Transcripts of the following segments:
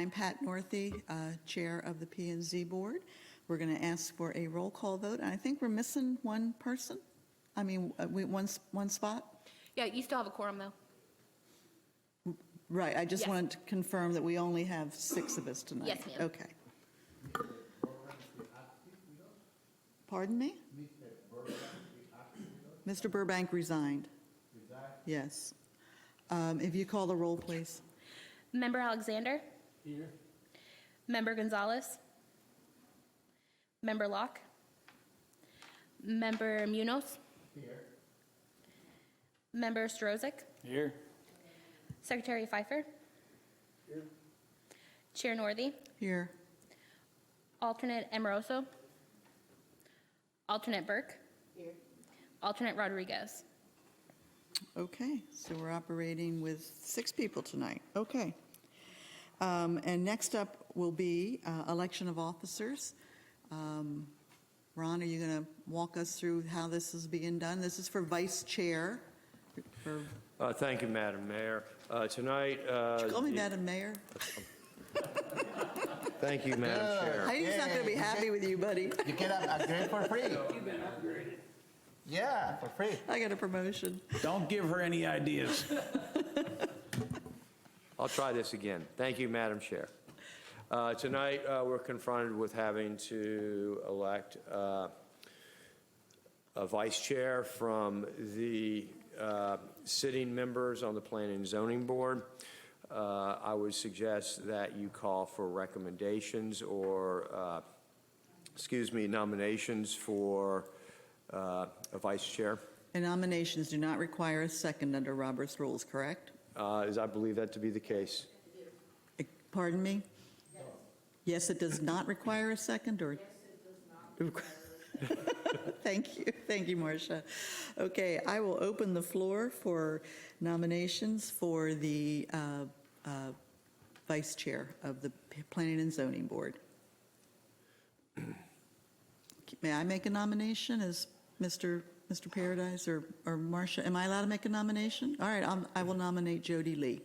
I'm Pat Northey, Chair of the P&Z Board. We're going to ask for a roll call vote. And I think we're missing one person. I mean, one spot. Yeah, you still have a quorum, though. Right, I just Yes. wanted to confirm that we only have 6 of us tonight. Yes, ma'am. Okay. Pardon me? Mr. Burbank resigned. Yes. If you call the roll, please. Member Alexander? Here. Member Gonzalez? Member Locke? Member Munoz? Here. Member Strozik? Here. Secretary Pfeiffer? Here. Chair Northey? Here. Alternate Amoroso? Alternate Burke? Here. Alternate Rodriguez? Okay, so we're operating with 6 people tonight. Okay. And next up will be election of officers. Ron, are you going to walk us through how this is being done? This is for vice chair. Thank you, Madam Mayor. Tonight... Did you call me Madam Mayor? Thank you, Madam Chair. Heidi's not going to be happy with you, buddy. You get an upgrade for free. You've been upgraded. Yeah, for free. I got a promotion. Don't give her any ideas. I'll try this again. Thank you, Madam Chair. Tonight, we're confronted with having to elect a vice chair from the sitting members on the Planning and Zoning Board. I would suggest that you call for recommendations or, nominations for a vice chair. And nominations do not require a second under Robert's rules, correct? As I believe that to be the case. Pardon me? Yes, it does not require a second, or? Yes, it does not. Thank you, Marcia. Okay, I will open the floor for nominations for the vice chair of the Planning and Zoning Board. May I make a nomination as Mr. Paradise or Marcia? Am I allowed to make a nomination? All right, I will nominate Jody Lee.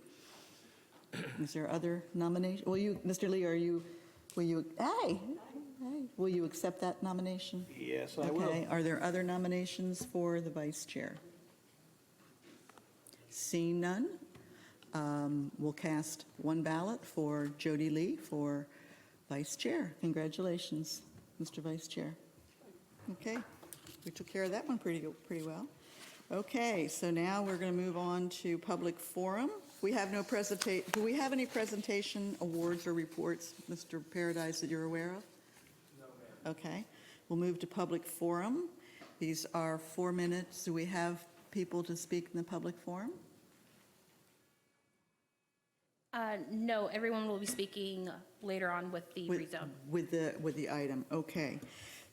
Is there other nomination? Will you, Mr. Lee, will you accept that nomination? Yes, I will. Okay, are there other nominations for the vice chair? Seeing none, we'll cast one ballot for Jody Lee for vice chair. Congratulations, Mr. Vice Chair. Okay, we took care of that one pretty well. Okay, so now we're going to move on to public forum. We have no presentation. Do we have any presentation awards or reports, Mr. Paradise, that you're aware of? No, ma'am. Okay, we'll move to public forum. These are 4 minutes. Do we have people to speak in the public forum? No, everyone will be speaking later on with the rezone. With the item, okay.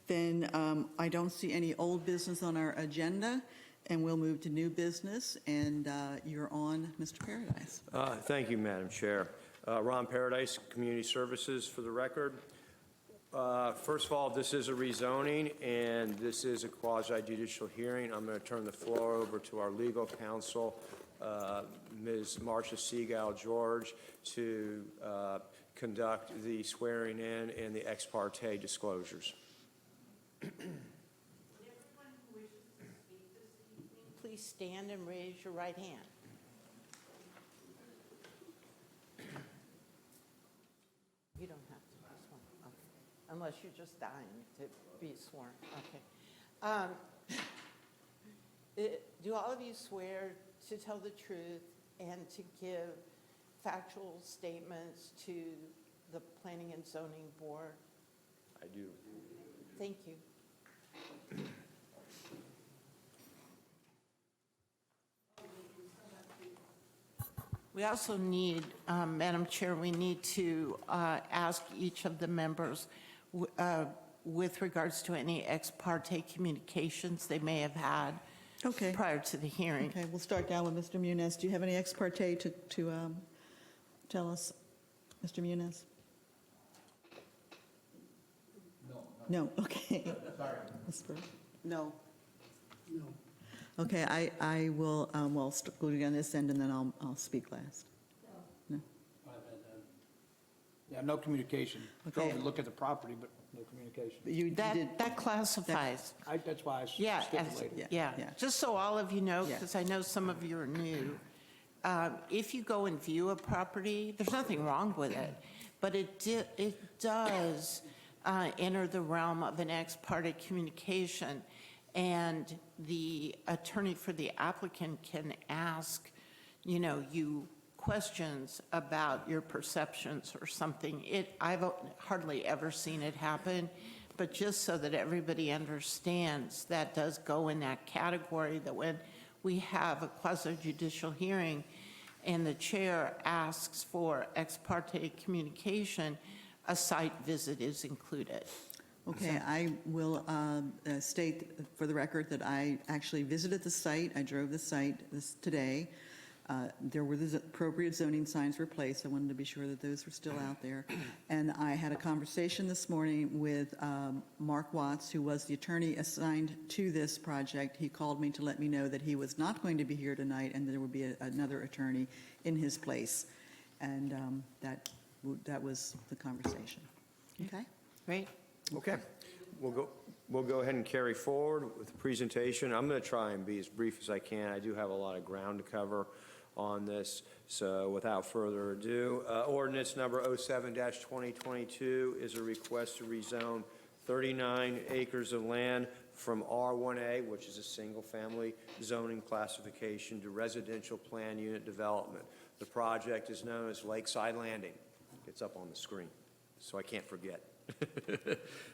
Then I don't see any old business on our agenda, and we'll move to new business, and you're on, Mr. Paradise. Thank you, Madam Chair. Ron Paradise, Community Services, for the record. First of all, this is a rezoning, and this is a quasi-judicial hearing. I'm going to turn the floor over to our legal counsel, Ms. Marcia Seagal-George, to conduct the swearing in and the ex parte disclosures. Please stand and raise your right hand. You don't have to this one, okay. Unless you're just dying to be sworn. Okay. Do all of you swear to tell the truth and to give factual statements to the Planning and Zoning Board? I do. Thank you. We also need, Madam Chair, we need to ask each of the members with regards to any ex parte communications they may have had prior to the hearing. Okay, we'll start down with Mr. Muniz. Do you have any ex parte to tell us, Mr. Muniz? No, okay. Sorry. Ms. Burke? No. Okay, I will, we'll go on this end and then I'll speak last. No? Yeah, no communication. Okay. Drove to look at the property, but no communication. You did, That classifies. That's why I Yeah, stipulated. Yeah. just so all of you know, Yeah. because I know some of you are new, if you go and view a property, there's nothing wrong with it, but it does enter the realm of an ex parte communication, and the attorney for the applicant can ask, you questions about your perceptions or something. I've hardly ever seen it happen, but just so that everybody understands, that does go in that category, that when we have a quasi-judicial hearing and the chair asks for ex parte communication, a site visit is included. okay, I will state for the record that I actually visited the site. I drove the site today. There were the appropriate zoning signs were placed. I wanted to be sure that those were still out there. And I had a conversation this morning with Mark Watts, who was the attorney assigned to this project. He called me to let me know that he was not going to be here tonight and there would be another attorney in his place. And that was the conversation. Okay? Right? Okay. We'll go ahead and carry forward with the presentation. I'm going to try and be as brief as I can. I do have a lot of ground to cover on this. So without further ado, ordinance number 07-2022 is a request to rezone 39 acres of land from R1A, which is a single-family zoning classification, to residential plan unit development. The project is known as Lakeside Landing. It's up on the screen, so I can't forget.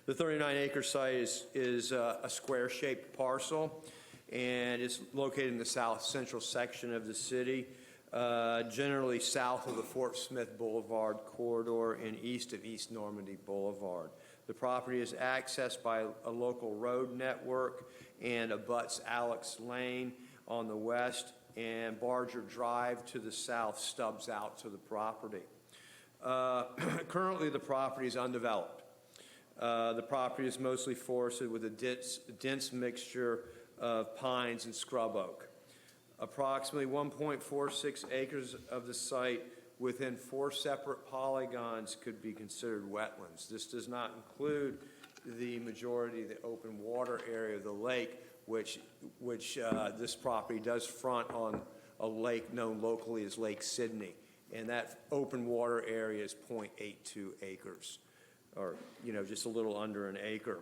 The 39-acre site is a square-shaped parcel, and it's located in the south-central section of the city, generally south of the Fort Smith Boulevard corridor and east of East Normandy Boulevard. The property is accessed by a local road network and abuts Alex Lane on the west, and Barger Drive to the south stubs out to the property. Currently, the property is undeveloped. The property is mostly forested with a dense mixture of pines and scrub oak. Approximately 1.46 acres of the site within 4 separate polygons could be considered wetlands. This does not include the majority of the open water area of the lake, which this property does front on a lake known locally as Lake Sydney. And that open water area is 0.82 acres, or, just a little under an acre.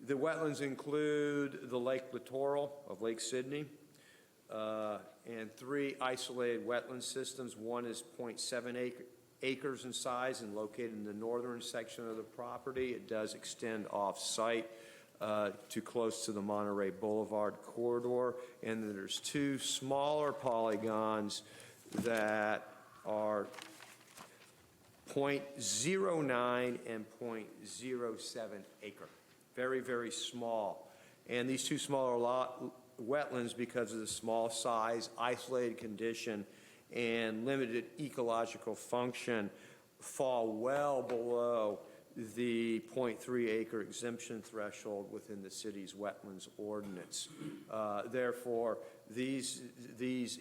The wetlands include the Lake Littoral of Lake Sydney and 3 isolated wetland systems. One is 0.7 acres in size and located in the northern section of the property. It does extend off-site to close to the Monterey Boulevard corridor. And then there's 2 smaller polygons that are 0.09 and 0.07 acre. Very, very small. And these 2 smaller wetlands, because of the small size, isolated condition, and limited ecological function, fall well below the 0.3 acre exemption threshold within the city's wetlands ordinance. Therefore, these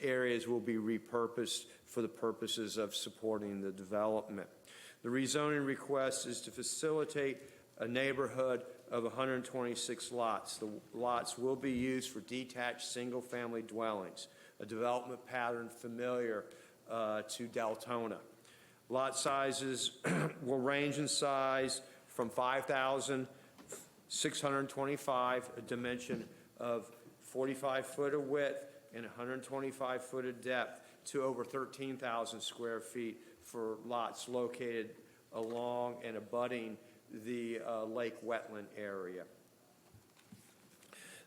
areas will be repurposed for the purposes of supporting the development. The rezoning request is to facilitate a neighborhood of 126 lots. The lots will be used for detached single-family dwellings, a development pattern familiar to Deltona. Lot sizes will range in size from 5,625, a dimension of 45 foot of width and 125 foot of depth, to over 13,000 square feet for lots located along and abutting the lake wetland area.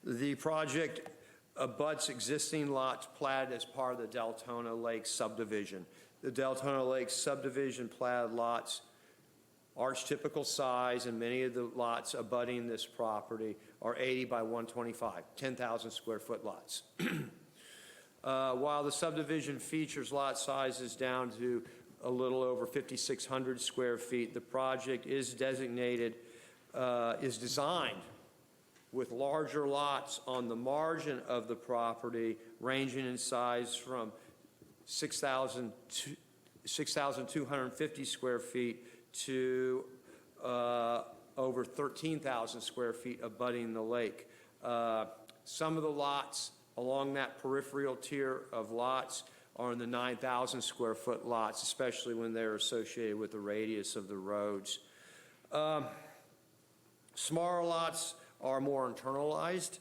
The project abuts existing lots platted as part of the Deltona Lake subdivision. The Deltona Lake subdivision platted lots are typical size, and many of the lots abutting this property are 80 by 125, 10,000 square foot lots. While the subdivision features lot sizes down to a little over 5,600 square feet, the project is designed with larger lots on the margin of the property, ranging in size from 6,000 6,250 square feet to over 13,000 square feet abutting the lake. Some of the lots along that peripheral tier of lots are in the 9,000 square foot lots, especially when they're associated with the radius of the roads. Smaller lots are more internalized,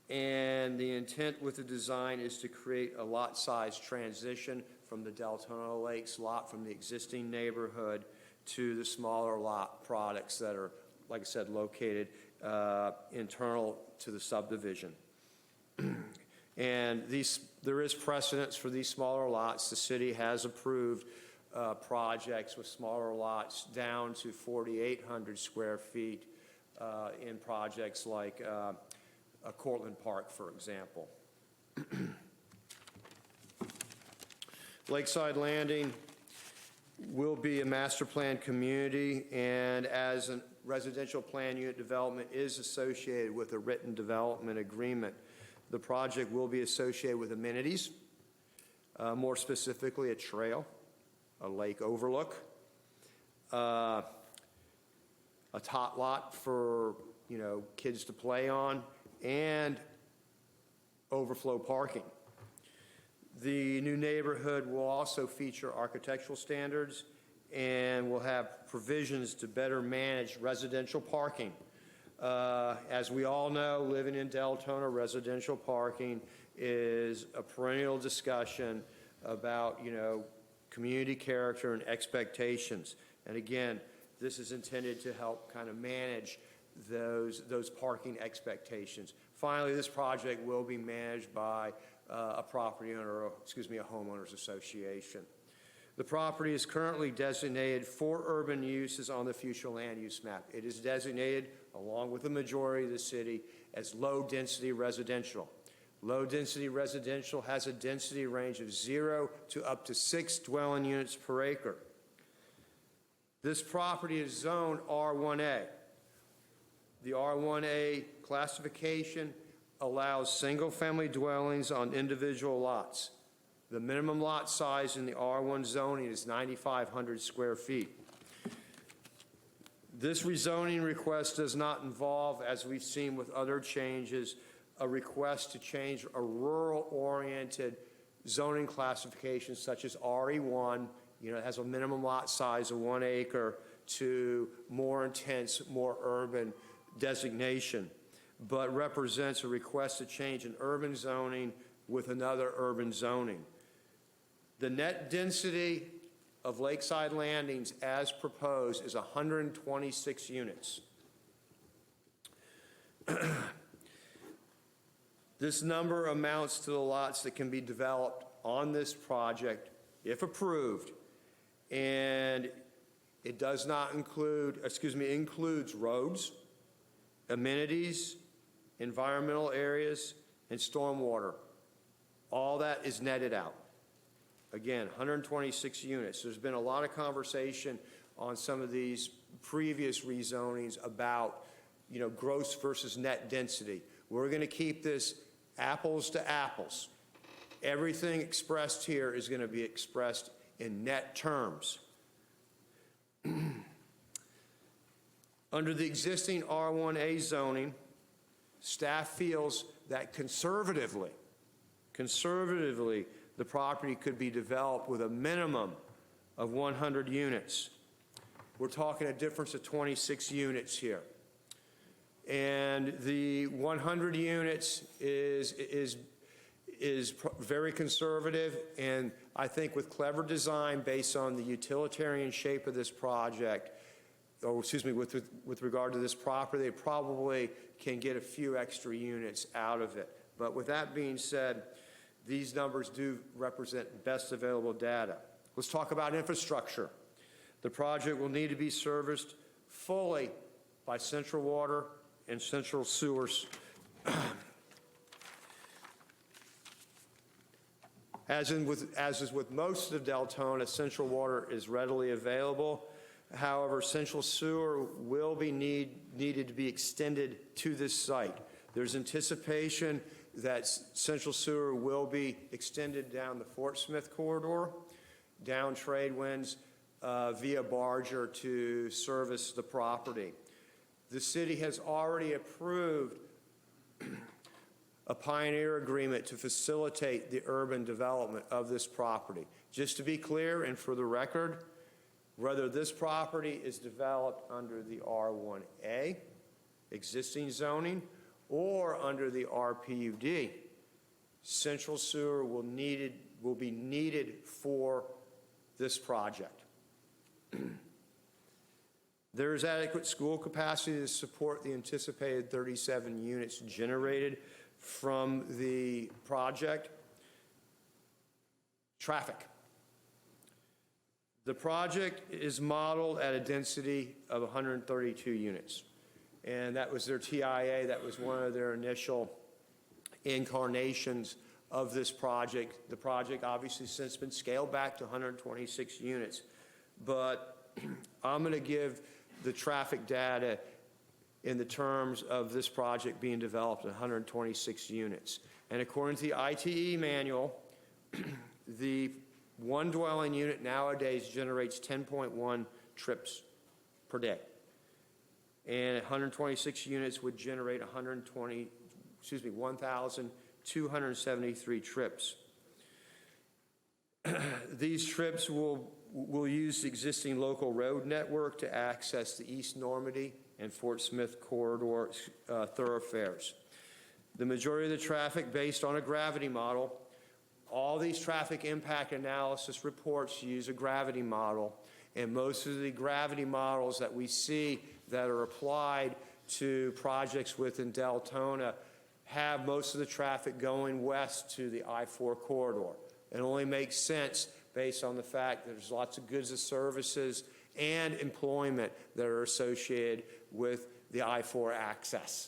and the intent with the design is to create a lot size transition from the Deltona Lakes lot from the existing neighborhood to the smaller lot products that are, like I said, located internal to the subdivision. And there is precedence for these smaller lots. The city has approved projects with smaller lots down to 4,800 square feet in projects like Cortland Park, for example. Lakeside Landing will be a master plan community, and as a residential plan unit development is associated with a written development agreement, the project will be associated with amenities, more specifically a trail, a lake overlook, a tot lot for, kids to play on, and overflow parking. The new neighborhood will also feature architectural standards and will have provisions to better manage residential parking. As we all know, living in Deltona, residential parking is a perennial discussion about, community character and expectations. And again, this is intended to help kind of manage those parking expectations. Finally, this project will be managed by a property owner, a homeowners association. The property is currently designated for urban uses on the future land use map. It is designated, along with the majority of the city, as low-density residential. Low-density residential has a density range of 0 to up to 6 dwelling units per acre. This property is zoned R1A. The R1A classification allows single-family dwellings on individual lots. The minimum lot size in the R1 zoning is 9,500 square feet. This rezoning request does not involve, as we've seen with other changes, a request to change a rural-oriented zoning classification such as RE1, it has a minimum lot size of 1 acre, to more intense, more urban designation, but represents a request to change an urban zoning with another urban zoning. The net density of Lakeside Landings as proposed is 126 units. This number amounts to the lots that can be developed on this project if approved, and it does not include, includes roads, amenities, environmental areas, and stormwater. All that is netted out. Again, 126 units. There's been a lot of conversation on some of these previous rezonings about, gross versus net density. We're going to keep this apples to apples. Everything expressed here is going to be expressed in net terms. Under the existing R1A zoning, staff feels that conservatively, the property could be developed with a minimum of 100 units. We're talking a difference of 26 units here. And the 100 units is very conservative, and I think with clever design based on the utilitarian shape of this project, with regard to this property, they probably can get a few extra units out of it. But with that being said, these numbers do represent best available data. Let's talk about infrastructure. The project will need to be serviced fully by central water and central sewers. As is with most of Deltona, central water is readily available. However, central sewer will be needed to be extended to this site. There's anticipation that central sewer will be extended down the Fort Smith corridor, down trade winds via barger to service the property. The city has already approved a pioneer agreement to facilitate the urban development of this property. Just to be clear and for the record, whether this property is developed under the R1A, existing zoning, or under the RPUD, central sewer will be needed for this project. There is adequate school capacity to support the anticipated 37 units generated from the project. Traffic. The project is modeled at a density of 132 units, and that was their TIA. That was one of their initial incarnations of this project. The project obviously since been scaled back to 126 units, but I'm going to give the traffic data in the terms of this project being developed at 126 units. And according to the ITE manual, the one dwelling unit nowadays generates 10.1 trips per day. And 126 units would generate 1,273 trips. These trips will use the existing local road network to access the East Normandy and Fort Smith corridor thoroughfares. The majority of the traffic based on a gravity model. All these traffic impact analysis reports use a gravity model, and most of the gravity models that we see that are applied to projects within Deltona have most of the traffic going west to the I-4 corridor. It only makes sense based on the fact that there's lots of goods and services and employment that are associated with the I-4 access.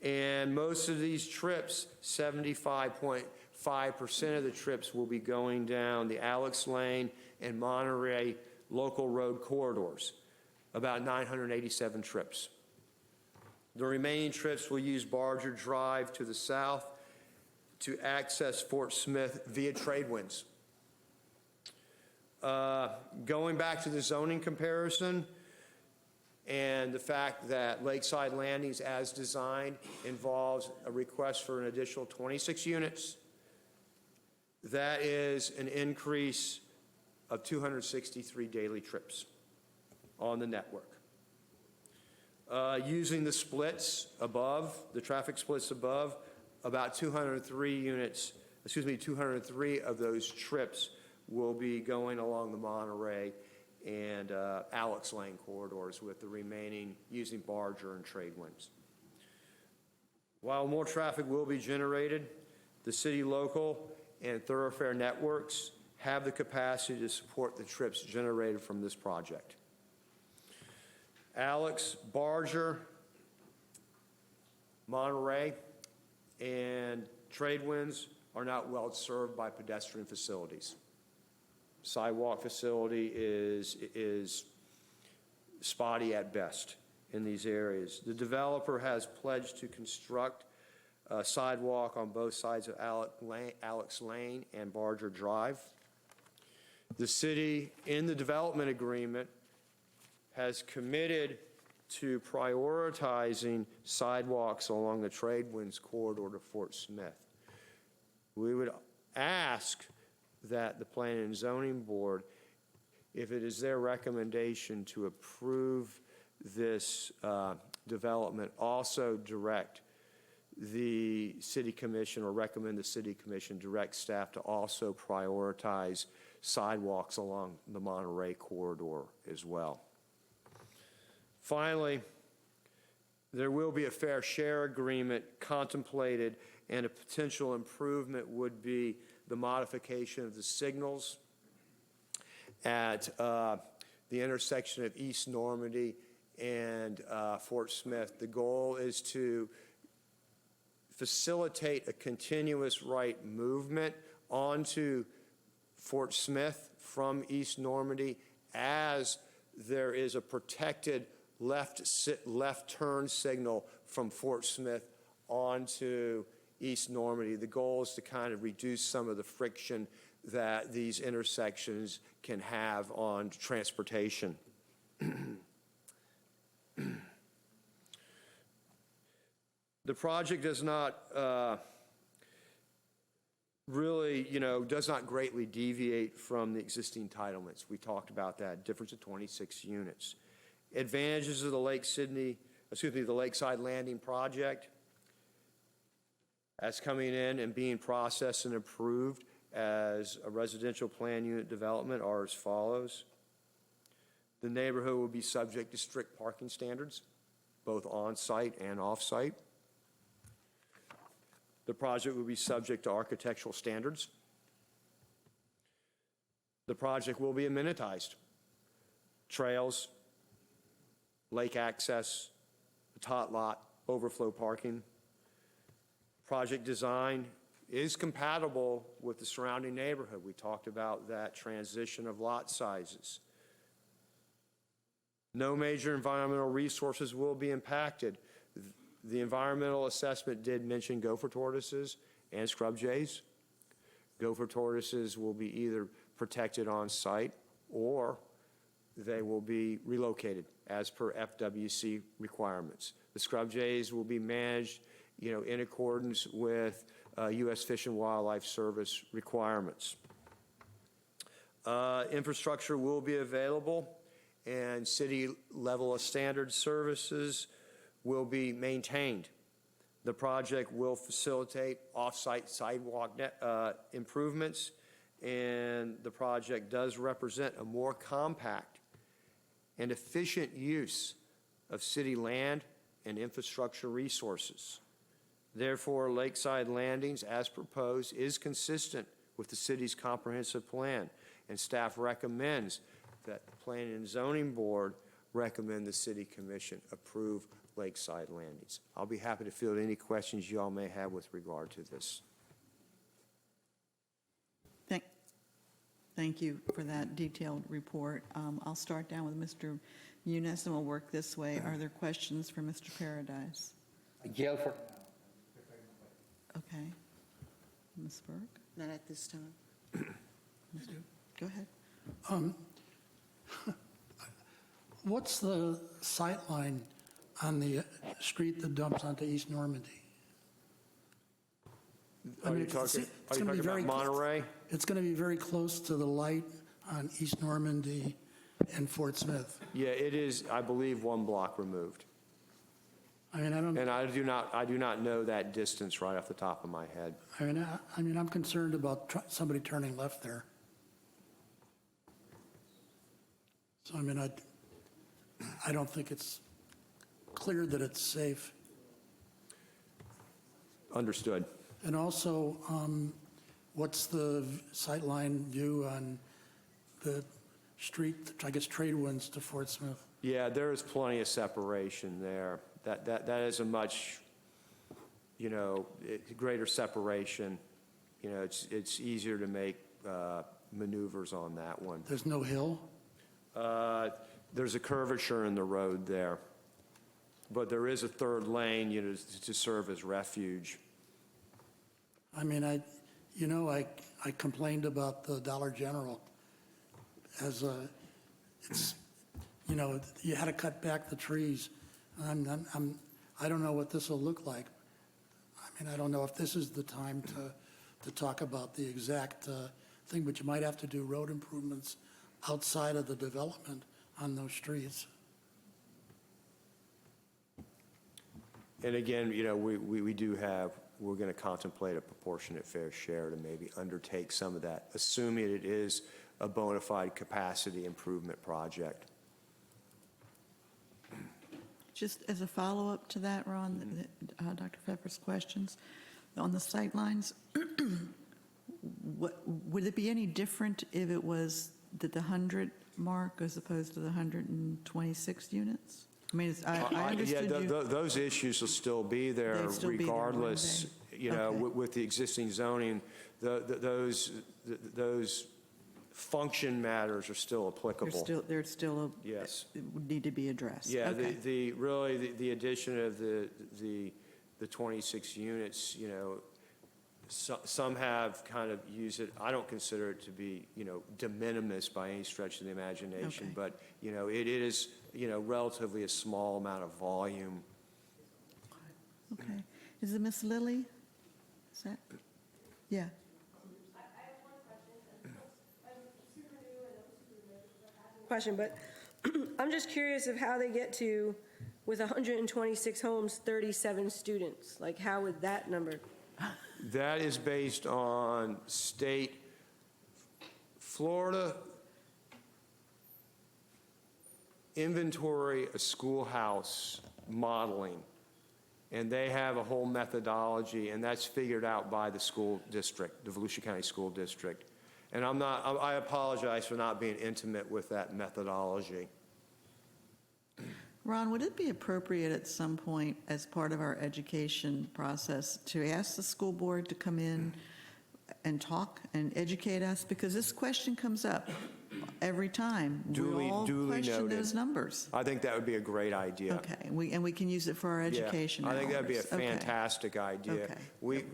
And most of these trips, 75.5% of the trips will be going down the Alex Lane and Monterey local road corridors, about 987 trips. The remaining trips will use Barger Drive to the south to access Fort Smith via trade winds. Going back to the zoning comparison, and the fact that Lakeside Landings as designed involves a request for an additional 26 units. That is an increase of 263 daily trips on the network. Using the splits above, the traffic splits above, about 203 of those trips will be going along the Monterey and Alex Lane corridors, with the remaining using barger and trade winds. While more traffic will be generated, the city local and thoroughfare networks have the capacity to support the trips generated from this project. Alex, Barger, Monterey, and trade winds are not well served by pedestrian facilities. Sidewalk facility is spotty at best in these areas. The developer has pledged to construct a sidewalk on both sides of Alex Lane and Barger Drive. The city, in the development agreement, has committed to prioritizing sidewalks along the trade winds corridor to Fort Smith. We would ask that the Planning and Zoning Board, if it is their recommendation to approve this development, also direct the City Commission, or recommend the City Commission direct staff to also prioritize sidewalks along the Monterey corridor as well. Finally, there will be a fair share agreement contemplated, and a potential improvement would be the modification of the signals at the intersection of East Normandy and Fort Smith. The goal is to facilitate a continuous right movement onto Fort Smith from East Normandy, as there is a protected left turn signal from Fort Smith onto East Normandy. The goal is to kind of reduce some of the friction that these intersections can have on transportation. The project does not really, does not greatly deviate from the existing entitlements. We talked about that, difference of 26 units. Advantages of the the Lakeside Landing project, as coming in and being processed and approved as a residential plan unit development are as follows. The neighborhood will be subject to strict parking standards, both on-site and off-site. The project will be subject to architectural standards. The project will be amenitized. Trails, lake access, the tot lot, overflow parking. Project design is compatible with the surrounding neighborhood. We talked about that transition of lot sizes. No major environmental resources will be impacted. The environmental assessment did mention gopher tortoises and scrub jays. Gopher tortoises will be either protected on site or they will be relocated as per FWC requirements. The scrub jays will be managed, in accordance with U.S. Fish and Wildlife Service requirements. Infrastructure will be available, and city level of standard services will be maintained. The project will facilitate off-site sidewalk improvements, and the project does represent a more compact and efficient use of city land and infrastructure resources. Therefore, Lakeside Landings, as proposed, is consistent with the city's comprehensive plan, and staff recommends that the Planning and Zoning Board recommend the City Commission approve Lakeside Landings. I'll be happy to field any questions you all may have with regard to this. Thank you for that detailed report. I'll start down with Mr. Muniz, and we'll work this way. Are there questions for Mr. Paradise? Gopher. Okay. Ms. Burke? Not at this time. Go ahead. What's the sight line on the street that dumps onto East Normandy? Are you talking about Monterey? It's going to be very close to the light on East Normandy and Fort Smith. Yeah, it is, I believe, 1 block removed. I mean, I don't. And I do not know that distance right off the top of my head. I mean, I'm concerned about somebody turning left there. So, I mean, I don't think it's clear that it's safe. Understood. And also, what's the sightline view on the street, I guess, trade winds to Fort Smith? Yeah, there is plenty of separation there. That is a much, greater separation. It's easier to make maneuvers on that one. There's no hill? There's a curvature in the road there, but there is a third lane, to serve as refuge. I mean, I complained about the Dollar General as you had to cut back the trees. I don't know what this will look like. I mean, I don't know if this is the time to talk about the exact thing, but you might have to do road improvements outside of the development on those streets. And again, we're going to contemplate a proportionate fair share to maybe undertake some of that, assuming it is a bona fide capacity improvement project. Just as a follow-up to that, Ron, Dr. Pfeffer's questions, on the sightlines, would it be any different if it was the 100 mark as opposed to the 126 units? I mean, I understood those issues will still be there They'd still be there, regardless, wouldn't they? Okay. with the existing zoning, those function matters are still applicable. There's still Yes. it would need to be addressed. Yeah, Okay. the addition of the 26 units, Some have kind of used it, I don't consider it to be, de minimis by any stretch of the imagination, Okay. but, it is, relatively a small amount of volume. Okay. Is it Miss Lily? Is that? Yeah. I have one question. I'm super new and I'm super new. Question, but I'm just curious of how they get to, with 126 homes, 37 students. Like, how would that number? That is based on state, Florida inventory a schoolhouse modeling. And they have a whole methodology, and that's figured out by the school district, the Volusia County School District. And I apologize for not being intimate with that methodology. Ron, would it be appropriate at some point, as part of our education process, to ask the school board to come in and talk and educate us? Because this question comes up every time. Duly We all question noted. those numbers. I think that would be a great idea. Okay, and we can use it for our Yeah, education I think that'd be a hours. Okay. fantastic idea. Okay.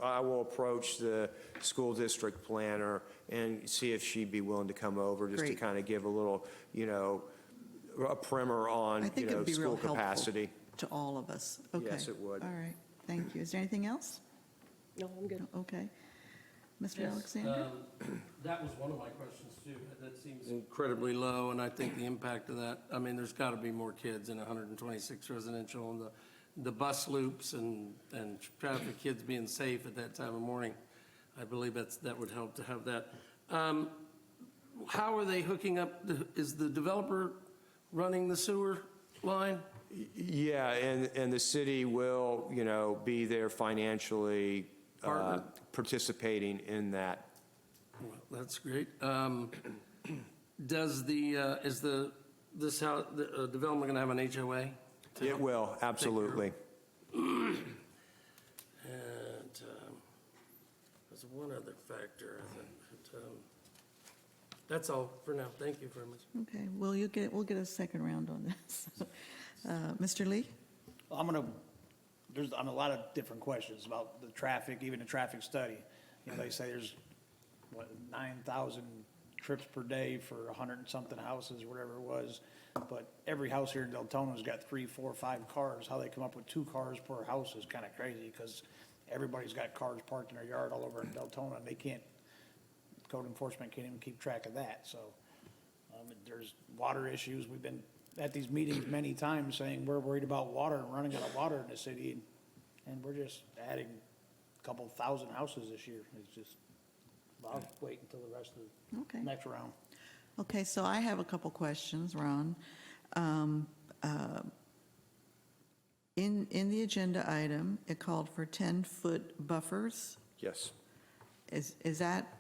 I will approach the school district planner and see if she'd be willing to come over just to Great. kind of give a little, a primer on, I think it would be real school helpful capacity. to all of us. Okay. Yes, it would. All right, thank you. Is there anything else? No, I'm good. Okay. Mr. Yes, Alexander? That was one of my questions, too. That seems incredibly low, and I think the impact of that, I mean, there's got to be more kids in 126 residential, and the bus loops and traffic, kids being safe at that time of morning, I believe that would help to have that. How are they hooking up? Is the developer running the sewer line? Yeah, and the city will, be there financially Partner. participating in that. Well, that's great. Is this how, the development going to have an HOA? It will, absolutely. And there's one other factor, I think. That's all for now. Thank you very much. Okay, well, we'll get a second round on this. Mr. Lee? Well, there's a lot of different questions about the traffic, even the traffic study. They say there's, 9,000 trips per day for 100 and something houses, whatever it was. But every house here in Deltona's got 3, 4, 5 cars. How they come up with 2 cars per house is kind of crazy, because everybody's got cars parked in their yard all over in Deltona, and they can't, code enforcement can't even keep track of that. So there's water issues. We've been at these meetings many times saying we're worried about water and running out of water in the city, and we're just adding a couple thousand houses this year. It's just, I'll wait until the rest of Okay. the next round. Okay, so I have a couple questions, Ron. In the agenda item, it called for 10-foot buffers. Yes. Is that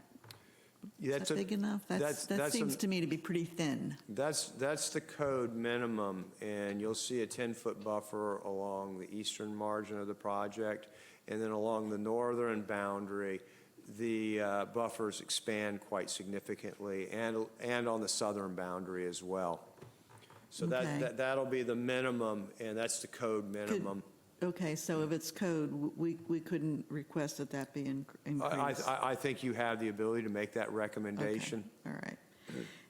That's a- big enough? That that's seems a- to me to be pretty thin. That's the code minimum, and you'll see a 10-foot buffer along the eastern margin of the project, and then along the northern boundary, the buffers expand quite significantly, and on the southern boundary as well. So Okay. that'll be the minimum, and that's the code minimum. Okay, so if it's code, we couldn't request that that be increased? I think you have the ability to make that recommendation. Okay, all right.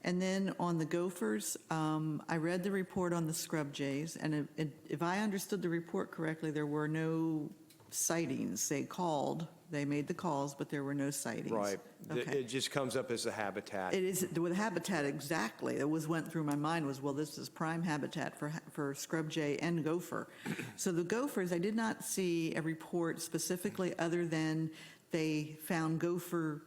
And then on the gophers, I read the report on the scrub jays, and if I understood the report correctly, there were no sightings. They made the calls, but there were no sightings. Right. Okay. It just comes up as a habitat. It is, with habitat, exactly. It went through my mind was, well, this is prime habitat for scrub jay and gopher. So the gophers, I did not see a report specifically other than they found gopher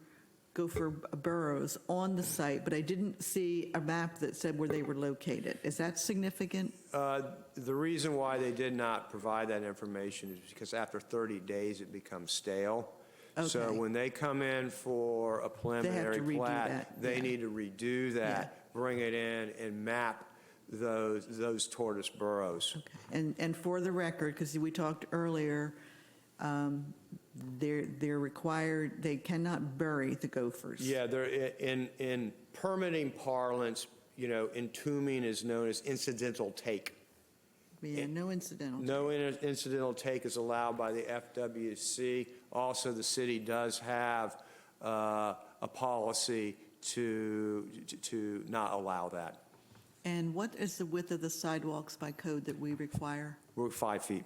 burrows on the site, but I didn't see a map that said where they were located. Is that significant? The reason why they did not provide that information is because after 30 days, it becomes stale. So Okay. when they come in for a preliminary redo plat, that, they yeah. need to redo that, bring it in, and map those tortoise burrows. And for the record, because we talked earlier, they're required, they cannot bury the gophers. Yeah, they're, in permitting parlance, entombing is known as incidental take. Yeah, no incidental. No incidental take is allowed by the FWC Also, the city does have a policy to not allow that. And what is the width of the sidewalks by code that we require? We're 5 feet.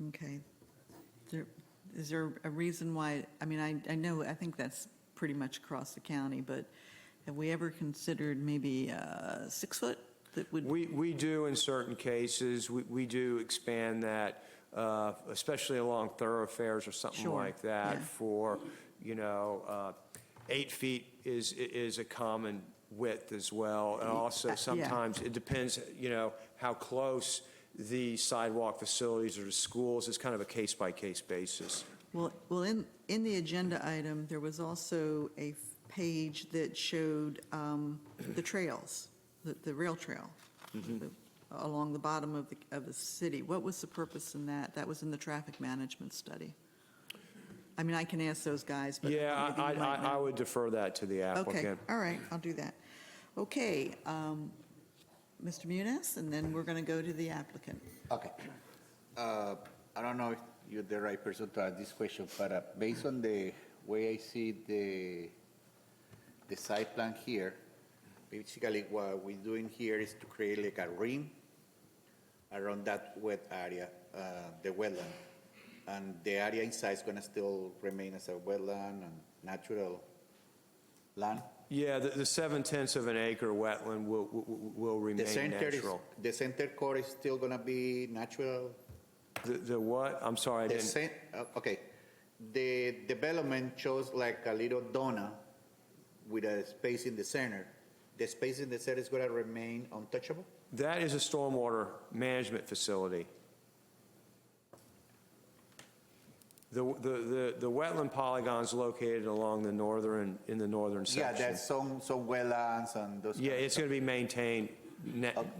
Okay. Is there a reason why, I mean, I know, I think that's pretty much across the county, but have we ever considered maybe 6 foot that would? We do in certain cases. We do expand that, especially along thoroughfares or something Sure, like that yeah. for, 8 feet is a common width as well. And also Yeah. sometimes it depends, how close the sidewalk facilities or the schools. It's kind of a case-by-case basis. Well, in the agenda item, there was also a page that showed the trails, the rail trail along the bottom of the city. What was the purpose in that? That was in the traffic management study. I mean, I can ask those guys, but Yeah, maybe you might I know. would defer that to the Okay, applicant. all right, I'll do that. Okay, Mr. Muniz, and then we're going to go to the applicant. Okay. I don't know if you're the right person to ask this question, but based on the way I see the site plan here, basically what we're doing here is to create like a ring around that wet area, the wetland. And the area inside is going to still remain as a wetland and natural land. Yeah, the 7/10 of an acre wetland will The remain center is, natural. the center core is still going to be natural. The what? I'm sorry, I The didn't. okay, the development shows like a little donut with a space in the center. The space in the center is going to remain untouchable? That is a stormwater management facility. The wetland polygons located along the northern section. Yeah, there's some wetlands and those. Yeah, kind of it's going to be maintained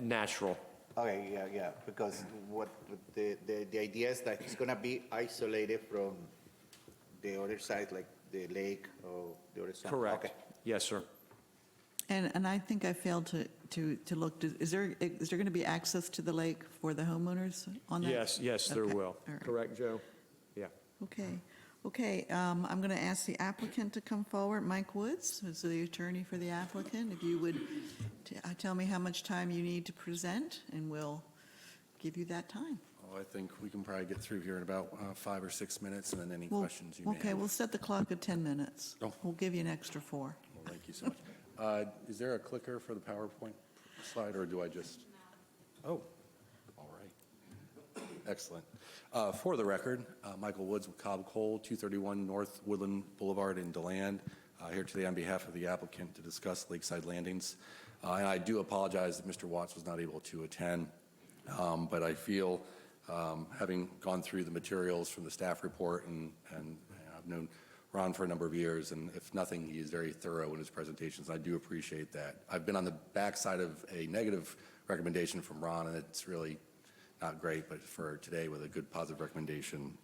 natural. Okay, yeah, because what the idea is that it's going to be isolated from the other side, like the lake or the other side. Correct. Okay. Yes, sir. And I think I failed to look, is there going to be access to the lake for the homeowners on that? Yes, there Okay, will. all right. Correct, Joe? Yeah. Okay, I'm going to ask the applicant to come forward. Mike Woods, who's the attorney for the applicant, if you would tell me how much time you need to present, and we'll give you that time. Oh, I think we can probably get through here in about 5 or 6 minutes, and then any Well, questions you may have. Okay, we'll set the clock at 10 minutes. Oh. We'll give you an extra 4. Well, thank you so much. Is there a clicker for the PowerPoint slide, or do I just? Oh, all right. Excellent. For the record, Michael Woods with Cobb Cole, 231 North Woodland Boulevard in DeLand, here today on behalf of the applicant to discuss lakeside landings. And I do apologize that Mr. Watts was not able to attend, but I feel, having gone through the materials from the staff report, and I've known Ron for a number of years, and if nothing, he is very thorough in his presentations. I do appreciate that. I've been on the backside of a negative recommendation from Ron, and it's really not great, but for today with a good positive recommendation,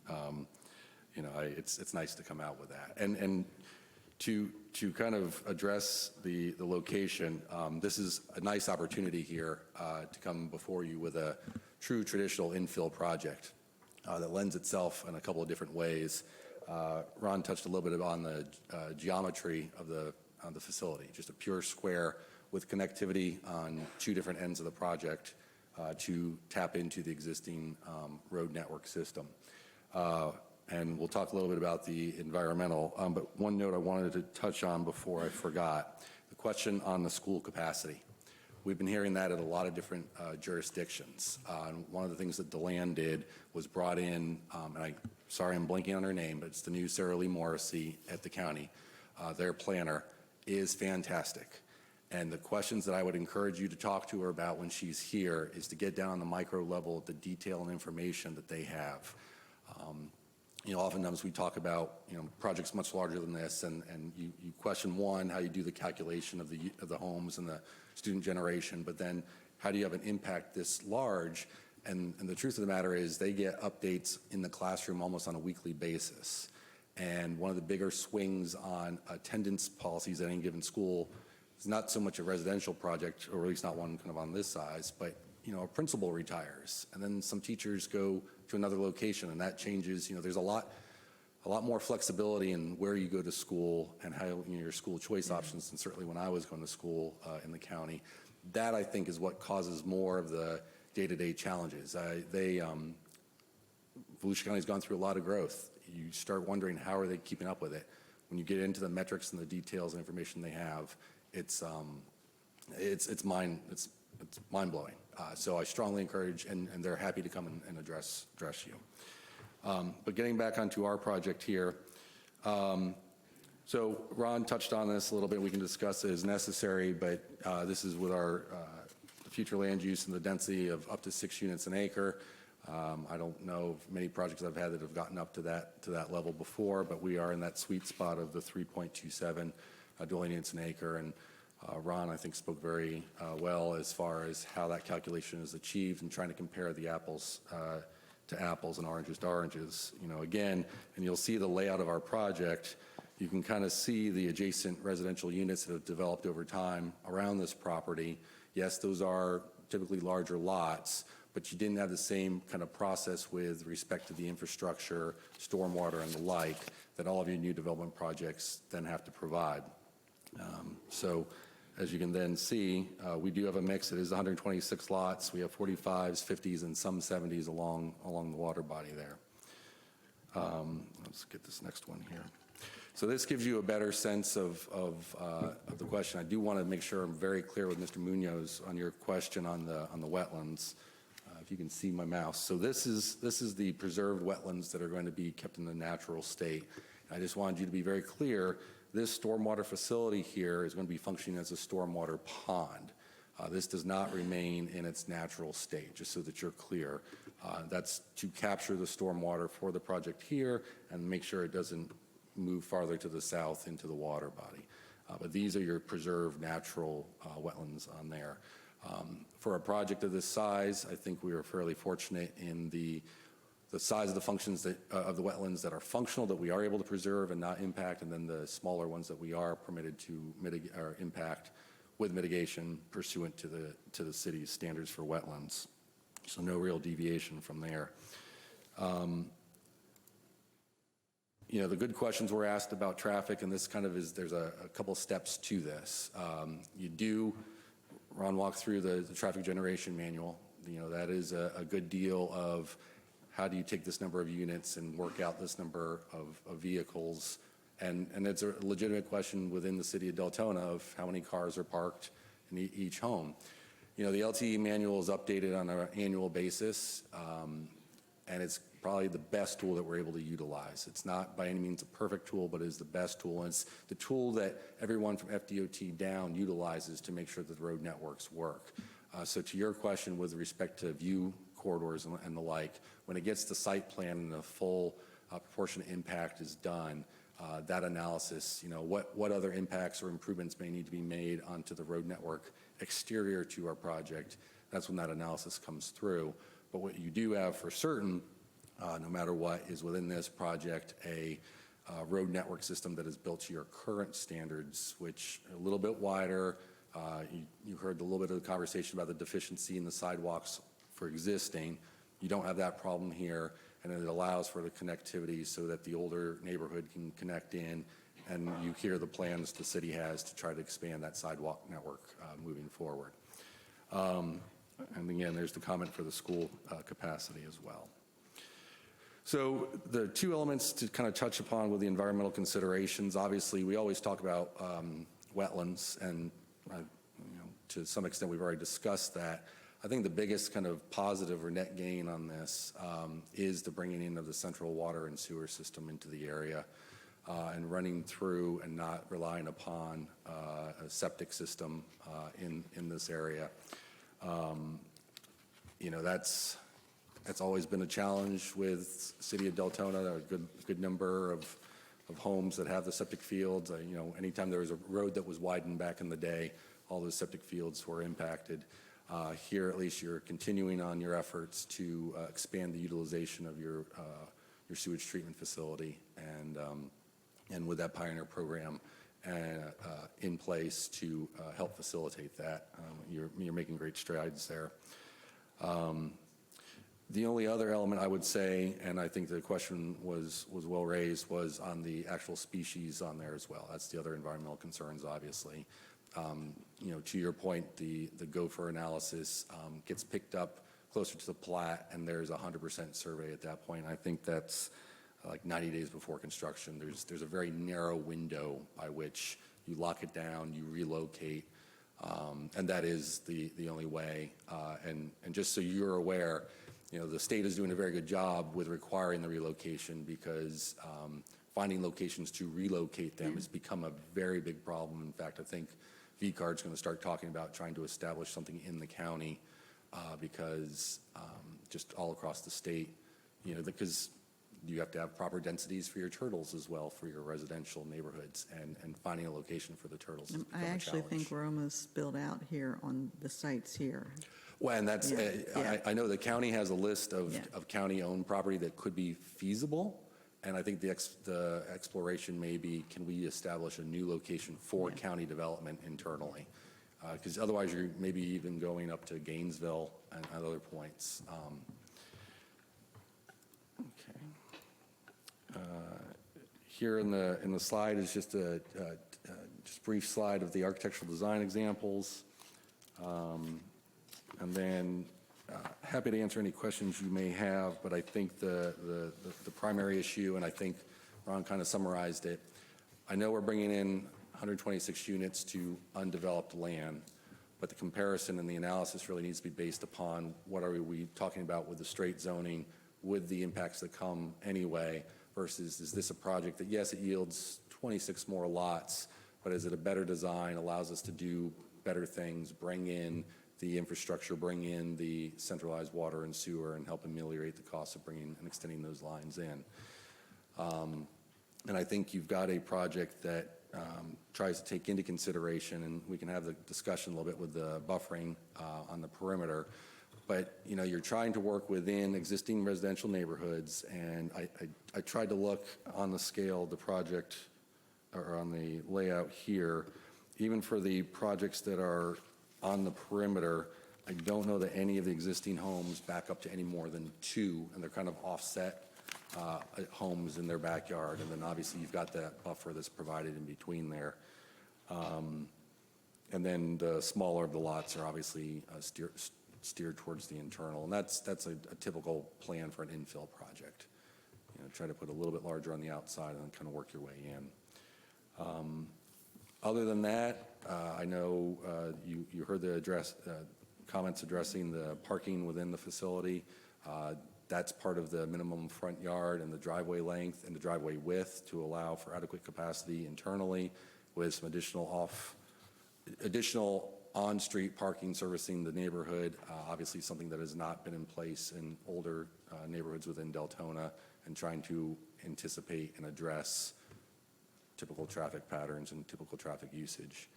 it's nice to come out with that. And to kind of address the location, this is a nice opportunity here to come before you with a true traditional infill project that lends itself in a couple of different ways. Ron touched a little bit on the geometry of the facility, just a pure square with connectivity on 2 different ends of the project to tap into the existing road network system. And we'll talk a little bit about the environmental, but one note I wanted to touch on before I forgot, the question on the school capacity. We've been hearing that at a lot of different jurisdictions. And one of the things that DeLand did was brought in, and sorry I'm blanking on her name, but it's the new Sarah Lee Morrissey at the county. Their planner is fantastic. And the questions that I would encourage you to talk to her about when she's here is to get down on the micro level, the detail and information that they have. Oftentimes we talk about, projects much larger than this, and you question, one, how you do the calculation of the homes and the student generation, but then how do you have an impact this large? And the truth of the matter is they get updates in the classroom almost on a weekly basis. And one of the bigger swings on attendance policies at any given school is not so much a residential project, or at least not one kind of on this size, but a principal retires, and then some teachers go to another location, and that changes, there's a lot more flexibility in where you go to school and how, your school choice options, and certainly when I was going to school in the county. That, I think, is what causes more of the day-to-day challenges. Volusia County's gone through a lot of growth. You start wondering, how are they keeping up with it? When you get into the metrics and the details and information they have, it's mind-blowing. So I strongly encourage, and they're happy to come and address you. But getting back onto our project here, so Ron touched on this a little bit. We can discuss it as necessary, but this is with our future land use and the density of up to 6 units an acre. I don't know of many projects I've had that have gotten up to that level before, but we are in that sweet spot of the 3.27 dwelling units an acre. And Ron, I think, spoke very well as far as how that calculation is achieved and trying to compare the apples to apples and oranges to oranges. Again, and you'll see the layout of our project. You can kind of see the adjacent residential units that have developed over time around this property. Yes, those are typically larger lots, but you didn't have the same kind of process with respect to the infrastructure, stormwater, and the like that all of your new development projects then have to provide. So as you can then see, we do have a mix. It is 126 lots. We have 45s, 50s, and some 70s along the water body there. Let's get this next one here. So this gives you a better sense of the question. I do want to make sure I'm very clear with Mr. Munoz on your question on the wetlands. If you can see my mouse. So this is the preserved wetlands that are going to be kept in the natural state. I just wanted you to be very clear. This stormwater facility here is going to be functioning as a stormwater pond. This does not remain in its natural state, just so that you're clear. That's to capture the stormwater for the project here and make sure it doesn't move farther to the south into the water body. But these are your preserved natural wetlands on there. For a project of this size, I think we are fairly fortunate in the size of the functions of the wetlands that are functional, that we are able to preserve and not impact, and then the smaller ones that we are permitted to mitigate or impact with mitigation pursuant to the city's standards for wetlands. So no real deviation from there. The good questions were asked about traffic, and this kind of is, there's a couple steps to this. Ron walked through the traffic generation manual. That is a good deal of how do you take this number of units and work out this number of vehicles. And it's a legitimate question within the city of Deltona of how many cars are parked in each home. The LTE manual is updated on an annual basis, and it's probably the best tool that we're able to utilize. It's not by any means a perfect tool, but it is the best tool. And it's the tool that everyone from FDOT down utilizes to make sure that the road networks work. So to your question with respect to view corridors and the like, when it gets to site plan and the full proportionate impact is done, that analysis, what other impacts or improvements may need to be made onto the road network exterior to our project, that's when that analysis comes through. But what you do have for certain, no matter what, is within this project a road network system that is built to your current standards, which are a little bit wider. You heard a little bit of the conversation about the deficiency in the sidewalks for existing. You don't have that problem here, and it allows for the connectivity so that the older neighborhood can connect in, and you hear the plans the city has to try to expand that sidewalk network moving forward. And again, there's the comment for the school capacity as well. So the two elements to kind of touch upon with the environmental considerations, obviously we always talk about wetlands, and to some extent we've already discussed that. I think the biggest kind of positive or net gain on this is the bringing in of the central water and sewer system into the area and running through and not relying upon a septic system in this area. That's always been a challenge with City of Deltona. A good number of homes that have the septic fields. Anytime there was a road that was widened back in the day, all those septic fields were impacted. Here, at least, you're continuing on your efforts to expand the utilization of your sewage treatment facility, and with that Pioneer program in place to help facilitate that, you're making great strides there. The only other element I would say, and I think the question was well raised, was on the actual species on there as well. That's the other environmental concerns, obviously. To your point, the gopher analysis gets picked up closer to the plat, and there's a 100% survey at that point. I think that's like 90 days before construction. There's a very narrow window by which you lock it down, you relocate, and that is the only way. And just so you're aware, the state is doing a very good job with requiring the relocation because finding locations to relocate them has become a very big problem. In fact, I think VCARD's going to start talking about trying to establish something in the county because just all across the state, because you have to have proper densities for your turtles as well for your residential neighborhoods, and finding a location for the turtles has become I a actually challenge. think we're almost built out here on the sites here. Well, and that's, Yeah. I know the county has a list of Yeah. county-owned property that could be feasible, and I think the exploration may be, can we establish a new location for county development internally? Because otherwise, you're maybe even going up to Gainesville and other points. Okay. Here in the slide is just a just brief slide of the architectural design examples. And then happy to answer any questions you may have, but I think the primary issue, and I think Ron kind of summarized it, I know we're bringing in 126 units to undeveloped land, but the comparison and the analysis really needs to be based upon what are we talking about with the straight zoning, with the impacts that come anyway, versus is this a project that, yes, it yields 26 more lots, but is it a better design, allows us to do better things, bring in the infrastructure, bring in the centralized water and sewer, and help ameliorate the cost of bringing and extending those lines in. And I think you've got a project that tries to take into consideration, and we can have the discussion a little bit with the buffering on the perimeter, but you're trying to work within existing residential neighborhoods, and I tried to look on the scale of the project, or on the layout here, even for the projects that are on the perimeter, I don't know that any of the existing homes back up to any more than 2, and they're kind of offset homes in their backyard. And then obviously you've got that buffer that's provided in between there. And then the smaller of the lots are obviously steered towards the internal. And that's a typical plan for an infill project. Try to put a little bit larger on the outside and then kind of work your way in. Other than that, I know you heard the comments addressing the parking within the facility. That's part of the minimum front yard and the driveway length and the driveway width to allow for adequate capacity internally, with some additional on-street parking servicing the neighborhood. Obviously something that has not been in place in older neighborhoods within Deltona, and trying to anticipate and address typical traffic patterns and typical traffic usage.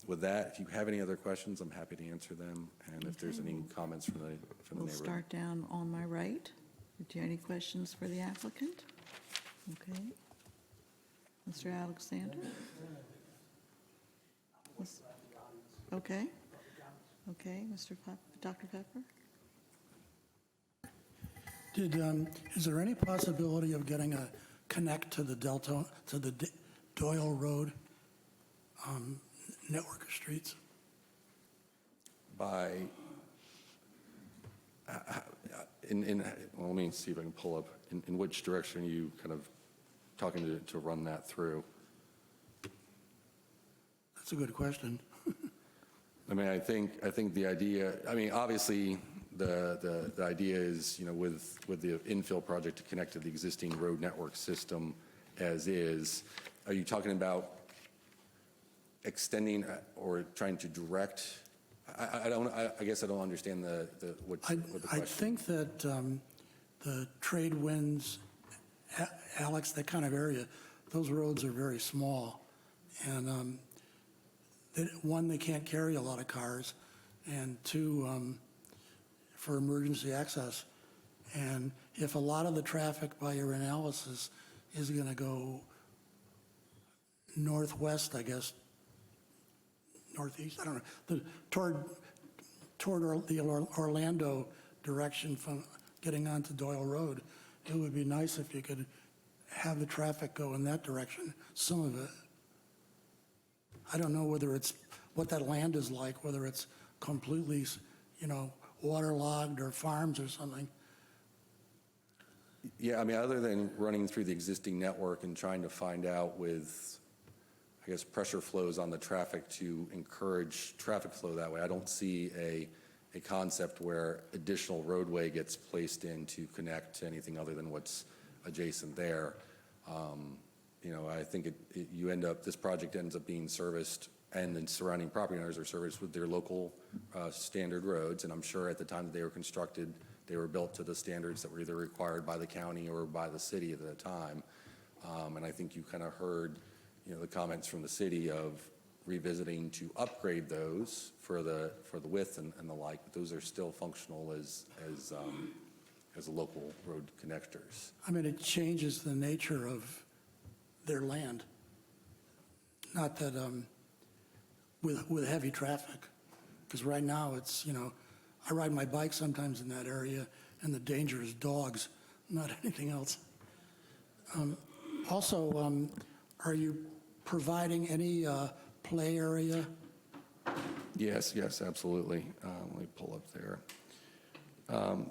With that, if you have any other questions, I'm happy to answer them. And if there's any comments from the We'll neighborhood. start down on my right. Do you have any questions for the applicant? Okay. Mr. Alexander? Okay. Okay, Dr. Pepper? Is there any possibility of getting a connect to the Doyle Road network of streets? Well, let me see if I can pull up, in which direction are you kind of talking to run that through? That's a good question. I mean, I think the idea, obviously, the idea is, with the infill project to connect to the existing road network system as is. Are you talking about extending or trying to direct? I guess I don't understand what the question. I think that the trade winds, Alex, that kind of area, those roads are very small. And one, they can't carry a lot of cars, and two, for emergency access. And if a lot of the traffic by your analysis is going to go northwest, I guess, northeast, I don't know, toward the Orlando direction from getting onto Doyle Road. It would be nice if you could have the traffic go in that direction, some of it. I don't know whether it's, what that land is like, whether it's completely, waterlogged or farms or something. Yeah, I mean, other than running through the existing network and trying to find out with, I guess, pressure flows on the traffic to encourage traffic flow that way, I don't see a concept where additional roadway gets placed in to connect to anything other than what's adjacent there. I think this project ends up being serviced, and the surrounding property owners are serviced with their local standard roads, and I'm sure at the time that they were constructed, they were built to the standards that were either required by the county or by the city at the time. And I think you kind of heard, the comments from the city of revisiting to upgrade those for the width and the like, but those are still functional as local road connectors. I mean, it changes the nature of their land. Not that, with heavy traffic, because right now it's, I ride my bike sometimes in that area, and the danger is dogs, not anything else. Also, are you providing any play area? Yes, absolutely. Let me pull up there.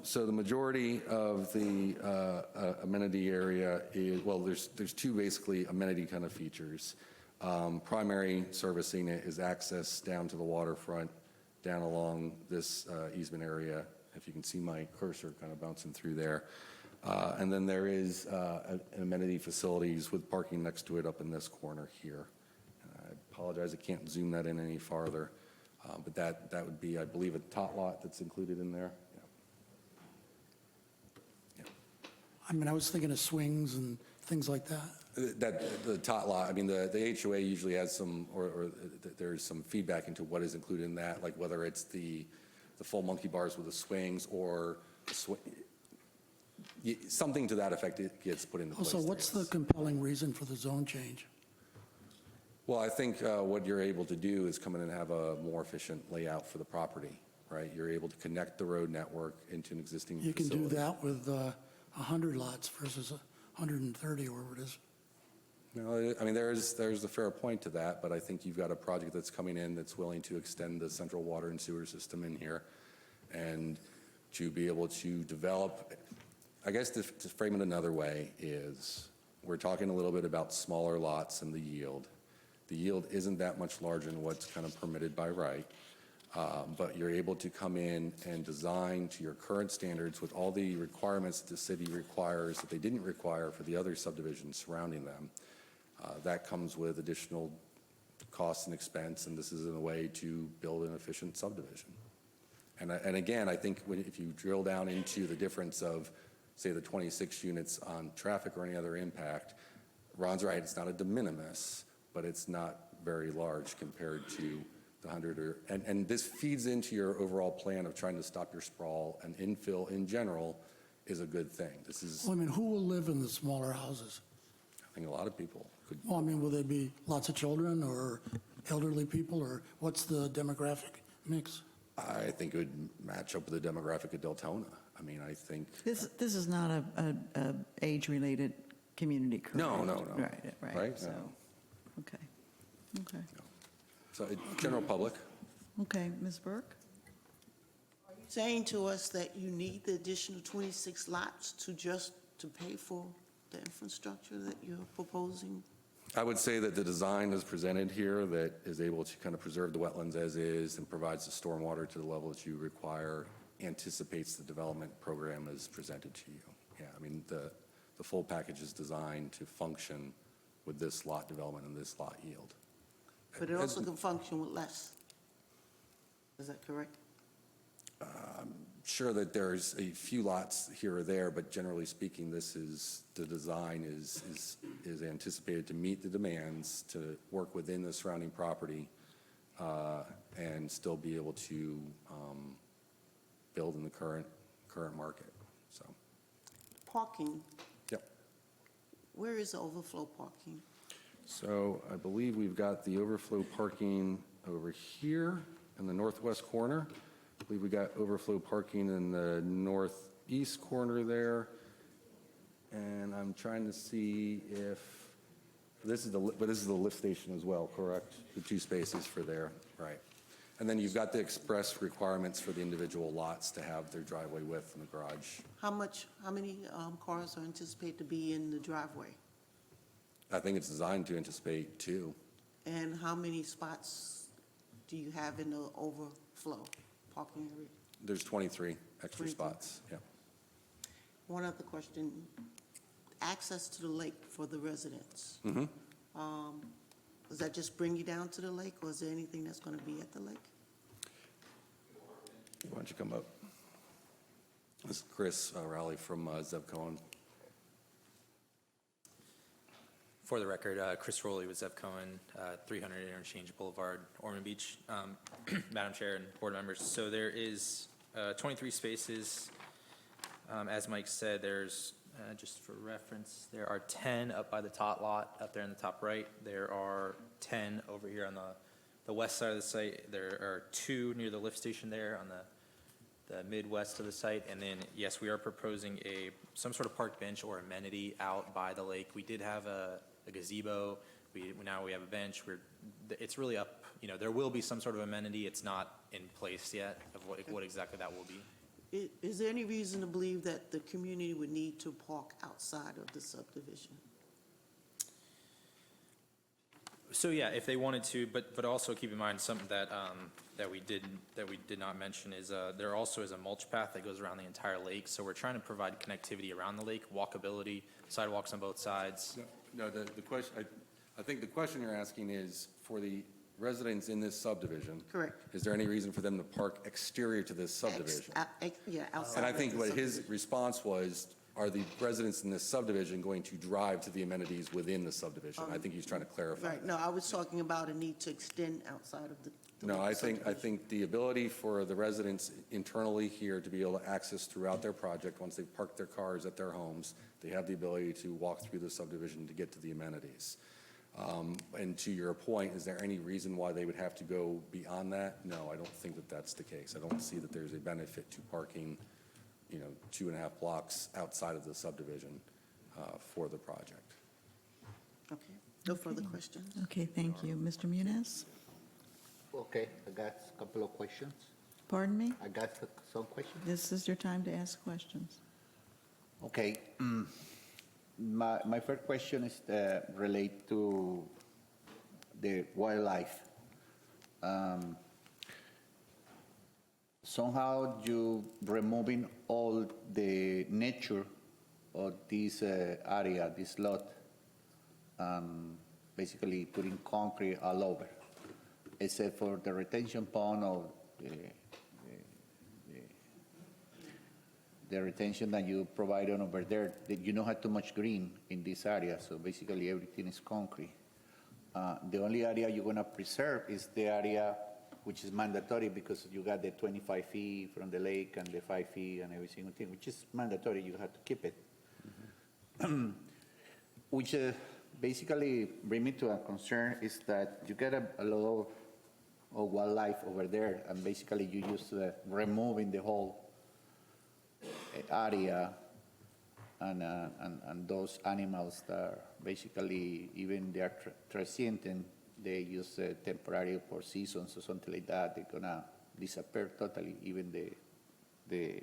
So the majority of the amenity area is, well, there's two basically amenity kind of features. Primary servicing it is access down to the waterfront, down along this easement area, if you can see my cursor kind of bouncing through there. And then there is amenity facilities with parking next to it up in this corner here. I apologize, I can't zoom that in any farther, but that would be, I believe, a tot lot that's included in there. I mean, I was thinking of swings and things like that. The tot lot, I mean, the HOA usually has some, or there's some feedback into what is included in that, like whether it's the full monkey bars with the swings or something to that effect it gets put into place. Also, what's the compelling reason for the zone change? Well, I think what you're able to do is come in and have a more efficient layout for the property, right? You're able to connect the road network into an existing You can facility. do that with 100 lots versus 130 or whatever it is. No, I mean, there's a fair point to that, but I think you've got a project that's coming in that's willing to extend the central water and sewer system in here and to be able to develop, I guess to frame it another way is we're talking a little bit about smaller lots and the yield. The yield isn't that much larger than what's kind of permitted by right, but you're able to come in and design to your current standards with all the requirements that the city requires that they didn't require for the other subdivisions surrounding them. That comes with additional costs and expense, and this is a way to build an efficient subdivision. And again, I think if you drill down into the difference of, say, the 26 units on traffic or any other impact, Ron's right, it's not a de minimis, but it's not very large compared to the 100 and this feeds into your overall plan of trying to stop your sprawl, and infill in general is a good thing. This is, Well, I mean, who will live in the smaller houses? I think a lot of people could. Well, I mean, will there be lots of children or elderly people, or what's the demographic mix? I think it would match up with the demographic of Deltona. I mean, I think. This is not a age-related community, correct? No. Right, so, No. okay. So general public. Okay, Ms. Burke? Saying to us that you need the additional 26 lots to pay for the infrastructure that you're proposing? I would say that the design is presented here that is able to kind of preserve the wetlands as is and provides the stormwater to the level that you require, anticipates the development program as presented to you. Yeah, I mean, the full package is designed to function with this lot development and this lot yield. But it also can function with less. Is that correct? Sure that there's a few lots here or there, but generally speaking, the design is anticipated to meet the demands, to work within the surrounding property, and still be able to build in the current market, so. Parking, Yep. where is the overflow parking? So I believe we've got the overflow parking over here in the northwest corner. I believe we got overflow parking in the northeast corner there. And I'm trying to see if, this is the lift station as well, correct? The 2 spaces for there, right. And then you've got the express requirements for the individual lots to have their driveway width in the garage. How many cars are anticipated to be in the driveway? I think it's designed to anticipate 2. And how many spots do you have in the overflow parking area? There's 23 extra 23. spots, yeah. One other question, access to the lake for the residents. Does that just bring you down to the lake, or is there anything that's going to be at the lake? Why don't you come up? This is Chris Rowley from Zevcon. For the record, Chris Rowley with Zevcon, 300 Interchangeable Boulevard, Ormond Beach. Madam Chair and board members, so there is 23 spaces. As Mike said, there's, just for reference, there are 10 up by the tot lot, up there in the top right. There are 10 over here on the west side of the site. There are 2 near the lift station there on the midwest of the site. And then, yes, we are proposing some sort of park bench or amenity out by the lake. We did have a gazebo. Now we have a bench. It's really up, there will be some sort of amenity. It's not in place yet of what exactly that will be. Is there any reason to believe that the community would need to park outside of the subdivision? So yeah, if they wanted to, but also keep in mind something that we did not mention is there also is a mulch path that goes around the entire lake. So we're trying to provide connectivity around the lake, walkability, sidewalks on both sides. No, the question, I think the question you're asking is for the residents in this subdivision. Correct. Is there any reason for them to park exterior to this subdivision? Yeah, outside. And I of think the what his subdivision. response was, are the residents in this subdivision going to drive to the amenities within the subdivision? I think he's trying to clarify. Right, no, I was talking about a need to extend outside of the. No, I think subdivision. the ability for the residents internally here to be able to access throughout their project, once they've parked their cars at their homes, they have the ability to walk through the subdivision to get to the amenities. And to your point, is there any reason why they would have to go beyond that? No, I don't think that that's the case. I don't see that there's a benefit to parking, 2.5 blocks outside of the subdivision for the project. Okay, no further questions? Okay, thank you. Mr. Muniz? Okay, I got a couple of questions. Pardon me? I got some questions. This is your time to ask questions. Okay. My first question is relate to the wildlife. Somehow you removing all the nature of this area, this lot, basically putting concrete all over, except for the retention pond or the retention that you provide on over there. That you don't have too much green in this area, so basically everything is concrete. The only area you're gonna preserve is the area which is mandatory because you got the 25 feet from the lake and the 5 feet and every single thing, which is mandatory, you have to keep it. Which basically bring me to a concern is that you get a lot of wildlife over there, and basically you use removing the whole area and those animals that are basically, even they are transient and they use temporary for seasons or something like that, they're gonna disappear totally, even the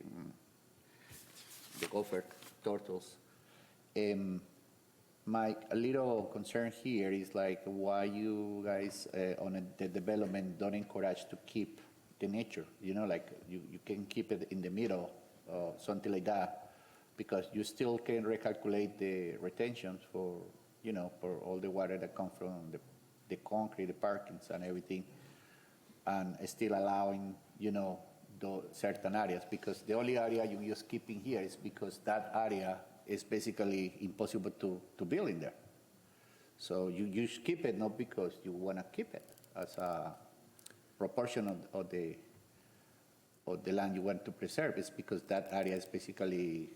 Gopher Turtles. My little concern here is like why you guys on the development don't encourage to keep the nature, like you can keep it in the middle, something like that, because you still can recalculate the retentions for, for all the water that comes from the concrete, the parkings and everything, and still allowing, the certain areas, because the only area you just keeping here is because that area is basically impossible to build in there. So you keep it not because you want to keep it as a proportion of the land you want to preserve. It's because that area is basically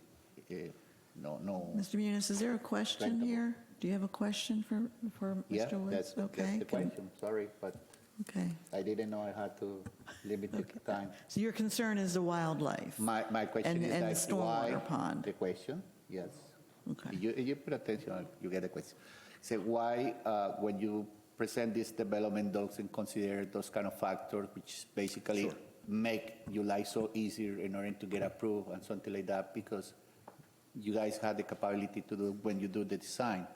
no. Mr. Muniz, is there a question here? Do you have a question for Yeah, Mr. Woods? that's the Okay. question. Sorry, but Okay. I didn't know I had to limit the time. So your concern is the wildlife? My question And is the like, why? stormwater pond. The question, yes. Okay. You put attention, you get the question. Say, why, when you present this development, doesn't consider those kind of factors, which basically make your life so easier in order to get approved and something like that, because you guys have the capability to do when you do the design.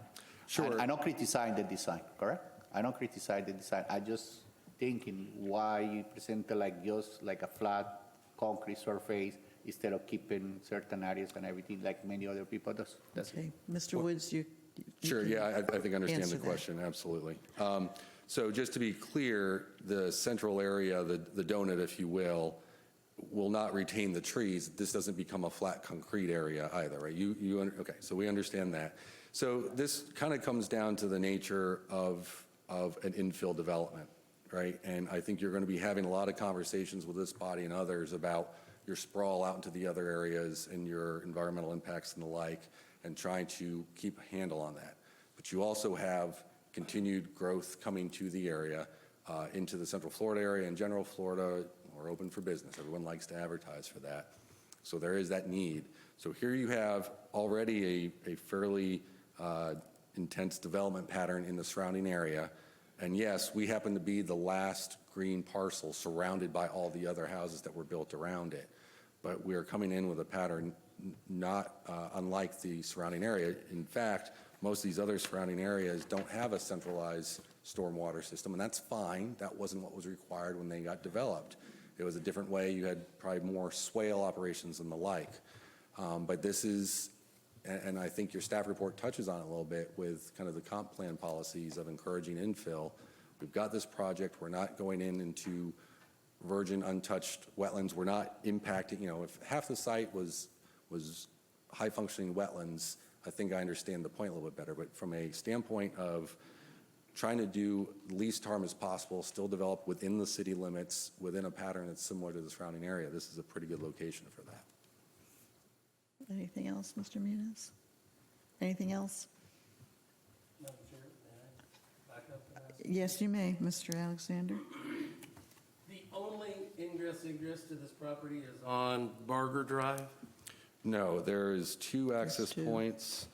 Sure. And I don't criticize the design, correct? I don't criticize the design. I just thinking why you present it like just like a flat concrete surface instead of keeping certain areas and everything like many other people does. That's it. Okay, Mr. Woods, you Sure, can yeah, I think I understand answer the that. question, absolutely. So just to be clear, the central area, the donut, if you will not retain the trees. This doesn't become a flat concrete area either, right? Okay, so we understand that. So this kind of comes down to the nature of an infill development, right? And I think you're going to be having a lot of conversations with this body and others about your sprawl out into the other areas and your environmental impacts and the like, and trying to keep a handle on that. But you also have continued growth coming to the area, into the Central Florida area and General Florida. We're open for business. Everyone likes to advertise for that. So there is that need. So here you have already a fairly intense development pattern in the surrounding area. And yes, we happen to be the last green parcel surrounded by all the other houses that were built around it. But we are coming in with a pattern not unlike the surrounding area. In fact, most of these other surrounding areas don't have a centralized stormwater system, and that's fine. That wasn't what was required when they got developed. It was a different way. You had probably more swale operations and the like. But this is, and I think your staff report touches on it a little bit with kind of the comp plan policies of encouraging infill. We've got this project. We're not going into virgin, untouched wetlands. We're not impacting, if half the site was high-functioning wetlands, I think I understand the point a little bit better. But from a standpoint of trying to do least harm as possible, still develop within the city limits, within a pattern that's similar to the surrounding area, this is a pretty good location for that. Anything else, Mr. Muniz? Anything else? Madam Chair, may I back up and ask? Yes, you may, Mr. Alexander. The only egress to this property is on Barger Drive? No, there is two access two. points.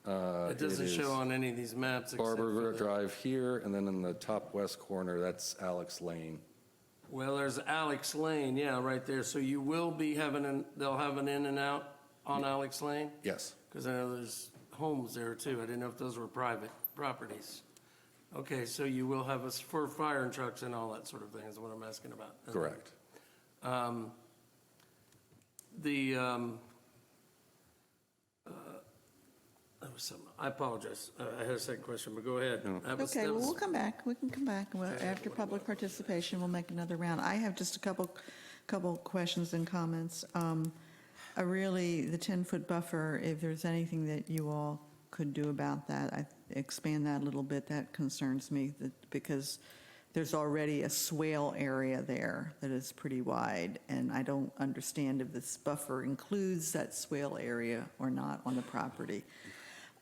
It doesn't show on any of these maps except for Barber the- Drive here, and then in the top west corner, that's Alex Lane. Well, there's Alex Lane, yeah, right there. So you will be they'll have an in and out on Alex Lane? Yes, Because I know there's homes there too. I didn't know if those were private properties. Okay, so you will have us for fire and trucks and all that sort of thing is what I'm asking about. correct. That was something, I apologize. I had a second question, but go ahead. That was- Okay, that well, was- we'll come back. We can come back. After public participation, we'll make another round. I have just a couple questions and comments. Really, the 10-foot buffer, if there's anything that you all could do about that, expand that a little bit, that concerns me, because there's already a swale area there that is pretty wide, and I don't understand if this buffer includes that swale area or not on the property.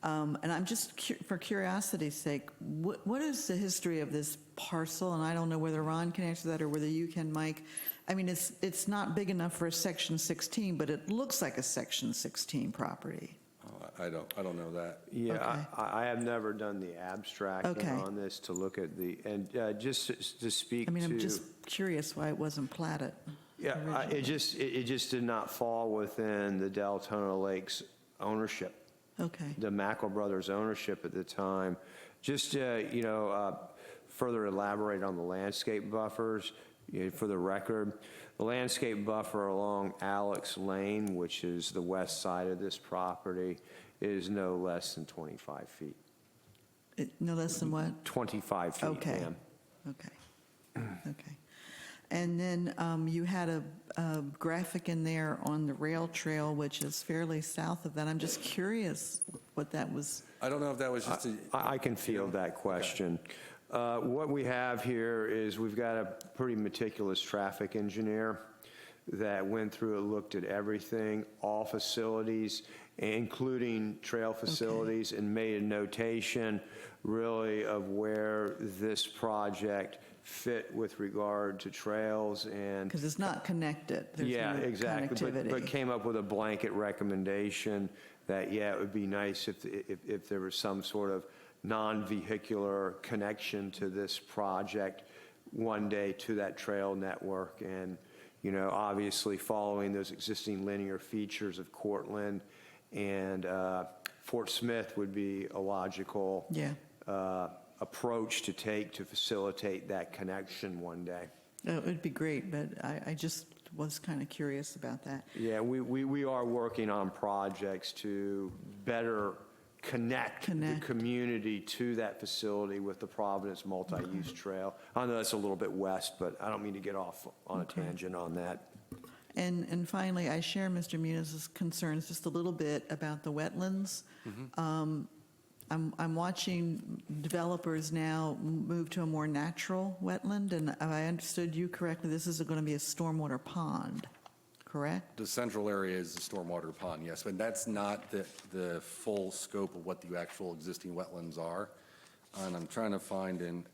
And I'm just, for curiosity's sake, what is the history of this parcel? And I don't know whether Ron can answer that or whether you can, Mike. I mean, it's not big enough for a Section 16, but it looks like a Section 16 property. I don't know that. Yeah, Okay. I have never done the abstracting Okay. on this to look at just to speak I mean, I'm to. just curious why it wasn't platted. Yeah, it just did not fall within the Deltona Lakes ownership, Okay. the Mackel brothers' ownership at the time. Just, further elaborate on the landscape buffers, for the record. The landscape buffer along Alex Lane, which is the west side of this property, is no less than 25 feet. No less than what? 25 feet, Okay. ma'am. Okay. Okay. And then you had a graphic in there on the rail trail, which is fairly south of that. I'm just curious what that was. I don't know if that was just a, I can field that question. What we have here is we've got a pretty meticulous traffic engineer that went through and looked at everything, all facilities, including trail facilities, and made a notation really of where this project fit with regard to trails and. Because it's not connected. There's Yeah, no exactly, but connectivity. came up with a blanket recommendation that, yeah, it would be nice if there was some sort of non-vehicular connection to this project one day to that trail network. And, you know, obviously following those existing linear features of Cortland and Fort Smith would be a logical Yeah. approach to take to facilitate that connection one day. It would be great, but I just was kind of curious about that. Yeah, we are working on projects to better connect the community to that facility with the Providence Multi-Use Trail. I know that's a little bit west, but I don't mean to get off on a tangent on that. And finally, I share Mr. Muniz's concerns just a little bit about the wetlands. I'm watching developers now move to a more natural wetland, and if I understood you correctly, this is going to be a stormwater pond, correct? The central area is the stormwater pond, yes, but that's not the full scope of what the actual existing wetlands are. And I'm trying to find in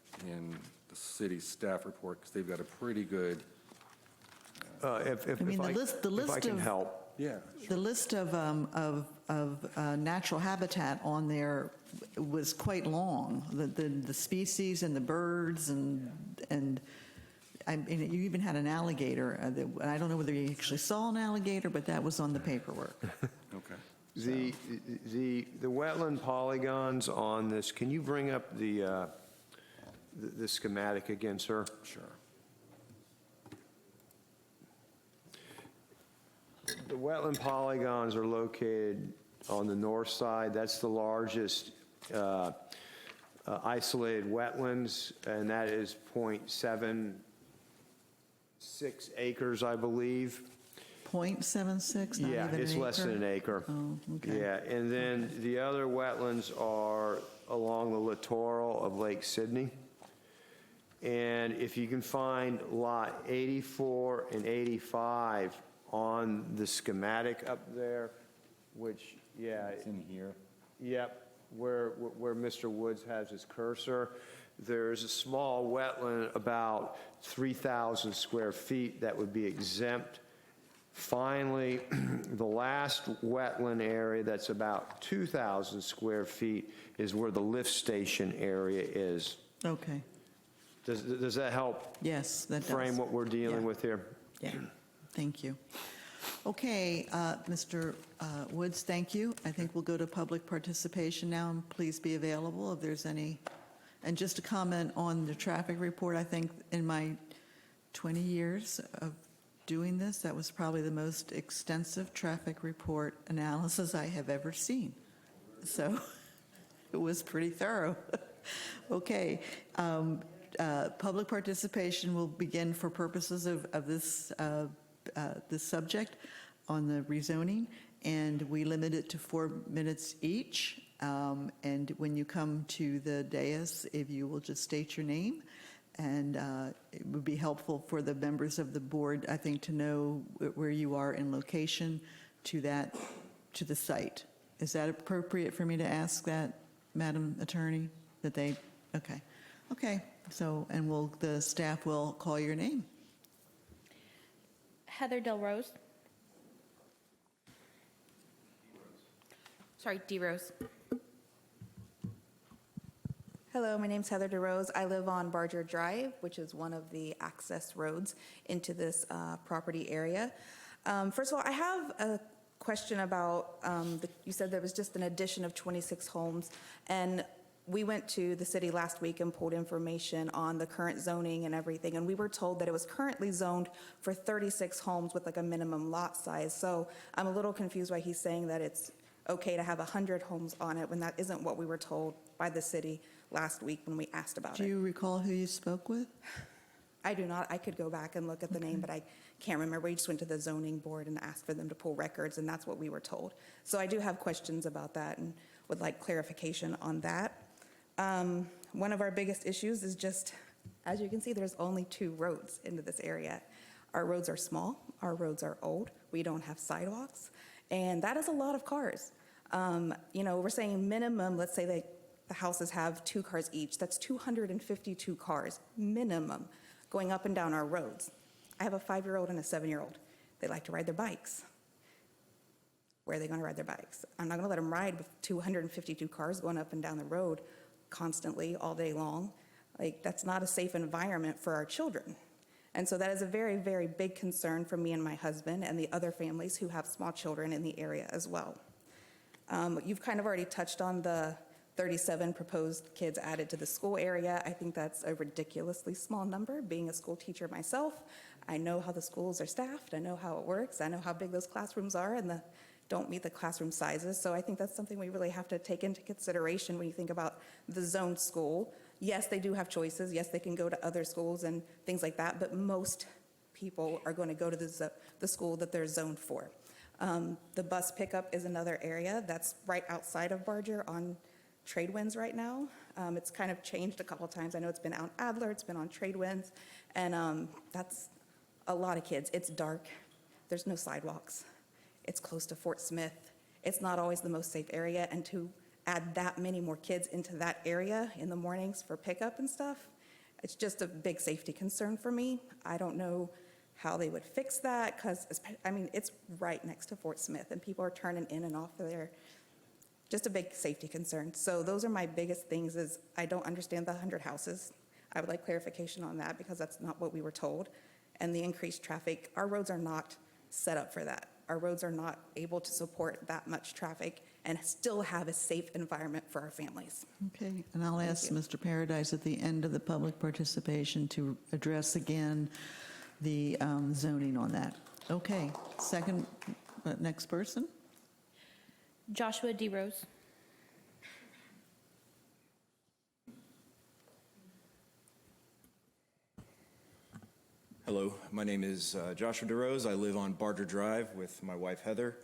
the city's staff report, because they've got a pretty good, If I can help. yeah. The list of natural habitat on there was quite long. The species and the birds and I mean, you even had an alligator. I don't know whether you actually saw an alligator, but that was on the paperwork. Okay. The wetland polygons on this, can you bring up the schematic again, sir? Sure. The wetland polygons are located on the north side. That's the largest isolated wetlands, and that is 0.76 acres, I believe. 0.76, not Yeah, even an it's less than acre? an acre. Oh, okay. Yeah, and then the other wetlands are along the littoral of Lake Sydney. And if you can find lot 84 and 85 on the schematic up there, which, yeah. It's in here. Yep, where Mr. Woods has his cursor. There's a small wetland about 3,000 square feet that would be exempt. Finally, the last wetland area that's about 2,000 square feet is where the lift station area is. Okay, Does that help yes, that does. frame what we're dealing Yeah. with here? Yeah, thank you. Okay, Mr. Woods, thank you. I think we'll go to public participation now, and please be available if there's any. And just to comment on the traffic report, I think in my 20 years of doing this, that was probably the most extensive traffic report analysis I have ever seen. So it was pretty thorough. Okay. Public participation will begin for purposes of this subject on the rezoning, and we limit it to 4 minutes each. And when you come to the dais, if you will just state your name, and it would be helpful for the members of the board, I think, to know where you are in location to the site. Is that appropriate for me to ask that, Madam Attorney? Okay. Okay, so, and the staff will call your name. Heather Del Rose. Sorry, D Rose. Hello, my name's Heather DeRose. I live on Barger Drive, which is one of the access roads into this property area. First of all, I have a question about, you said there was just an addition of 26 homes, and we went to the city last week and pulled information on the current zoning and everything, and we were told that it was currently zoned for 36 homes with like a minimum lot size. So I'm a little confused why he's saying that it's okay to have 100 homes on it when that isn't what we were told by the city last week when we asked about it. Do you recall who you spoke with? I do not. I could go back and look at the name, but I can't remember. We just went to the zoning board and asked for them to pull records, and that's what we were told. So I do have questions about that and would like clarification on that. One of our biggest issues is just, as you can see, there's only 2 roads into this area. Our roads are small. Our roads are old. We don't have sidewalks, and that is a lot of cars. You know, we're saying minimum, let's say they the houses have 2 cars each. That's 252 cars minimum going up and down our roads. I have a 5-year-old and a 7-year-old. They like to ride their bikes. Where are they going to ride their bikes? I'm not going to let them ride with 252 cars going up and down the road constantly all day long. Like, that's not a safe environment for our children. And so that is a very, very big concern for me and my husband and the other families who have small children in the area as well. You've kind of already touched on the 37 proposed kids added to the school area. I think that's a ridiculously small number. Being a school teacher myself, I know how the schools are staffed. I know how it works. I know how big those classrooms are and don't meet the classroom sizes. So I think that's something we really have to take into consideration when you think about the zone school. Yes, they do have choices. Yes, they can go to other schools and things like that, but most people are going to go to the school that they're zoned for. The bus pickup is another area that's right outside of Barger on Tradewinds right now. It's kind of changed a couple times. I know it's been on Adler, it's been on Tradewinds, and that's a lot of kids. It's dark. There's no sidewalks. It's close to Fort Smith. It's not always the most safe area, and to add that many more kids into that area in the mornings for pickup and stuff, it's just a big safety concern for me. I don't know how they would fix that because, I mean, it's right next to Fort Smith and people are turning in and off of there. Just a big safety concern. So those are my biggest things is I don't understand the 100 houses. I would like clarification on that because that's not what we were told. And the increased traffic, our roads are not set up for that. Our roads are not able to support that much traffic and still have a safe environment for our families. Okay, and I'll ask Mr. Paradise at the end of the public participation to address again the zoning on that. Okay, second, next person. Joshua D. Rose. Hello, my name is Joshua DeRose. I live on Barger Drive with my wife Heather.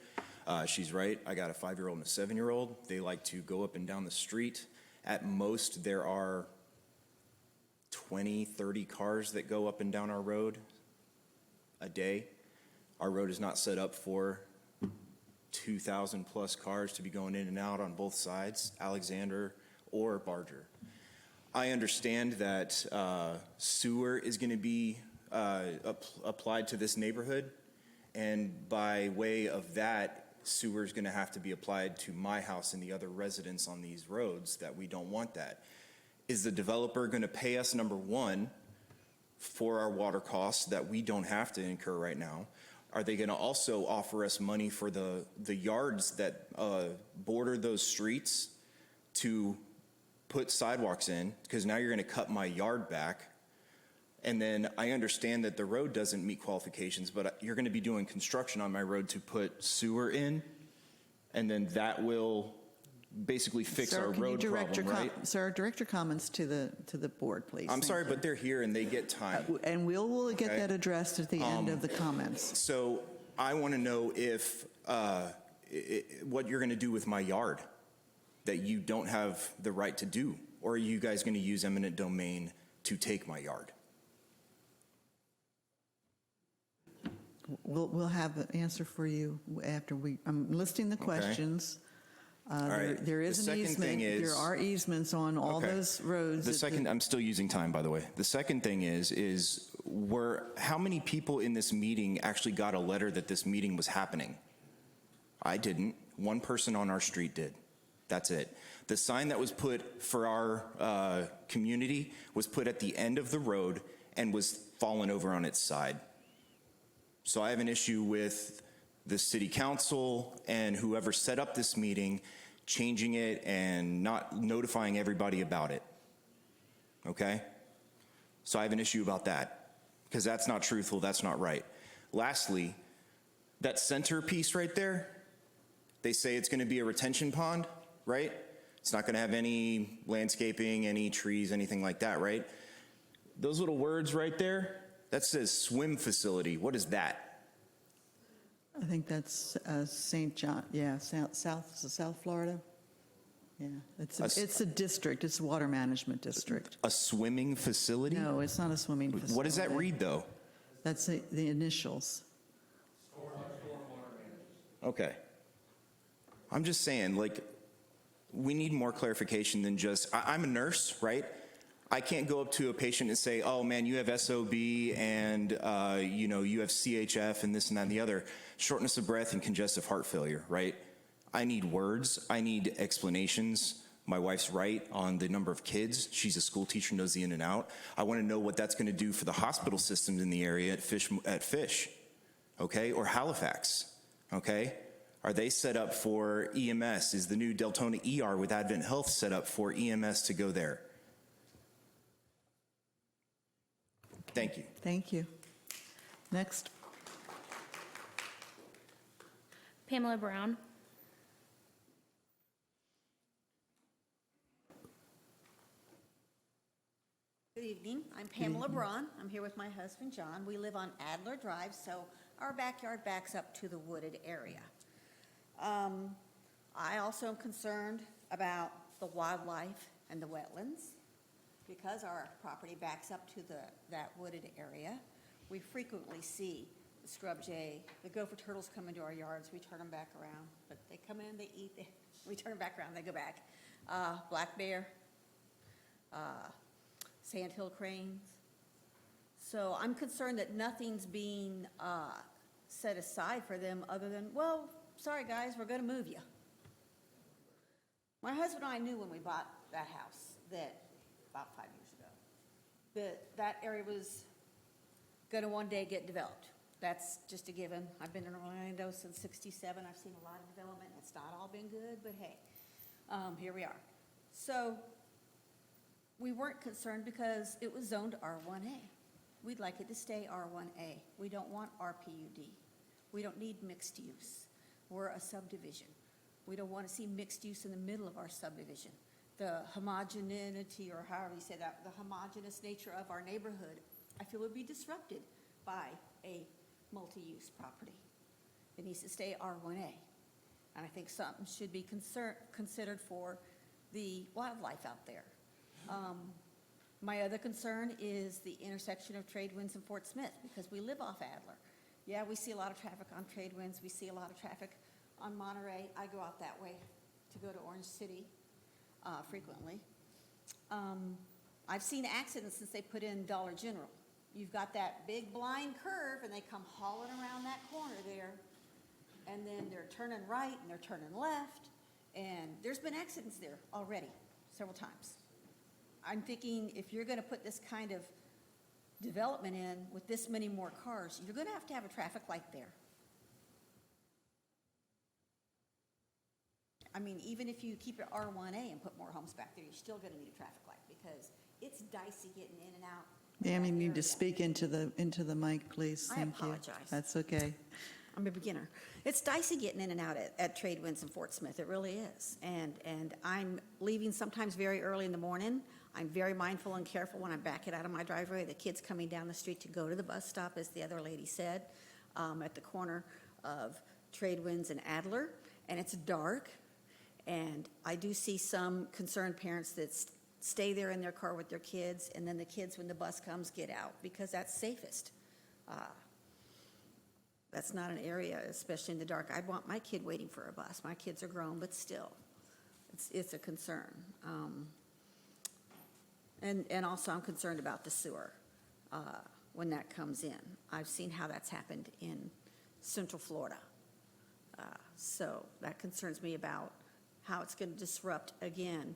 She's right, I got a 5-year-old and a 7-year-old. They like to go up and down the street. At most, there are 20, 30 cars that go up and down our road a day. Our road is not set up for 2,000 plus cars to be going in and out on both sides, Alexander or Barger. I understand that sewer is going to be applied to this neighborhood, and by way of that, sewer is going to have to be applied to my house and the other residents on these roads that we don't want that. Is the developer going to pay us, number one, for our water costs that we don't have to incur right now? Are they going to also offer us money for the yards that border those streets to put sidewalks in? Because now you're going to cut my yard back. And then I understand that the road doesn't meet qualifications, but you're going to be doing construction on my road to put sewer in, and then that will basically fix our road problem, right? Sir, direct your comments to the board, please. I'm sorry, but they're here and they get time. And we'll get Okay. that addressed at the end of the comments. So I want to know if what you're going to do with my yard that you don't have the right to do, or are you guys going to use eminent domain to take my yard? We'll have an answer for you after I'm listing the questions. All right. There is The an second thing easement. is- There are easements on all Okay. those roads. The second, I'm still using time, by the way. The second thing is how many people in this meeting actually got a letter that this meeting was happening? I didn't. One person on our street did. That's it. The sign that was put for our community was put at the end of the road and was fallen over on its side. So I have an issue with the city council and whoever set up this meeting changing it and not notifying everybody about it. Okay? So I have an issue about that because that's not truthful, that's not right. Lastly, that centerpiece right there, they say it's going to be a retention pond, right? It's not going to have any landscaping, any trees, anything like that, right? Those little words right there, that says swim facility. What is that? I think that's St. John, yeah, South Florida. Yeah, it's a district, it's a water management district. A swimming facility? No, it's not a swimming facility. What does that read, though? That's the initials. Okay. I'm just saying, like, we need more clarification than just, I'm a nurse, right? I can't go up to a patient and say, oh man, you have SOB and you have CHF and this and that and the other, shortness of breath and congestive heart failure, right? I need words, I need explanations. My wife's right on the number of kids. She's a school teacher, knows the in and out. I want to know what that's going to do for the hospital systems in the area at Fish, okay, or Halifax, okay? Are they set up for EMS? Is the new Deltona ER with Advent Health set up for EMS to go there? Thank you. Thank you. Next. Pamela Brown. Good evening. I'm Pamela Braun. I'm here with my husband, John. We live on Adler Drive, so our backyard backs up to the wooded area. I also am concerned about the wildlife and the wetlands. Because our property backs up to that wooded area, we frequently see the scrub jay, the gopher turtles come into our yards. We turn them back around, but they come in, they eat, we turn them back around, they go back. Black bear, sandhill cranes. So I'm concerned that nothing's being set aside for them other than, well, sorry guys, we're going to move you. My husband and I knew when we bought that house that about 5 years ago, that area was going to one day get developed. That's just a given. I've been in Orlando since '67. I've seen a lot of development. It's not all been good, but hey, here we are. So we weren't concerned because it was zoned R1A. We'd like it to stay R1A. We don't want RPUD. We don't need mixed use. We're a subdivision. We don't want to see mixed use in the middle of our subdivision. The homogeneity, or however you say that, the homogeneous nature of our neighborhood, I feel would be disrupted by a multi-use property. It needs to stay R1A. And I think something should be considered for the wildlife out there. My other concern is the intersection of Tradewinds and Fort Smith, because we live off Adler. Yeah, we see a lot of traffic on Tradewinds. We see a lot of traffic on Monterey. I go out that way to go to Orange City frequently. I've seen accidents since they put in Dollar General. You've got that big blind curve, and they come hauling around that corner there, and then they're turning right, and they're turning left, and there's been accidents there already several times. I'm thinking if you're going to put this kind of development in with this many more cars, you're going to have a traffic light there. I mean, even if you keep it R1A and put more homes back there, you're still going to need a traffic light because it's dicey getting in and out. Ma'am, you need to speak into the mic, please. I Thank you. apologize. That's okay. I'm a beginner. It's dicey getting in and out at Tradewinds and Fort Smith. It really is. And I'm leaving sometimes very early in the morning. I'm very mindful and careful when I'm backing out of my driveway. The kids coming down the street to go to the bus stop, as the other lady said, at the corner of Tradewinds and Adler. And it's dark. And I do see some concerned parents that stay there in their car with their kids, and then the kids, when the bus comes, get out, because that's safest. That's not an area, especially in the dark. I'd want my kid waiting for a bus. My kids are grown, but still, it's a concern. And also I'm concerned about the sewer when that comes in. I've seen how that's happened in Central Florida. So that concerns me about how it's going to disrupt, again,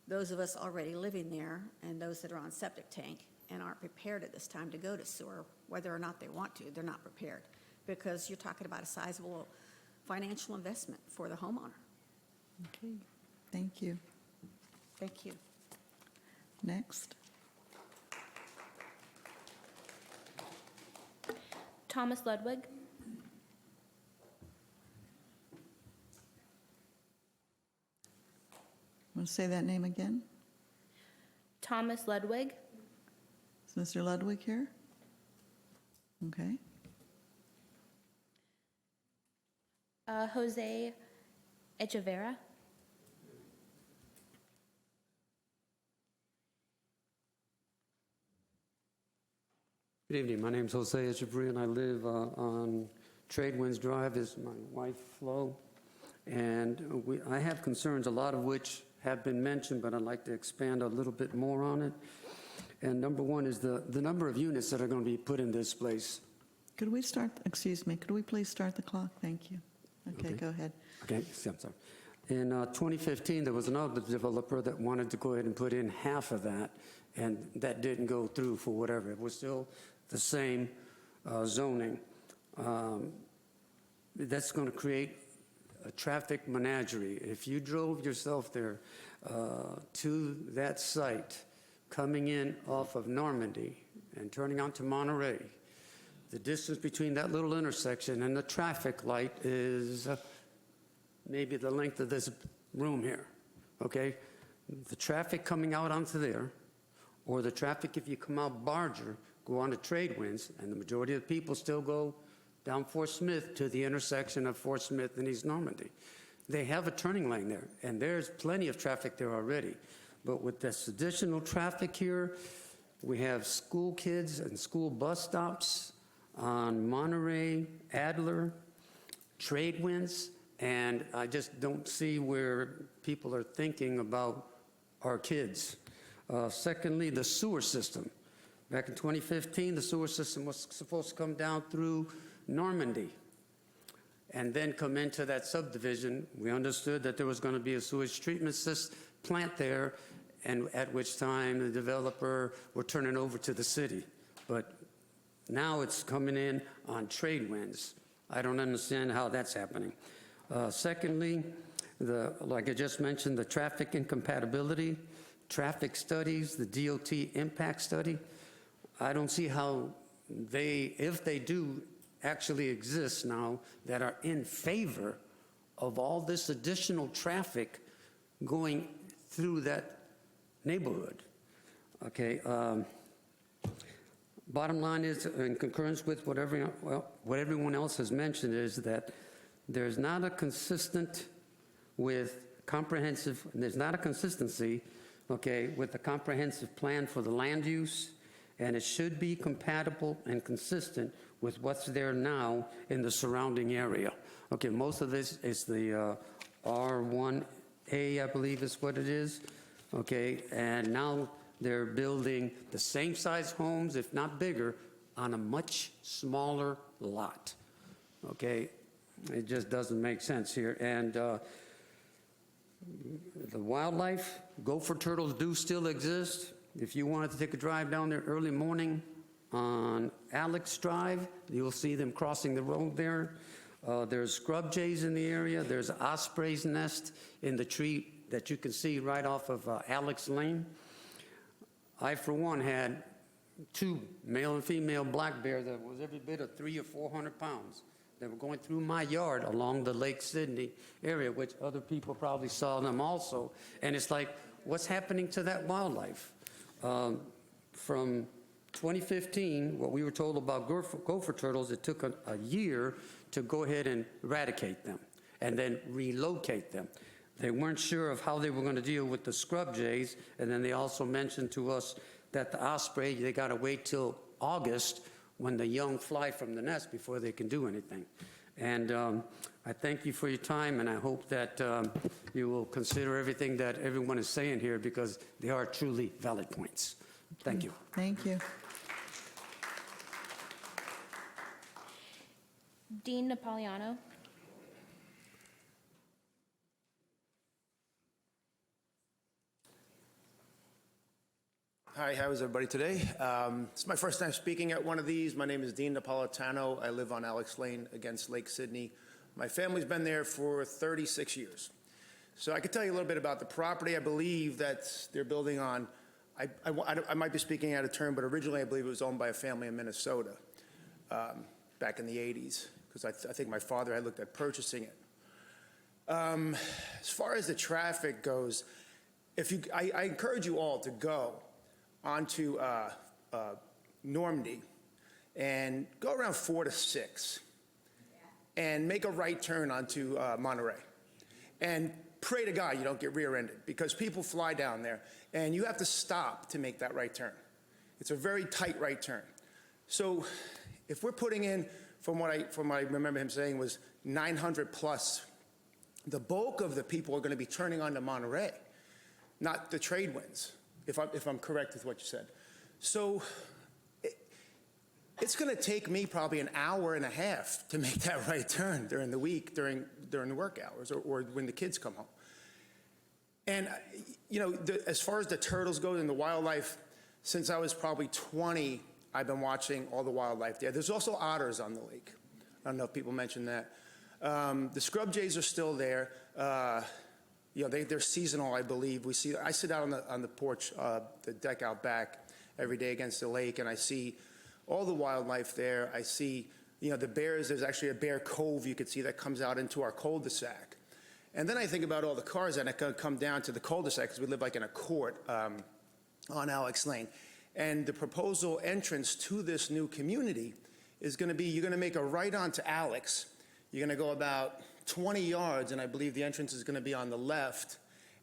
those of us already living there and those that are on septic tank and aren't prepared at this time to go to sewer, whether or not they want to, they're not prepared, because you're talking about a sizable financial investment for the homeowner. Okay. Thank you. Thank you. Next. Thomas Ludwig. Want to say that name again? Thomas Ludwig. Is Mr. Ludwig here? Okay. Jose Echeverra. Good evening. My name is Jose Echeverria, and I live on Tradewinds Drive. This is my wife, Flo. And I have concerns, a lot of which have been mentioned, but I'd like to expand a little bit more on it. And number one is the number of units that are going to be put in this place. Could we please start the clock? Thank you. Okay, go ahead. Okay, I'm sorry. In 2015, there was another developer that wanted to go ahead and put in half of that, and that didn't go through for whatever. It was still the same zoning. That's going to create a traffic menagerie. If you drove yourself there to that site, coming in off of Normandy and turning onto Monterey, the distance between that little intersection and the traffic light is maybe the length of this room here, okay? The traffic coming out onto there, or the traffic if you come out Barger, go on to Trade Winds, and the majority of the people still go down Fort Smith to the intersection of Fort Smith and East Normandy. They have a turning lane there, and there's plenty of traffic there already. But with this additional traffic here, we have school kids and school bus stops on Monterey, Adler, Trade Winds, and I just don't see where people are thinking about our kids. Secondly, the sewer system. Back in 2015, the sewer system was supposed to come down through Normandy and then come into that subdivision. We understood that there was going to be a sewage treatment plant there, and at which time the developer would turn it over to the city. But now it's coming in on Trade Winds. I don't understand how that's happening. Secondly, like I just mentioned, the traffic incompatibility, traffic studies, the DOT impact study. I don't see how if they do actually exist now, that are in favor of all this additional traffic going through that neighborhood. Okay. Bottom line is, in concurrence with what everyone else has mentioned, is that there's not a consistency, okay, with the comprehensive plan for the land use, and it should be compatible and consistent with what's there now in the surrounding area. Okay, most of this is the R1A, I believe is what it is, okay, and now they're building the same size homes, if not bigger, on a much smaller lot, okay? It just doesn't make sense here. And the wildlife, Gopher Turtles do still exist. If you wanted to take a drive down there early morning on Alex Drive, you'll see them crossing the road there. There's scrub jays in the area. There's an osprey's nest in the tree that you can see right off of Alex Lane. I, for one, had 2 male and female black bears that was every bit of 300 or 400 pounds. They were going through my yard along the Lake Sydney area, which other people probably saw them also. And it's like, what's happening to that wildlife? From 2015, what we were told about Gopher Turtles, it took a year to go ahead and eradicate them and then relocate them. They weren't sure of how they were going to deal with the scrub jays, and then they also mentioned to us that the osprey, they got to wait till August when the young fly from the nest before they can do anything. And I thank you for your time, and I hope that you will consider everything that everyone is saying here, because they are truly valid points. Thank you. Thank you. Dean Napolitano. Hi, how is everybody today? It's my first time speaking at one of these. My name is Dean Napolitano. I live on Alex Lane against Lake Sydney. My family's been there for 36 years. So I could tell you a little bit about the property. I believe that they're building on, I might be speaking out of turn, but originally I believe it was owned by a family in Minnesota back in the 80s, because I think my father had looked at purchasing it. As far as the traffic goes, I encourage you all to go onto Normandy and go around 4 to 6 and make a right turn onto Monterey. And pray to God you don't get rear-ended, because people fly down there and you have to stop to make that right turn. It's a very tight right turn. So if we're putting in, from what I remember him saying, was 900 plus the bulk of the people are going to be turning onto Monterey, not the trade winds, if I'm correct with what you said. So it's going to take me probably an hour and a half to make that right turn during the week, during the work hours, or when the kids come home. And, you know, as far as the turtles go and the wildlife, since I was probably 20, I've been watching all the wildlife there. There's also otters on the lake. I don't know if people mentioned that. The scrub jays are still there. You know, they're seasonal, I believe. I sit out on the porch, the deck out back every day against the lake, and I see all the wildlife there. I see, you know, the bears. There's actually a bear cove you could see that comes out into our cul-de-sac. And then I think about all the cars that come down to the cul-de-sac, because we live like in a court on Alex Lane. And the proposal entrance to this new community is going to be, you're going to make a right onto Alex. You're going to go about 20 yards, and I believe the entrance is going to be on the left.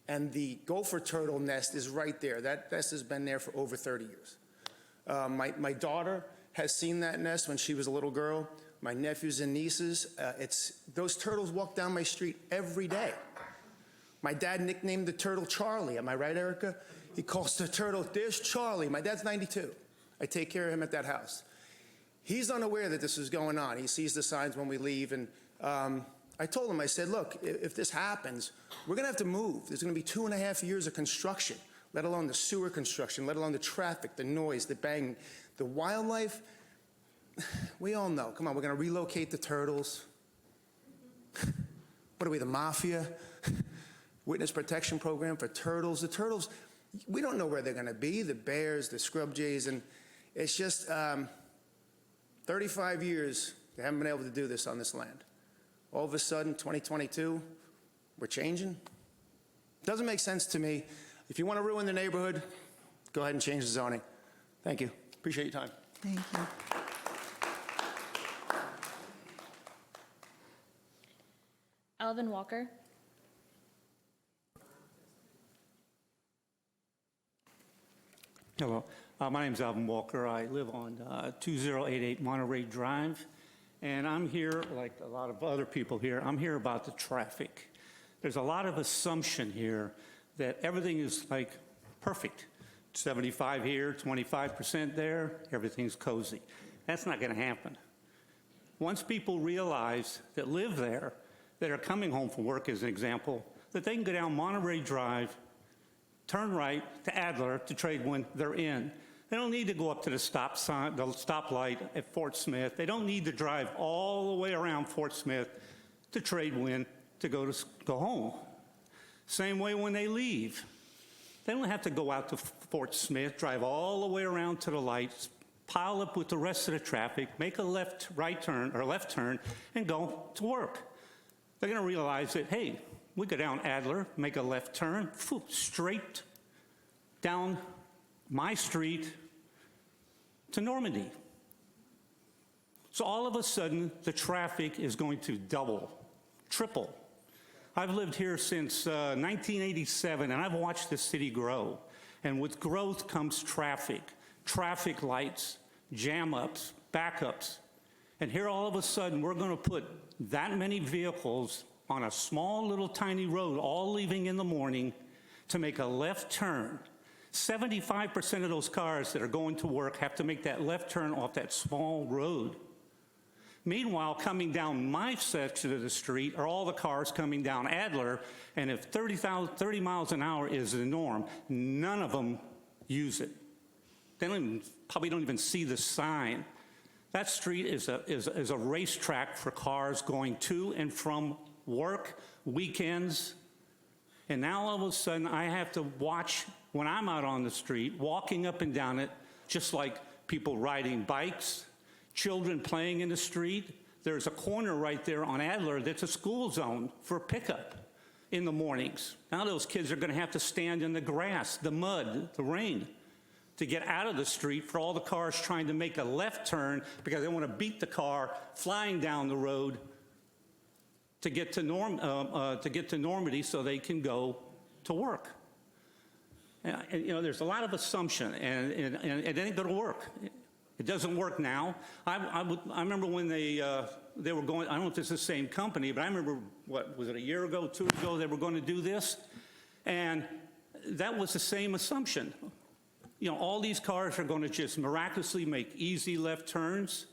And the gopher turtle nest is right there. That nest has been there for over 30 years. My daughter has seen that nest when she was a little girl. My nephews and nieces, those turtles walk down my street every day. My dad nicknamed the turtle Charlie. Am I right, Erica? He calls the turtle, there's Charlie. My dad's 92. I take care of him at that house. He's unaware that this is going on. He sees the signs when we leave. And I told him, I said, look, if this happens, we're going to have to move. There's going to be 2.5 years of construction, let alone the sewer construction, let alone the traffic, the noise, the banging, the wildlife. We all know. Come on, we're going to relocate the turtles. What are we, the mafia? Witness protection program for turtles. The turtles, we don't know where they're going to be. The bears, the scrub jays, and it's just 35 years they haven't been able to do this on this land. All of a sudden, 2022, we're changing. Doesn't make sense to me. If you want to ruin the neighborhood, go ahead and change the zoning. Thank you. Appreciate your time. Thank you. Alvin Walker. Hello, my name is Alvin Walker. I live on 2088 Monterey Drive, and I'm here, like a lot of other people here, I'm here about the traffic. There's a lot of assumption here that everything is like perfect. 75 here, 25% there, everything's cozy. That's not going to happen. Once people realize that live there, that are coming home from work, as an example, that they can go down Monterey Drive, turn right to Adler to trade when they're in. They don't need to go up to the stop sign, the stoplight at Fort Smith. They don't need to drive all the way around Fort Smith to trade when to go home. Same way when they leave. They don't have to go out to Fort Smith, drive all the way around to the lights, pile up with the rest of the traffic, make a left turn, and go to work. They're going to realize that, hey, we go down Adler, make a left turn, straight down my street to Normandy. So all of a sudden, the traffic is going to double, triple. I've lived here since 1987, and I've watched the city grow. And with growth comes traffic lights, jam-ups, backups. And here all of a sudden, we're going to put that many vehicles on a small little tiny road, all leaving in the morning to make a left turn. 75% of those cars that are going to work have to make that left turn off that small road. Meanwhile, coming down my section of the street are all the cars coming down Adler, and if 30 miles an hour is the norm, none of them use it. They probably don't even see the sign. That street is a racetrack for cars going to and from work, weekends, and now all of a sudden I have to watch when I'm out on the street, walking up and down it, just like people riding bikes, children playing in the street. There's a corner right there on Adler that's a school zone for pickup in the mornings. Now those kids are going to have to stand in the grass, the mud, the rain, to get out of the street for all the cars trying to make a left turn because they want to beat the car flying down the road to get to Normandy so they can go to work. And, you know, there's a lot of assumption, and it ain't going to work. It doesn't work now. I remember when they were going, I don't know if it's the same company, but I remember, what, was it a year ago, 2 years ago, they were going to do this? And that was the same assumption. You know, all these cars are going to just miraculously make easy left turns,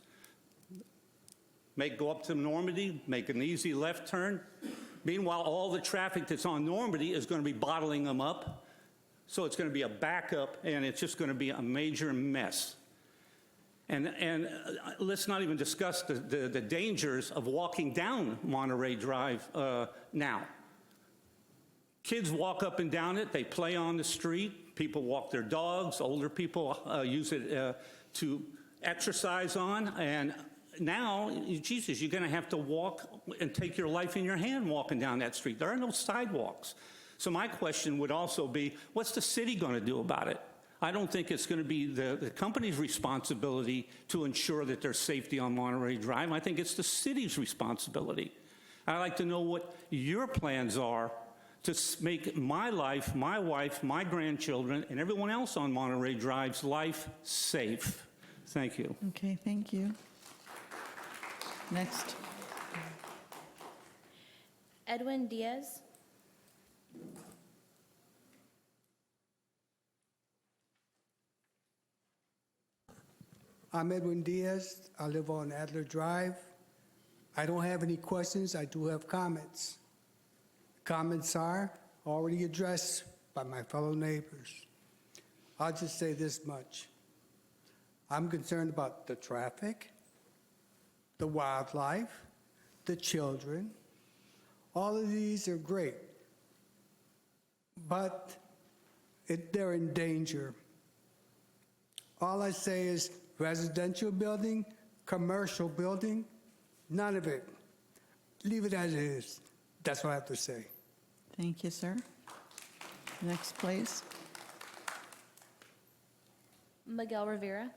go up to Normandy, make an easy left turn. Meanwhile, all the traffic that's on Normandy is going to be bottling them up. So it's going to be a backup, and it's just going to be a major mess. And let's not even discuss the dangers of walking down Monterey Drive now. Kids walk up and down it. They play on the street. People walk their dogs. Older people use it to exercise on. And now, Jesus, you're going to have to walk and take your life in your hand walking down that street. There are no sidewalks. So my question would also be, what's the city going to do about it? I don't think it's going to be the company's responsibility to ensure that there's safety on Monterey Drive. I think it's the city's responsibility. I'd like to know what your plans are to make my life, my wife, my grandchildren, and everyone else on Monterey Drive's life safe. Thank you. Okay, thank you. Next. Edwin Diaz. I'm Edwin Diaz. I live on Adler Drive. I don't have any questions. I do have comments. Comments are already addressed by my fellow neighbors. I'll just say this much. I'm concerned about the traffic, the wildlife, the children. All of these are great, but they're in danger. All I say is residential building, commercial building, none of it. Leave it as it is. That's what I have to say. Thank you, sir. Next, please. Miguel Rivera.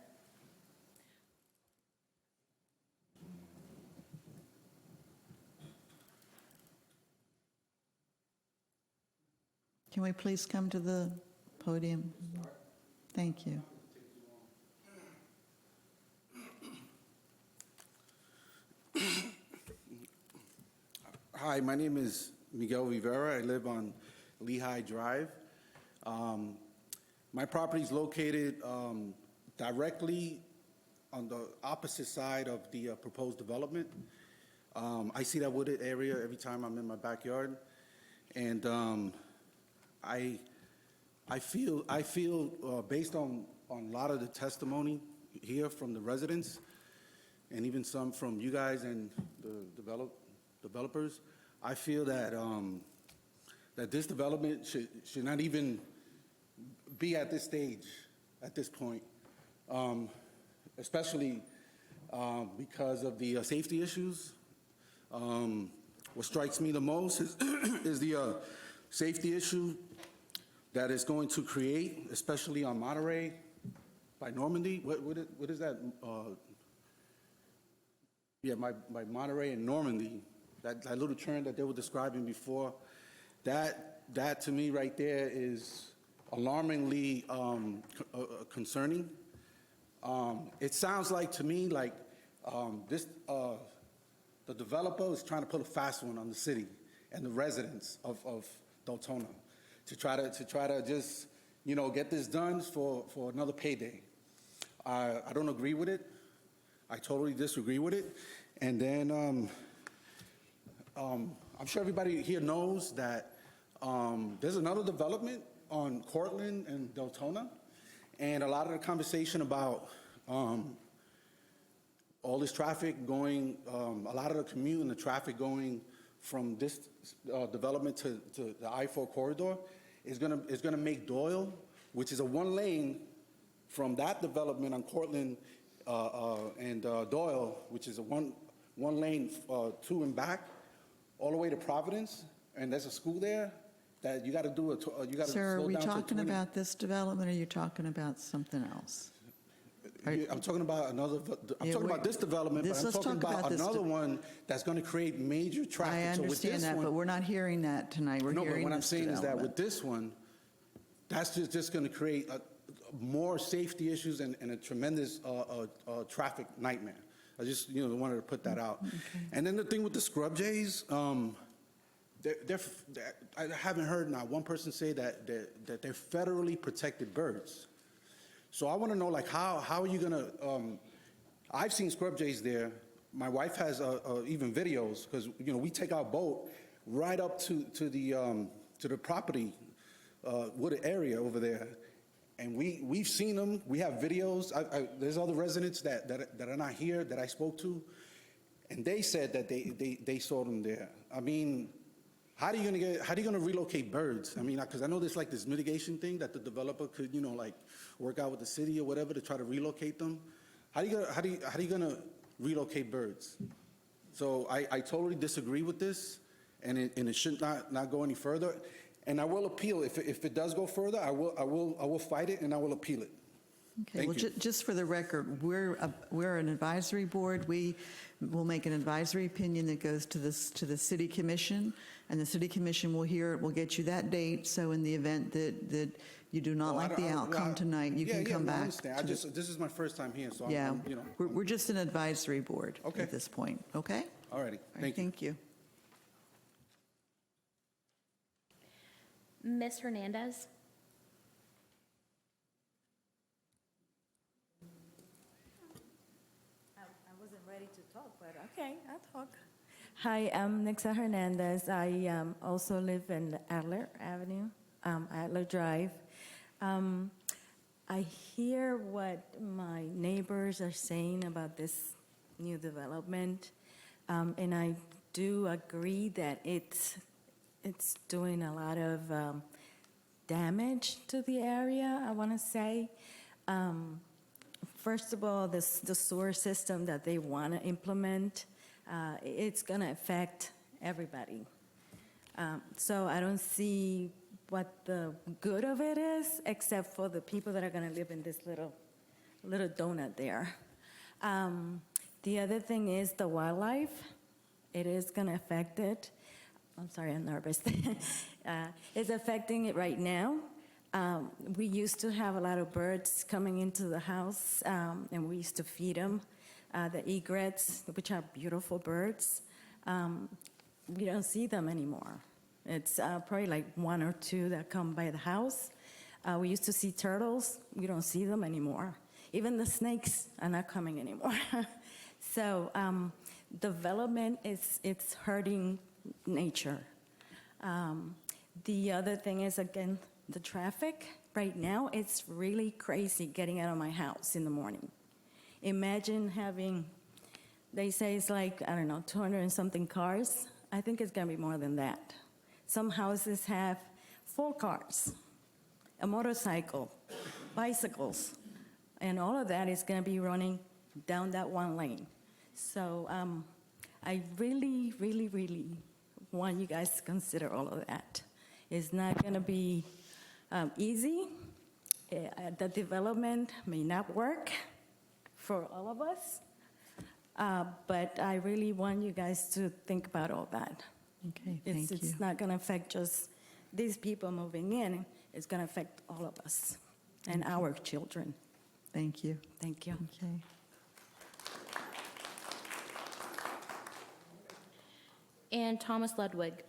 Can we please come to the podium? Thank you. Hi, my name is Miguel Rivera. I live on Lehigh Drive. My property is located directly on the opposite side of the proposed development. I see that wooded area every time I'm in my backyard, and I feel based on a lot of the testimony here from the residents, and even some from you guys and the developers, I feel that that this development should not even be at this stage, at this point, especially because of the safety issues. What strikes me the most is the safety issue that it's going to create, especially on Monterey by Normandy. What is that? Yeah, by Monterey and Normandy, that little turn that they were describing before, that to me right there is alarmingly concerning. It sounds like to me like the developer is trying to put a fast one on the city and the residents of Deltona to try to just, you know, get this done for another payday. I don't agree with it. I totally disagree with it. And then I'm sure everybody here knows that there's another development on Cortland and Deltona, and a lot of the conversation about all this traffic going, a lot of the commute and the traffic going from this development to the I-4 corridor is gonna make Doyle, which is a one lane from that development on Cortland and Doyle, which is a one lane to and back, all the way to Providence, and there's a school there that you got to do you got to slow down to 20. Sir, are we talking about this development, or are you talking about something else? I'm talking about another. I'm talking about this development, but I'm talking about another one that's going to create major traffic. I understand that, but we're not hearing that tonight. We're no, hearing but what I'm this saying is that development. with this one, that's just going to create more safety issues and a tremendous traffic nightmare. I just, wanted to put that out. And then the thing with the scrub jays, I haven't heard not one person say that they're federally protected birds. So I want to know, like, how are you going to, I've seen scrub jays there. My wife has even videos, because, we take our boat right up to the property, wooded area over there. And we've seen them. We have videos. There's other residents that are not here that I spoke to, and they said that they saw them there. I mean, how are you gonna relocate birds? I mean, because I know there's like this mitigation thing that the developer could, like work out with the city or whatever to try to relocate them. How are you gonna relocate birds? So I totally disagree with this, and it should not go any further. And I will appeal. If it does go further, I will fight it, and I will appeal it. Okay, well, just for the record, we're an advisory board. We will make an advisory opinion that goes to the city commission, and the city commission will hear it, will get you that date, so in the event that you do not like the outcome tonight, you can come back. I understand. This is my first time here, so Yeah, I'm we're just an advisory board at this point, okay? All righty, thank you. Thank you. Ms. Hernandez? I wasn't ready to talk, but okay, I'll talk. Hi, I'm Nixa Hernandez. I also live in Adler Avenue, Adler Drive. I hear what my neighbors are saying about this new development, and I do agree that it's doing a lot of damage to the area, I want to say. First of all, the sewer system that they want to implement, it's going to affect everybody. So I don't see what the good of it is, except for the people that are going to live in this little donut there. The other thing is the wildlife. It is going to affect it. I'm sorry, I'm nervous. It's affecting it right now. We used to have a lot of birds coming into the house, and we used to feed them the egrets, which are beautiful birds. We don't see them anymore. It's probably like one or two that come by the house. We used to see turtles. We don't see them anymore. Even the snakes are not coming anymore. So development it's hurting nature. The other thing is, again, the traffic. Right now, it's really crazy getting out of my house in the morning. Imagine having, they say it's like, I don't know, 200 and something cars. I think it's going to be more than that. Some houses have 4 cars, a motorcycle, bicycles, and all of that is going to be running down that one lane. So I really, really, really want you guys to consider all of that. It's not going to be easy. The development may not work for all of us, but I really want you guys to think about all that. Okay, thank you. It's not going to affect just these people moving in. It's going to affect all of us and our children. Thank you. Thank you. Okay. And Thomas Ludwig.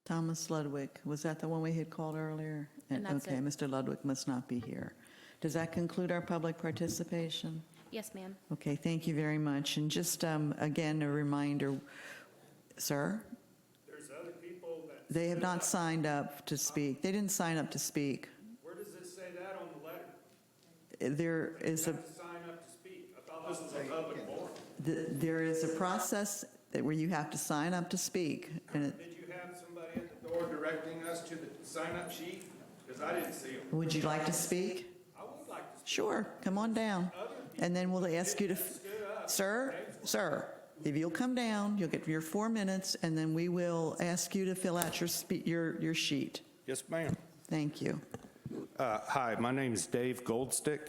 Thomas Ludwig, was that the one we had called earlier? And that's Okay, it. Mr. Ludwig must not be here. Does that conclude our public participation? Yes, ma'am. Okay, thank you very much. And just, again, a reminder, sir? There's other people that. They have not signed up to speak. They didn't sign up to speak. Where does it say that on the letter? There is You have to sign up to speak. I thought this was a public forum. there is a process where you have to sign up to speak. And Did you have somebody at the door directing us to the sign-up sheet? Because I didn't see them. would you like to speak? I would like to speak. Sure, come on down. And then we'll ask you to, sir, if you'll come down, you'll get your 4 minutes, and then we will ask you to fill out your sheet. Yes, ma'am. Thank you. Hi, my name is Dave Goldstick.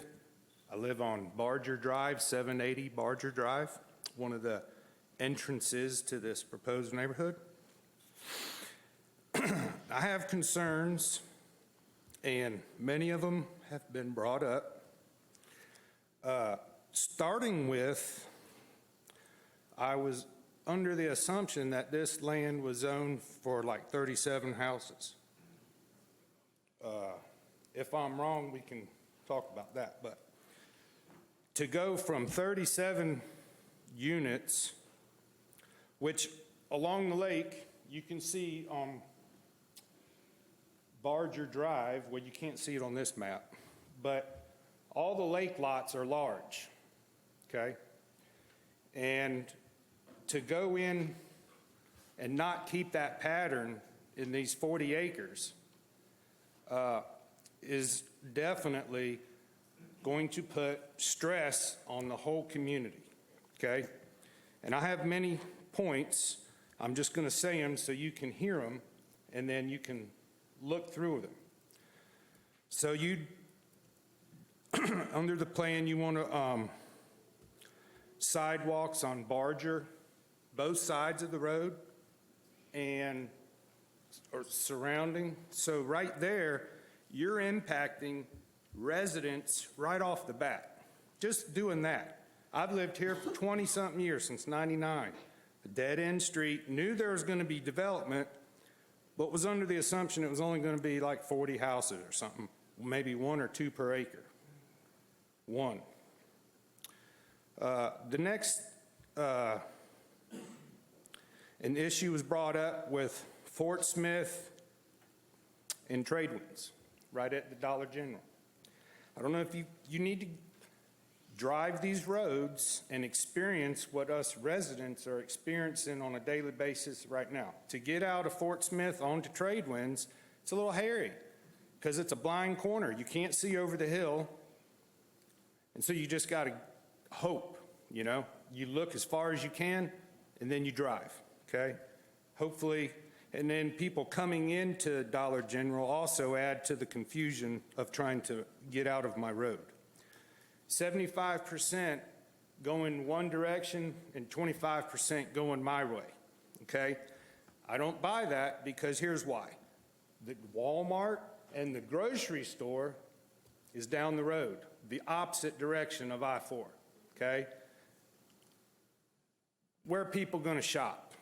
I live on Barger Drive, 780 Barger Drive, one of the entrances to this proposed neighborhood. I have concerns and many of them have been brought up. Starting with, I was under the assumption that this land was zoned for like 37 houses. If I'm wrong, we can talk about that, but to go from 37 units, which along the lake, you can see on Barger Drive, well, you can't see it on this map, but all the lake lots are large, okay? And to go in and not keep that pattern in these 40 acres is definitely going to put stress on the whole community, okay? And I have many points. I'm just going to say them so you can hear them, and then you can look through them. So you, under the plan, you want to sidewalks on Barger, both sides of the road, and or surrounding. So right there, you're impacting residents right off the bat. Just doing that. I've lived here for 20-something years, since '99. A dead-end street, knew there was going to be development, but was under the assumption it was only going to be like 40 houses or something, maybe 1 or 2 per acre. One. The next, an issue was brought up with Fort Smith and Tradewinds, right at the Dollar General. I don't know if you need to drive these roads and experience what us residents are experiencing on a daily basis right now. To get out of Fort Smith onto Tradewinds, it's a little hairy because it's a blind corner. You can't see over the hill, and so you just got to hope, you know. You look as far as you can, and then you drive, okay? Hopefully, and then people coming into Dollar General also add to the confusion of trying to get out of my road. 75% going one direction and 25% going my way, okay? I don't buy that because here's why. The Walmart and the grocery store is down the road, the opposite direction of I-4, okay? Where are people going to shop?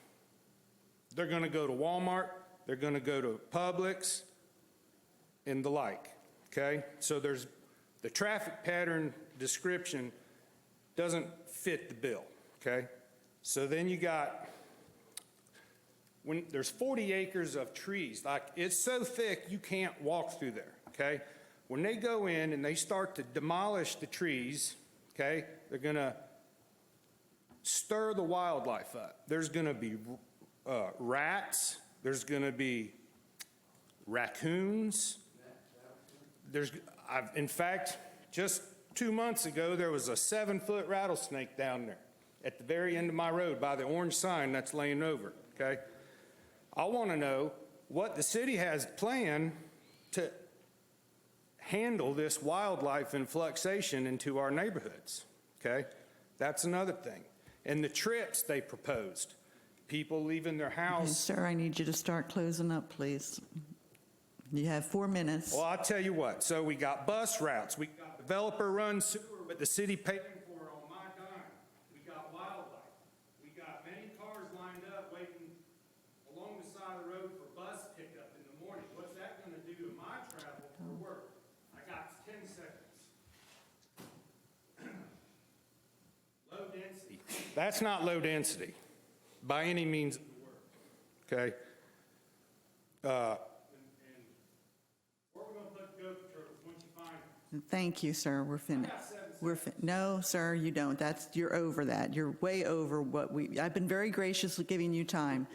They're going to go to Walmart, they're going to go to Publix, and the like, okay? So there's the traffic pattern description doesn't fit the bill, okay? So then you got, when there's 40 acres of trees, like it's so thick you can't walk through there, okay? When they go in and they start to demolish the trees, okay, they're going to stir the wildlife up. There's going to be rats, there's going to be raccoons. In fact, just 2 months ago, there was a 7-foot rattlesnake down there at the very end of my road by the orange sign that's laying over, okay? I want to know what the city has planned to handle this wildlife influxation into our neighborhoods, okay? That's another thing. And the trips they proposed, people leaving their house. Okay, sir, I need you to start closing up, please. You have 4 minutes. Well, I'll tell you what. So we got bus routes. We got developer-run sewer, but the city paying for it on my dime. We got wildlife. We got many cars lined up waiting along the side of the road for bus pickup in the morning. What's that going to do to my travel for work? I got 10 seconds. Low density. That's not low density by any means of the word, okay? Thank you, sir. We're finished. No, sir, you don't. You're over that. You're way over what I've been very gracious with giving you time.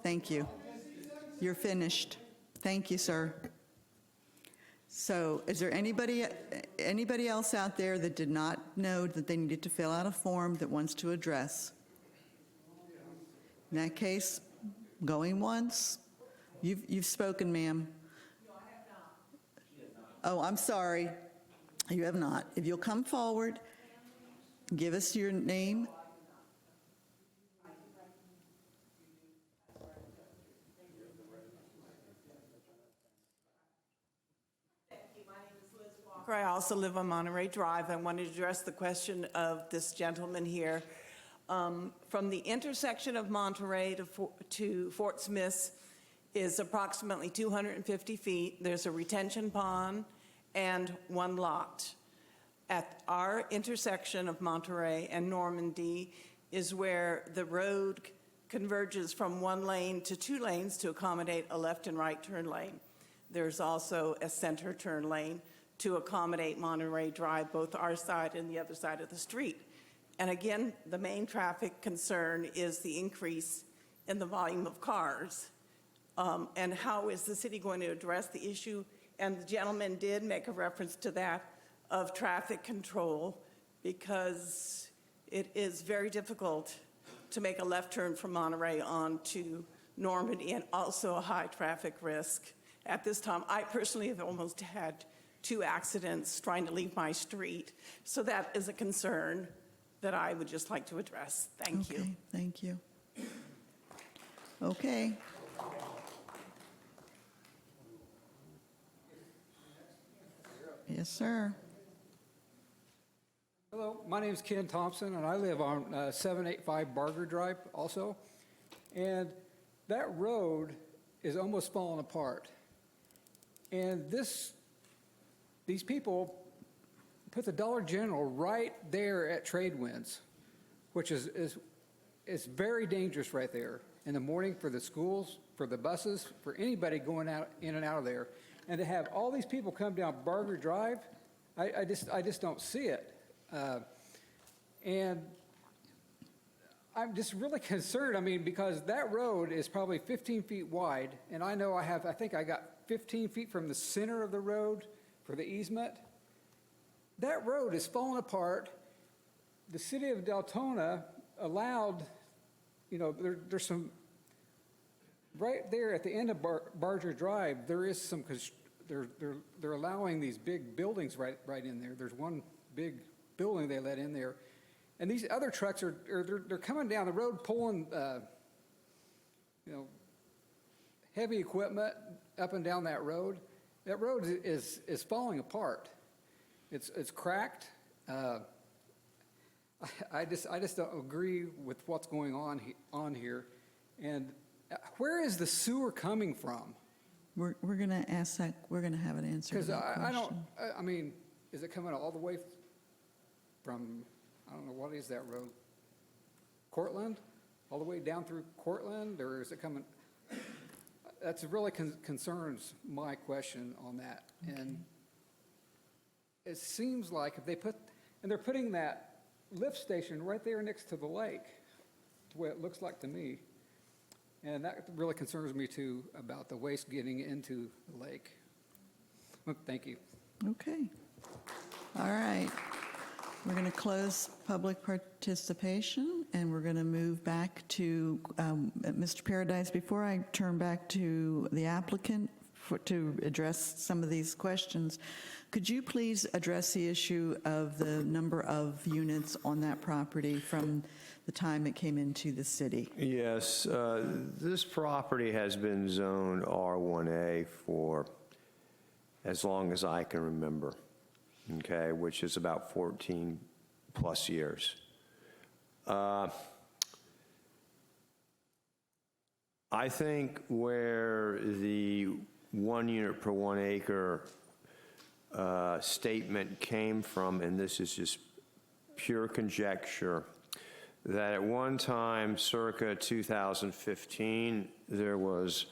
Thank you. You're finished. Thank you, sir. So is there anybody else out there that did not know that they needed to fill out a form that wants to address? In that case, going once. You've spoken, ma'am. No, I have not. Oh, I'm sorry. You have not. If you'll come forward, give us your name. Walker. I also live on Monterey Drive. I wanted to address the question of this gentleman here. From the intersection of Monterey to Fort Smith is approximately 250 feet. There's a retention pond and one lot. At our intersection of Monterey and Normandy is where the road converges from one lane to two lanes to accommodate a left and right turn lane. There's also a center turn lane to accommodate Monterey Drive, both our side and the other side of the street. And again, the main traffic concern is the increase in the volume of cars. And how is the city going to address the issue? And the gentleman did make a reference to that of traffic control, because it is very difficult to make a left turn from Monterey onto Normandy, and also a high traffic risk. At this time, I personally have almost had 2 accidents trying to leave my street. So that is a concern that I would just like to address. Thank you. Okay, thank you. Okay. Yes, sir. Hello, my name is Ken Thompson, and I live on 785 Barger Drive also. And that road is almost falling apart. And these people put the Dollar General right there at Tradewinds, which is very dangerous right there in the morning for the schools, for the buses, for anybody going out in and out of there. And to have all these people come down Barger Drive, I just don't see it. And I'm just really concerned, I mean, because that road is probably 15 feet wide, and I know I think I got 15 feet from the center of the road for the easement. That road is falling apart. The city of Deltona allowed, there's some, right there at the end of Barger Drive, there is some, they're allowing these big buildings right in there. There's one big building they let in there. And these other trucks they're coming down the road pulling, heavy equipment up and down that road. That road is falling apart. It's cracked. I just don't agree with what's going on here. And where is the sewer coming from? We're going to ask that. We're going to have an answer to that question. I mean, is it coming all the way from, I don't know, what is that road? Cortland? All the way down through Cortland? Or is it coming? That's really concerns my question on that. Okay. And it seems like if they're putting that lift station right there next to the lake, the way it looks like to me. And that really concerns me too, about the waste getting into the lake. Well, thank you. Okay. All right. We're going to close public participation, and we're going to move back to Mr. Paradise. Before I turn back to the applicant to address some of these questions, could you please address the issue of the number of units on that property from the time it came into the city? Yes, this property has been zoned R1A for as long as I can remember, okay, which is about 14 plus years. I think where the 1 unit per 1 acre statement came from, and this is just pure conjecture, that at one time, circa 2015, there was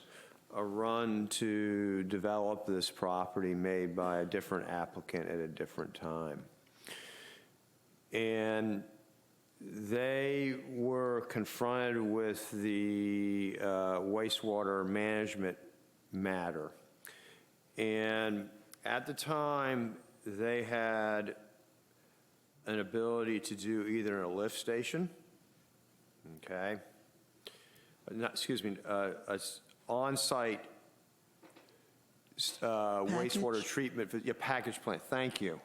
a run to develop this property made by a different applicant at a different time. And they were confronted with the wastewater management matter. And at the time, they had an ability to do either a lift station, okay, a on-site wastewater treatment, package plant, thank you.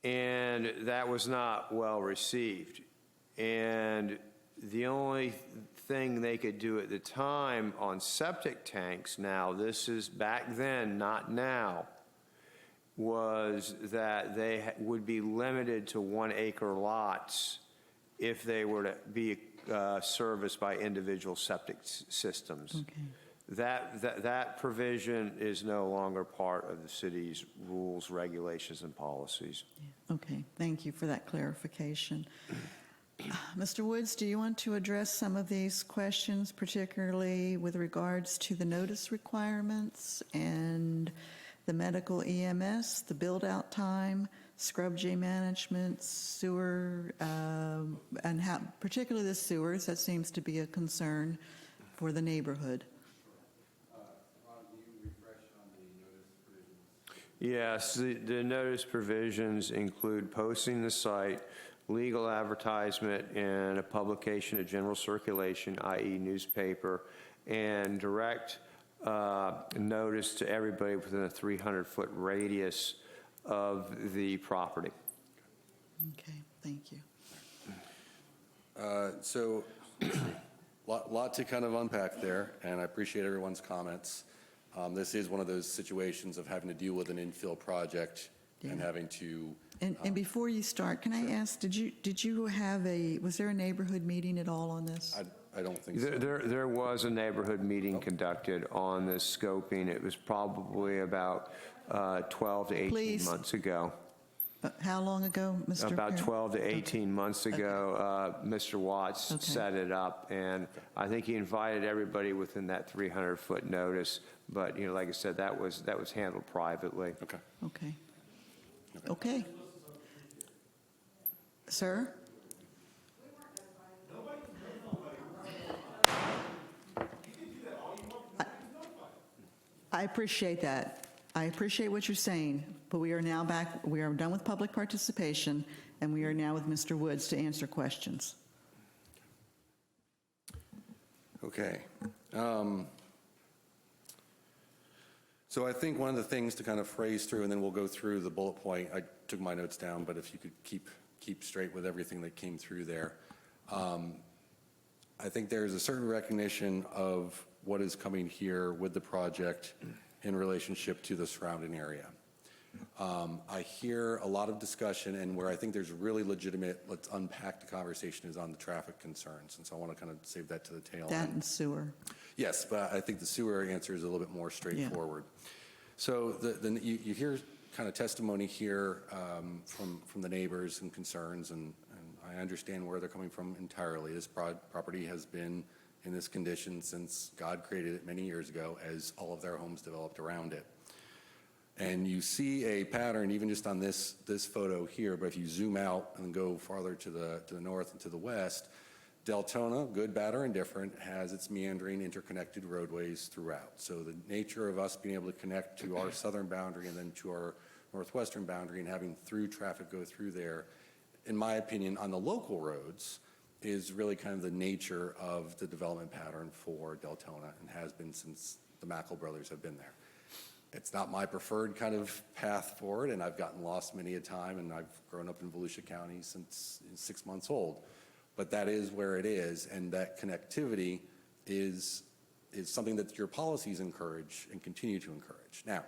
And that was not well received. And the only thing they could do at the time on septic tanks, now this is back then, not now, was that they would be limited to 1 acre lots if they were to be serviced by individual septic systems. That provision is no longer part of the city's rules, regulations, and policies. Okay, thank you for that clarification. Mr. Woods, do you want to address some of these questions, particularly with regards to the notice requirements and the medical EMS, the build-out time, scrub J management, sewer, and how, particularly the sewers, that seems to be a concern for the neighborhood? Yes, the notice provisions include posting the site, legal advertisement, and a publication of general circulation, i.e. newspaper, and direct notice to everybody within a 300-foot radius of the property. Okay, thank you. So, lot to kind of unpack there, and I appreciate everyone's comments. This is one of those situations of having to deal with an infill project and having to. And before you start, can I ask, did you have was there a neighborhood meeting at all on this? I don't think so. There was a neighborhood meeting conducted on this scoping. It was probably about 12 to 18 months ago. How long ago, Mr. About Perry? 12 to 18 months ago, Mr. Watts set it up, and I think he invited everybody within that 300-foot notice. But like I said, that was handled privately. Okay. Okay. Sir? I appreciate that. I appreciate what you're saying, but we are now back, we are done with public participation, and we are now with Mr. Woods to answer questions. Okay. So I think one of the things to kind of phrase through, and then we'll go through the bullet point. I took my notes down, but if you could keep straight with everything that came through there. I think there's a certain recognition of what is coming here with the project in relationship to the surrounding area. I hear a lot of discussion, and where I think there's really legitimate, let's unpack the conversation, is on the traffic concerns. And so I want to kind of save that to the tail end. That and sewer. Yes, but I think the sewer answer is a little bit more straightforward. So you hear kind of testimony here from the neighbors and concerns, and I understand where they're coming from entirely. This property has been in this condition since God created it many years ago, as all of their homes developed around it. And you see a pattern even just on this photo here, but if you zoom out and go farther to the north and to the west, Deltona, good, bad, or indifferent, has its meandering interconnected roadways throughout. So the nature of us being able to connect to our southern boundary and then to our northwestern boundary and having through traffic go through there, in my opinion, on the local roads, is really kind of the nature of the development pattern for Deltona, and has been since the Mackle brothers have been there. It's not my preferred kind of path forward, and I've gotten lost many a time, and I've grown up in Volusia County since 6 months old. But that is where it is, and that connectivity is something that your policies encourage and continue to encourage. Now,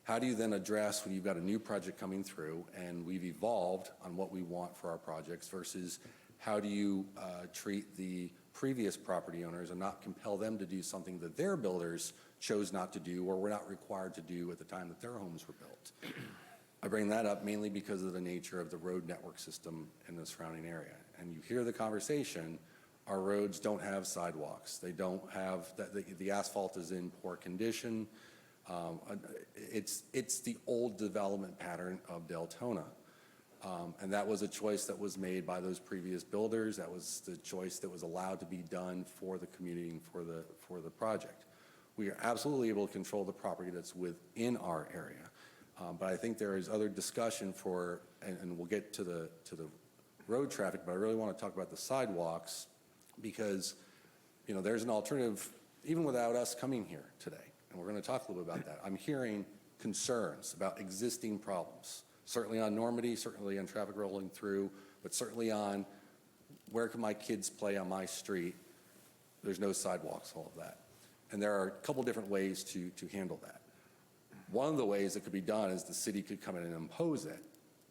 how do you then address when you've got a new project coming through, and we've evolved on what we want for our projects, versus how do you treat the previous property owners and not compel them to do something that their builders chose not to do or were not required to do at the time that their homes were built? I bring that up mainly because of the nature of the road network system in the surrounding area. And you hear the conversation, our roads don't have sidewalks. They don't have, the asphalt is in poor condition. It's the old development pattern of Deltona. And that was a choice that was made by those previous builders. That was the choice that was allowed to be done for the community and for the project. We are absolutely able to control the property that's within our area. But I think there is other discussion for, and we'll get to the road traffic, but I really want to talk about the sidewalks, because there's an alternative even without us coming here today. And we're going to talk a little bit about that. I'm hearing concerns about existing problems, certainly on Normandy, certainly on traffic rolling through, but certainly on where can my kids play on my street? There's no sidewalks, all of that. And there are a couple different ways to handle that. One of the ways it could be done is the city could come in and impose it.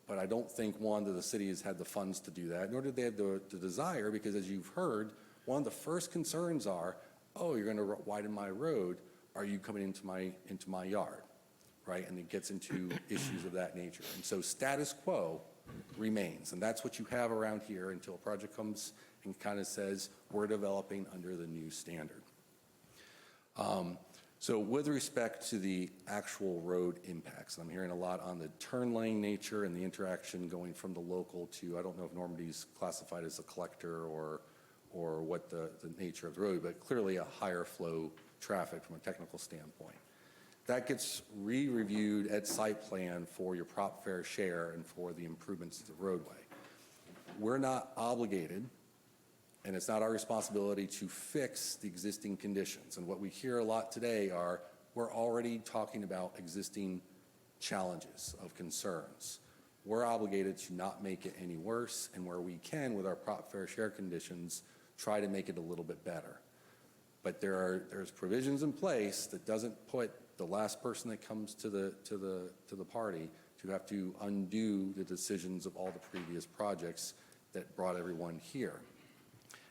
But I don't think, one, that the city has had the funds to do that, nor did they have the desire, because as you've heard, one of the first concerns are, oh, you're going to widen my road. Are you coming into my yard, right? And it gets into issues of that nature. And so status quo remains, and that's what you have around here until a project comes and kind of says, we're developing under the new standard. So with respect to the actual road impacts, I'm hearing a lot on the turn lane nature and the interaction going from the local to, I don't know if Normandy's classified as a collector or what the nature of the road, but clearly a higher flow traffic from a technical standpoint. That gets re-reviewed at site plan for your prop fair share and for the improvements to the roadway. We're not obligated, and it's not our responsibility to fix the existing conditions. And what we hear a lot today are, we're already talking about existing challenges of concerns. We're obligated to not make it any worse, and where we can with our prop fair share conditions, try to make it a little bit better. But there's provisions in place that doesn't put the last person that comes to the party to have to undo the decisions of all the previous projects that brought everyone here.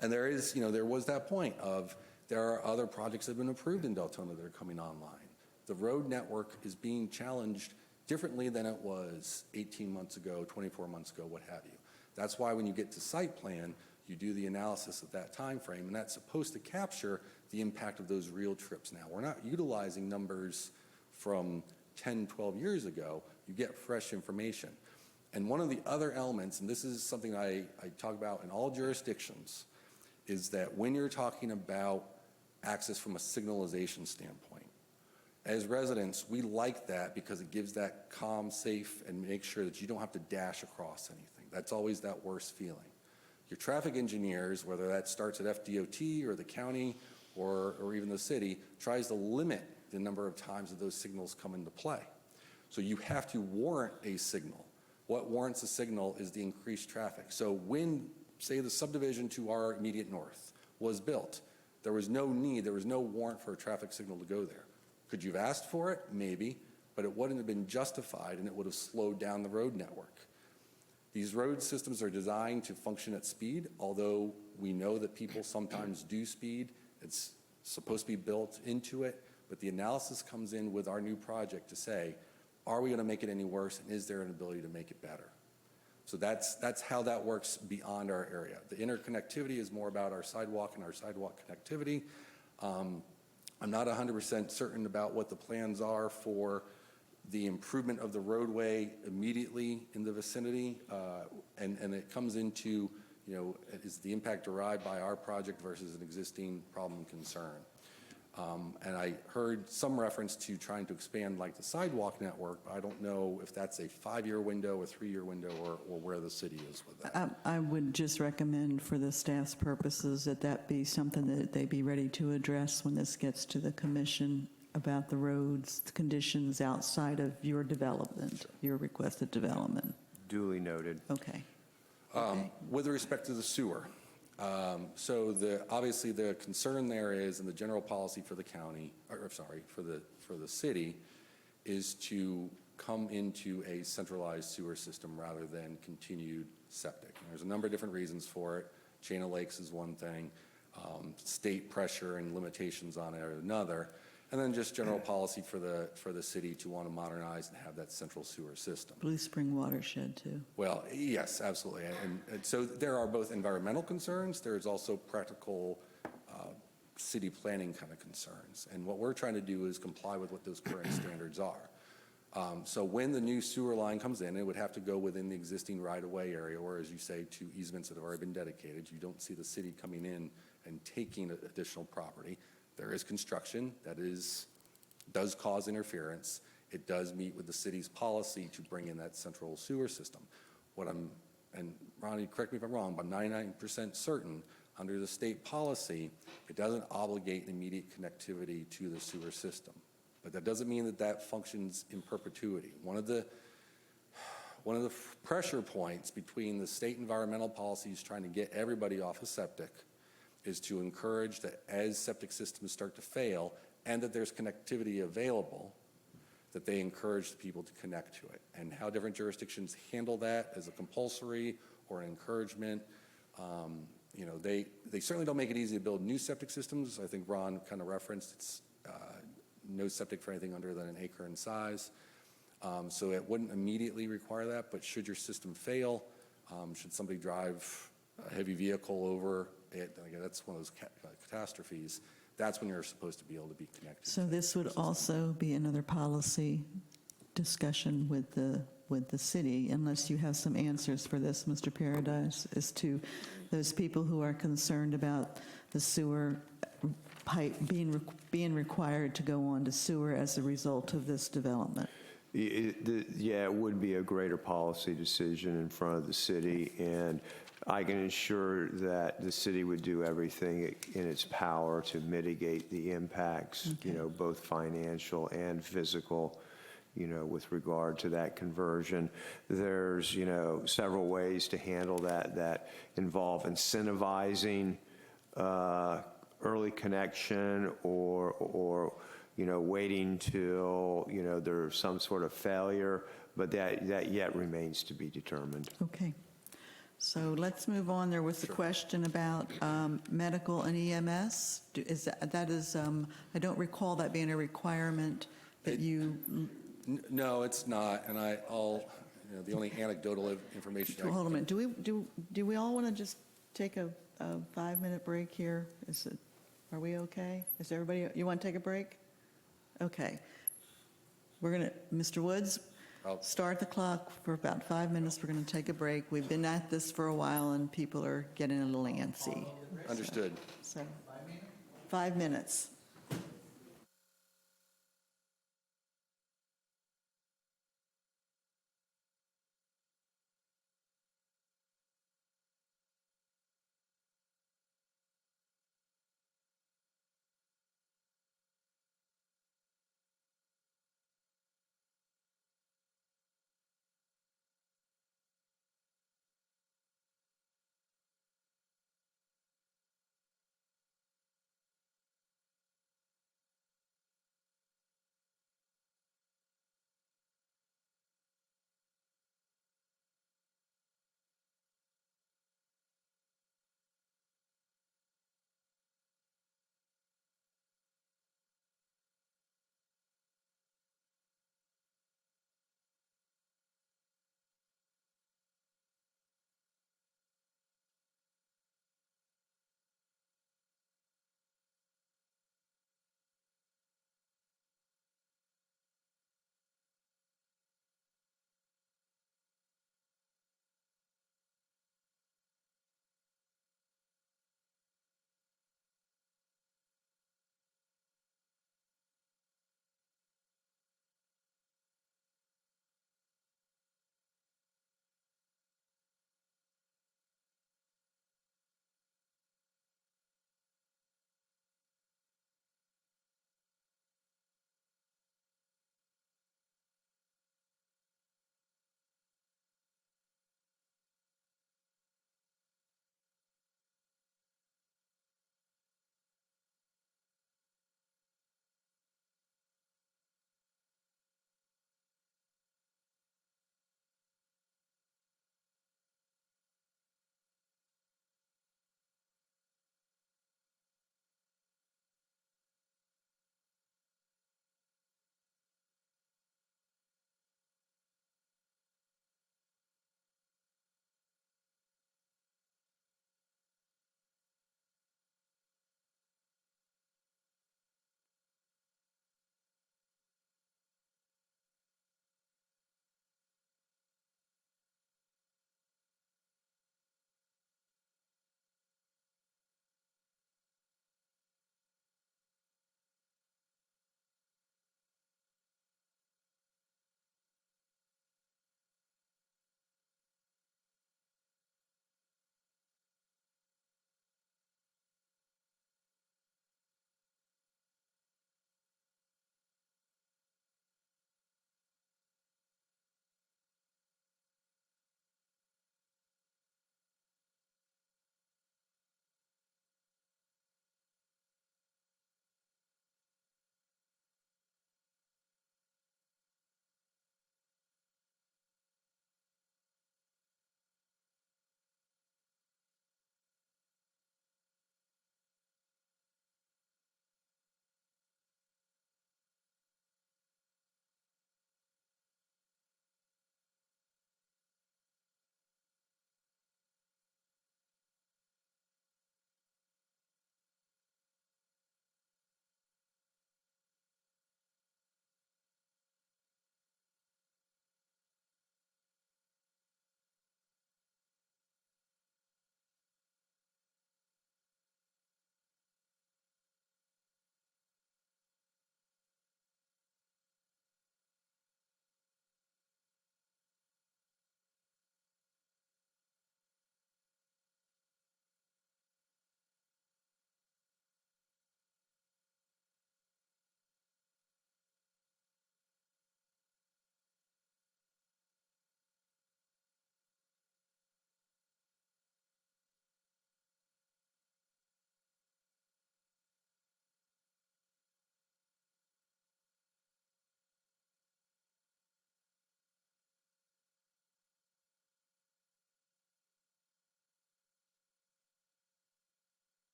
And there was that point of, there are other projects that have been approved in Deltona that are coming online. The road network is being challenged differently than it was 18 months ago, 24 months ago, what have you. That's why when you get to site plan, you do the analysis at that time frame, and that's supposed to capture the impact of those real trips now. We're not utilizing numbers from 10, 12 years ago. You get fresh information. And one of the other elements, and this is something I talk about in all jurisdictions, is that when you're talking about access from a signalization standpoint, as residents, we like that because it gives that calm, safe, and make sure that you don't have to dash across anything. That's always that worst feeling. Your traffic engineers, whether that starts at FDOT or the county or even the city, tries to limit the number of times that those signals come into play. So you have to warrant a signal. What warrants a signal is the increased traffic. So when, say, the subdivision to our immediate north was built, there was no need, there was no warrant for a traffic signal to go there. Could you have asked for it? Maybe, but it wouldn't have been justified, and it would have slowed down the road network. These road systems are designed to function at speed, although we know that people sometimes do speed. It's supposed to be built into it, but the analysis comes in with our new project to say, are we going to make it any worse, and is there an ability to make it better? So that's how that works beyond our area. The interconnectivity is more about our sidewalk and our sidewalk connectivity. I'm not 100% certain about what the plans are for the improvement of the roadway immediately in the vicinity, and it comes into, is the impact derived by our project versus an existing problem concern. And I heard some reference to trying to expand like the sidewalk network. I don't know if that's a 5-year window, a 3-year window, or where the city is with that. I would just recommend for the staff's purposes that be something that they be ready to address when this gets to the commission about the roads, the conditions outside of your development, your requested development. Duly noted. Okay. With respect to the sewer, so obviously the concern there is, and the general policy for the county, for the city, is to come into a centralized sewer system rather than continued septic. And there's a number of different reasons for it. Chain of lakes is one thing, state pressure and limitations on it are another, and then just general policy for the city to want to modernize and have that central sewer system. Blue Spring watershed too. Well, yes, absolutely. And so there are both environmental concerns, there's also practical city planning kind of concerns. And what we're trying to do is comply with what those current standards are. So when the new sewer line comes in, it would have to go within the existing right-of-way area, or as you say, to easements that have already been dedicated. You don't see the city coming in and taking additional property. There is construction that does cause interference. It does meet with the city's policy to bring in that central sewer system. And Ronnie, correct me if I'm wrong, but I'm 99% certain under the state policy, it doesn't obligate immediate connectivity to the sewer system. But that doesn't mean that that functions in perpetuity. One of the pressure points between the state environmental policies trying to get everybody off of septic is to encourage that as septic systems start to fail and that there's connectivity available, that they encourage the people to connect to it. And how different jurisdictions handle that as a compulsory or an encouragement, you know, they certainly don't make it easy to build new septic systems. I think Ron kind of referenced it's no septic for anything under than an acre in size. So it wouldn't immediately require that, but should your system fail, should somebody drive a heavy vehicle over it, again, that's one of those catastrophes, that's when you're supposed to be able to be connected. So this would also be another policy discussion with the city, unless you have some answers for this, Mr. Paradise, as to those people who are concerned about the sewer pipe being required to go on to sewer as a result of this development. Yeah, it would be a greater policy decision in front of the city, and I can ensure that the city would do everything in its power to mitigate the impacts, you know, both financial and physical, you know, with regard to that conversion. There's, you know, several ways to handle that involve incentivizing early connection or you know, waiting till, you know, there's some sort of failure, but that yet remains to be determined. Okay. So let's move on. There was a question about medical and EMS. Is that is, I don't recall that being a requirement that you... No, it's not, and I'll, you know, the only anecdotal information. Hold on a minute. Do we all want to just take a 5-minute break here? Are we okay? Is everybody, you want to take a break? Okay. We're going to, Mr. Woods, start the clock for about 5 minutes. We're going to take a break. We've been at this for a while, and people are getting a little antsy. Understood. So 5 minutes.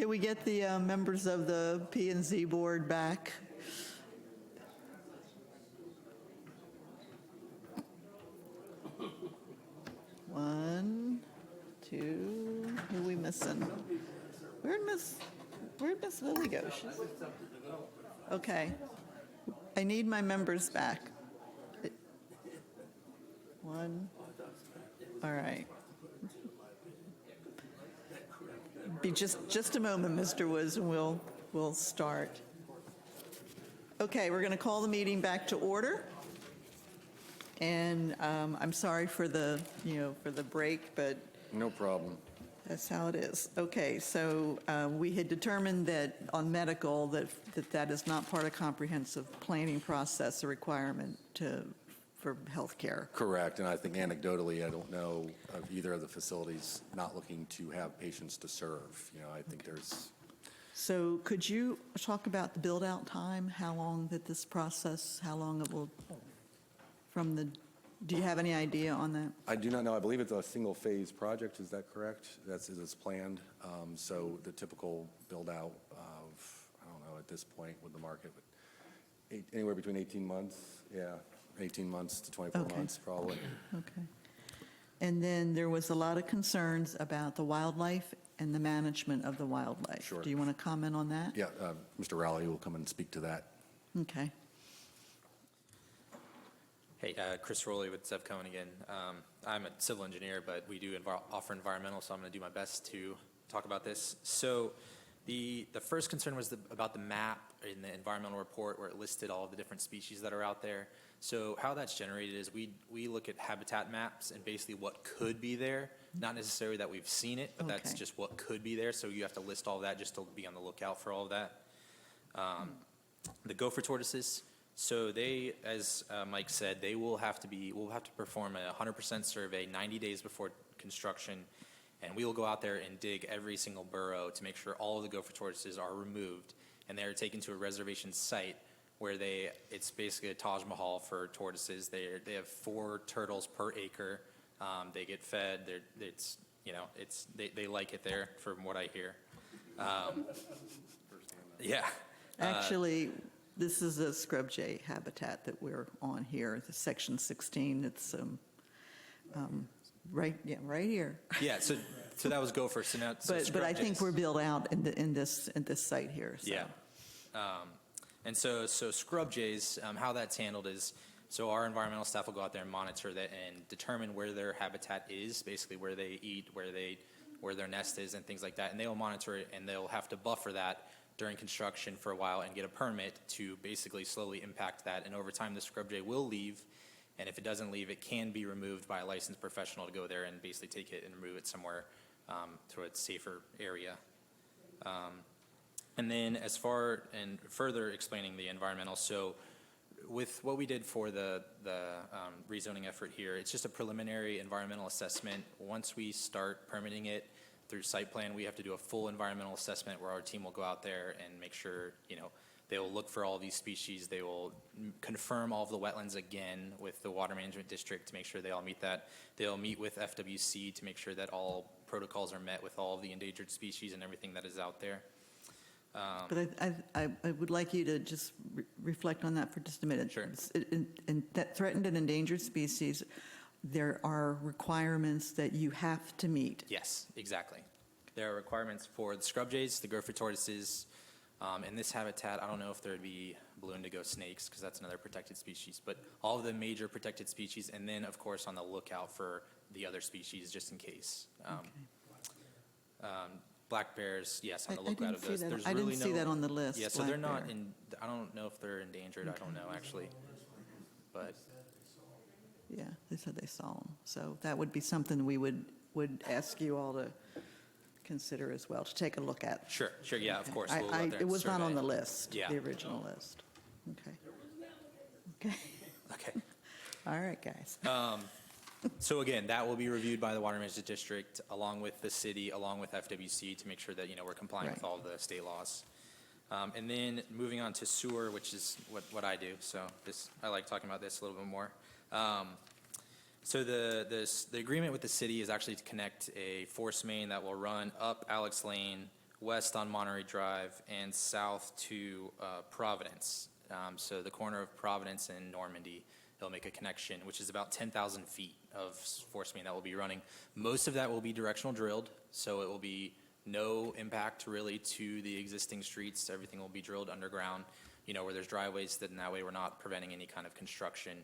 Can we get the members of the P and Z board back? One, two, who are we missing? Where'd Miss Lily go? Okay. I need my members back. One. All right. Be just a moment, Mr. Woods, and we'll start. Okay, we're going to call the meeting back to order. And I'm sorry for the break, but No problem. that's how it is. Okay, so we had determined that on medical, that is not part of comprehensive planning process, a requirement for healthcare. Correct, and I think anecdotally, I don't know of either of the facilities not looking to have patients to serve. I think there's... So could you talk about the build-out time, how long that this process, how long it will, do you have any idea on that? I do not know. I believe it's a single-phase project. Is that correct? That's as it's planned. So the typical build-out of, I don't know, at this point with the market, but anywhere between 18 months, 18 months to 24 months, probably. Okay. And then there was a lot of concerns about the wildlife and the management of the wildlife. Sure. Do you want to comment on that? Yeah, Mr. Rowley will come and speak to that. Okay. Hey, Chris Rowley with Zevcone again. I'm a civil engineer, but we do offer environmental, so I'm going to do my best to talk about this. So the first concern was about the map in the environmental report where it listed all of the different species that are out there. So how that's generated is we look at habitat maps and basically what could be there, not necessarily that we've seen it, but that's just what could be there. So you have to list all of that just to be on the lookout for all of that. The Gopher Tortoises. So they, as Mike said, we'll have to perform a 100% survey 90 days before construction, and we will go out there and dig every single burrow to make sure all of the Gopher Tortoises are removed, and they are taken to a reservation site where it's basically a Taj Mahal for tortoises. They have 4 turtles per acre. They get fed. They like it there from what I hear. Yeah. Actually, this is a scrub jay habitat that we're on here, the section 16. It's right here. Yeah, so that was Gopher. So now, but I think we're built out in this site here. So. Yeah, and so scrub jays, how that's handled is, so our environmental staff will go out there and monitor that and determine where their habitat is, basically where they eat, where their nest is, and things like that, and they will monitor it, and they'll have to buffer that during construction for a while and get a permit to basically slowly impact that. And over time, the scrub jay will leave, and if it doesn't leave, it can be removed by a licensed professional to go there and basically take it and remove it somewhere to a safer area. And then as far and further explaining the environmental, so with what we did for the rezoning effort here, it's just a preliminary environmental assessment. Once we start permitting it, through site plan, we have to do a full environmental assessment where our team will go out there and make sure, they will look for all these species. They will confirm all of the wetlands again with the Water Management District to make sure they all meet that. They'll meet with FWC to make sure that all protocols are met with all of the endangered species and everything that is out there. But I would like you to just reflect on that for just a minute. Sure. In that threatened and endangered species, there are requirements that you have to meet. Yes, exactly. There are requirements for the scrub jays, the Gopher tortoises. In this habitat, I don't know if there would be blue indigo snakes because that's another protected species, but all of the major protected species, and then of course on the lookout for the other species just in case. Black bears, yes, on the lookout of those. I didn't see that on the list. Yeah, so they're not I don't know if they're endangered. I don't know actually, but. Yeah, they said they saw them. So that would be something we would ask you all to consider as well, to take a look at. Sure, yeah, of course. We'll go out there It and was not survey. on the list, Yeah. the original list. Okay. All right, guys. So again, that will be reviewed by the Water Management District along with the city, along with FWC to make sure that, we're complying with all the state laws. And then moving on to sewer, which is what I do. So I like talking about this a little bit more. So the agreement with the city is actually to connect a force main that will run up Alex Lane west on Monterey Drive, and south to Providence. So the corner of Providence and Normandy, they'll make a connection, which is about 10,000 feet of force main that will be running. Most of that will be directional drilled, so it will be no impact really to the existing streets. Everything will be drilled underground, where there's driveways, then that way we're not preventing any kind of construction.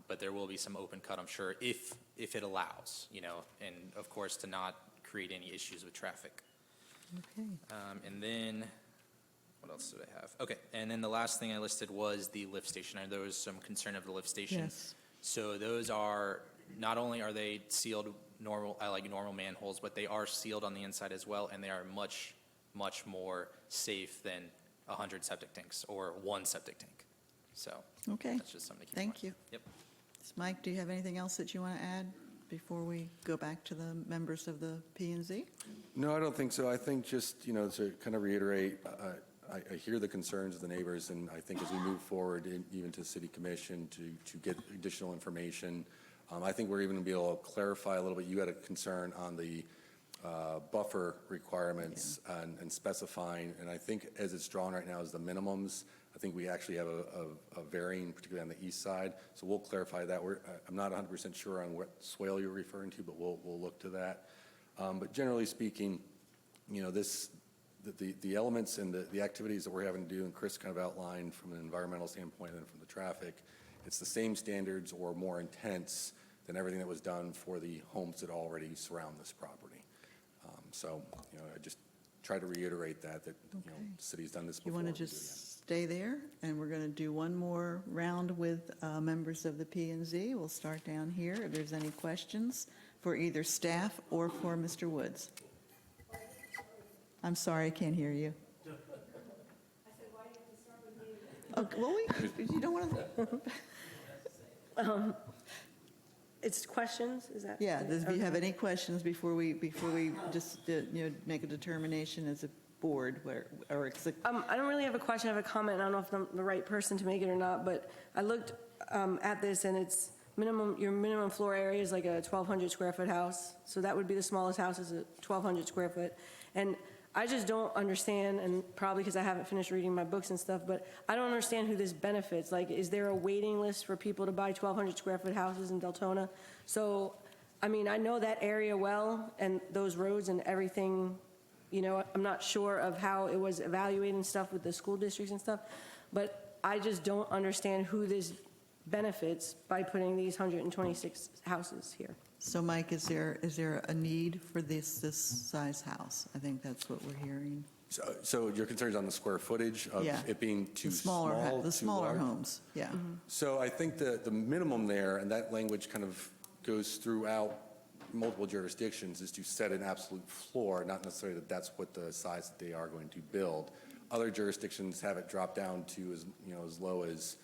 But there will be some open cut, I'm sure, if it allows, and of course to not create any issues with traffic. Okay. And then, what else did I have? Okay, and then the last thing I listed was the lift station. There was some concern of the lift station. Yes. So those are, not only are they sealed like normal manholes, but they are sealed on the inside as well, and they are much, much more safe than 100 septic tanks or one septic tank. So Okay. that's just something to keep in mind. Thank you. Yep. Mike, do you have anything else that you want to add before we go back to the members of the P&Z? No, I don't think so. I think just, to kind of reiterate, I hear the concerns of the neighbors, and I think as we move forward, even to City Commission, to get additional information, I think we're even going to be able to clarify a little bit. You had a concern on the buffer requirements and specifying, and I think as it's drawn right now as the minimums, I think we actually have a varying, particularly on the east side, so we'll clarify that. I'm not 100% sure on what swale you're referring to, but we'll look to that. But generally speaking, the elements and the activities that we're having to do, and Chris kind of outlined from an environmental standpoint and from the traffic, it's the same standards or more intense than everything that was done for the homes that already surround this property. So, I just try to reiterate that the city's done this before. You want to just stay there, and we're going to do one more round with members of the P&Z. We'll start down here. If there's any questions for either staff or for Mr. Woods. I'm sorry, I can't hear you. Okay, well, you don't want to. It's questions, is that? Yeah, do you have any questions before we just, make a determination as a board or I don't really have a question, I have a comment. I don't know if I'm the right person to make it or not, but I looked at this and it's your minimum floor area is like a 1,200 square foot house. So that would be the smallest house is a 1,200 square foot. And I just don't understand, and probably because I haven't finished reading my books and stuff, but I don't understand who this benefits. Like, is there a waiting list for people to buy 1,200 square foot houses in Deltona? So, I mean, I know that area well and those roads and everything, I'm not sure of how it was evaluated and stuff with the school districts and stuff, but I just don't understand who this benefits by putting these 126 houses here. So, Mike, is there a need for this size house? I think that's what we're hearing. So your concerns on the square footage of it being too small, the smaller large? homes, yeah. So I think the minimum there, and that language kind of goes throughout multiple jurisdictions, is to set an absolute floor, not necessarily that that's what the size that they are going to build. Other jurisdictions have it drop down to as low as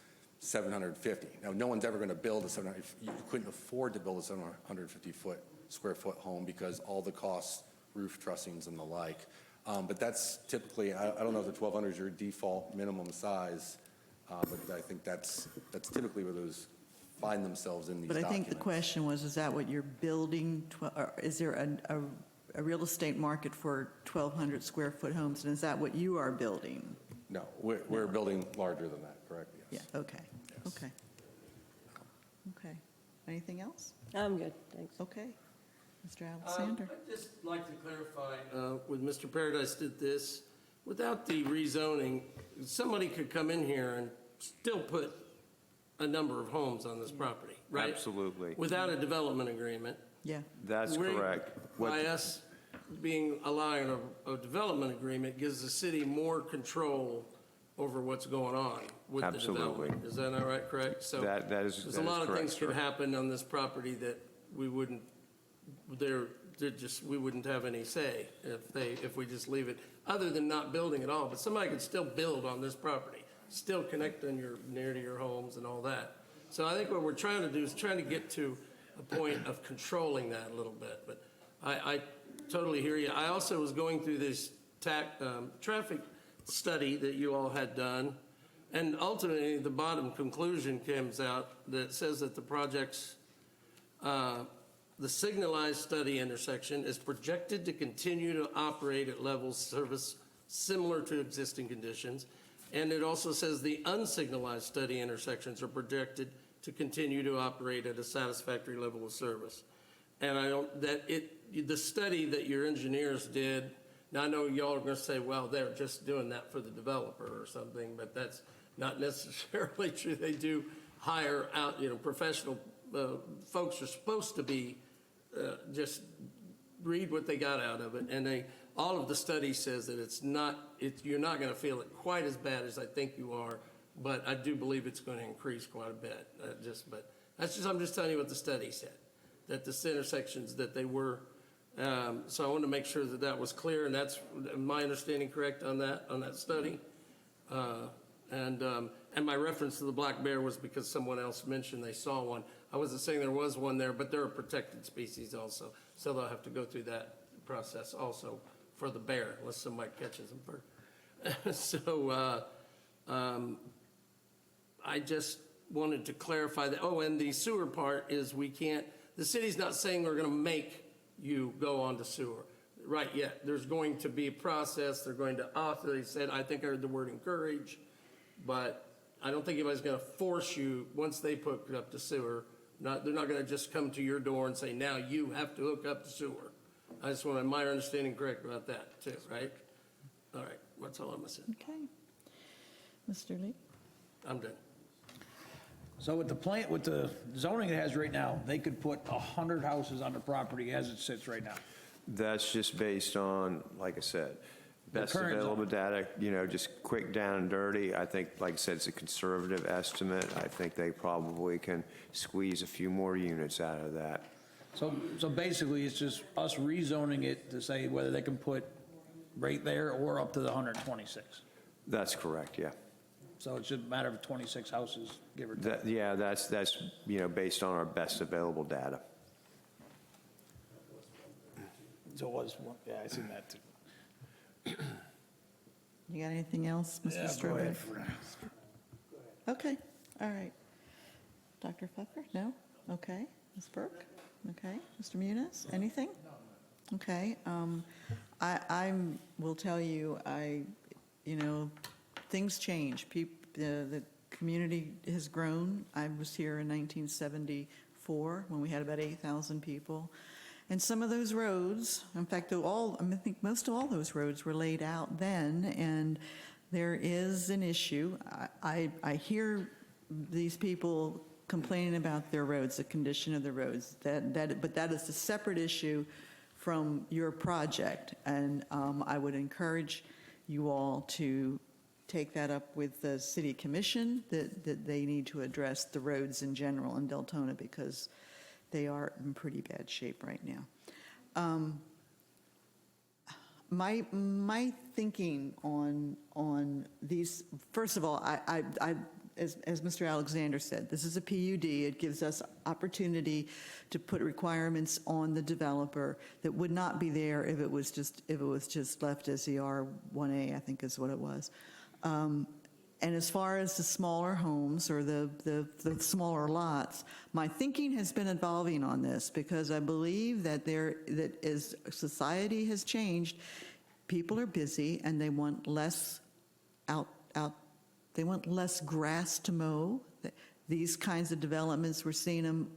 750. Now, no one's ever going to build a 700. You couldn't afford to build a 750 square foot home because all the costs, roof trussings and the like. But that's typically, I don't know if the 1,200 is your default minimum size, but I think that's typically where those find themselves in these documents. But I think the question was, is that what you're building? Or is there a real estate market for 1,200 square foot homes, and is that what you are building? No, we're building larger than that, correct? Yes. Yeah, okay. Yes. Okay. Anything else? I'm good, thanks. Okay. Mr. Alexander? I'd just like to clarify, with Mr. Paradise did this, without the rezoning, somebody could come in here and still put a number of homes on this property, right? Absolutely. Without a development agreement. Yeah. That's correct. By us allowing a development agreement gives the city more control over what's going on with the development. Is that not right, correct? So that is there's a lot of correct, things could sir. happen on this property that we wouldn't, we wouldn't have any say if we just leave it, other than not building at all. But somebody could still build on this property, still connect near to your homes and all that. So I think what we're trying to do is trying to get to a point of controlling that a little bit. But I totally hear you. I also was going through this traffic study that you all had done, and ultimately the bottom conclusion comes out that says that the projects The signalized study intersection is projected to continue to operate at levels of service similar to existing conditions. And it also says the unsignalized study intersections are projected to continue to operate at a satisfactory level of service. And the study that your engineers did, now I know y'all are going to say, well, they're just doing that for the developer or something, but that's not necessarily true. They do hire out, professional folks are supposed to be just read what they got out of it. And all of the study says that you're not going to feel it quite as bad as I think you are, but I do believe it's going to increase quite a bit. I'm just telling you what the study said, that the intersections that they were. So I wanted to make sure that that was clear, and that's my understanding correct on that study. And my reference to the black bear was because someone else mentioned they saw one. I wasn't saying there was one there, but they're a protected species also, so they'll have to go through that process also for the bear, unless somebody catches them first. So I just wanted to clarify that. Oh, and the sewer part is the city's not saying we're going to make you go onto sewer right yet. There's going to be a process. They're going to author. They said, I think I heard the word encourage, but I don't think anybody's going to force you once they put it up to sewer. They're not going to just come to your door and say, now you have to hook up to sewer. I just wanted my understanding correct about that too, right? All right, that's all I'm going to say. Okay. Mr. Lee? I'm done. So with the zoning it has right now, they could put 100 houses on the property as it sits right now. That's just based on, like I said, best current available data, just quick down and dirty. I think, like I said, it's a conservative estimate. I think they probably can squeeze a few more units out of that. So basically, it's just us rezoning it to say whether they can put right there or up to the 126. That's correct, yeah. So it's just a matter of 26 houses, give or take. Yeah, that's based on our best available data. So it was, yeah, I seen that too. You got anything else, Mr. Yeah, go Strawberry? ahead for now. Okay, all right. Dr. Pfeffer? No? Okay. Ms. Burke? Okay. Mr. Muniz? Anything? Okay. I will tell you, things change. The community has grown. I was here in 1974 when we had about 8,000 people. And some of those roads, in fact, I think most of all those roads were laid out then, and there is an issue. I hear these people complaining about their roads, the condition of the roads, but that is a separate issue from your project, and I would encourage you all to take that up with the city commission, that they need to address the roads in general in Deltona because they are in pretty bad shape right now. My thinking on these, first of all, as Mr. Alexander said, this is a PUD. It gives us opportunity to put requirements on the developer that would not be there if it was just left as the R1A, I think is what it was. And as far as the smaller homes or the smaller lots, my thinking has been evolving on this because I believe that as society has changed, people are busy and they want less they want less grass to mow. These kinds of developments, we're seeing them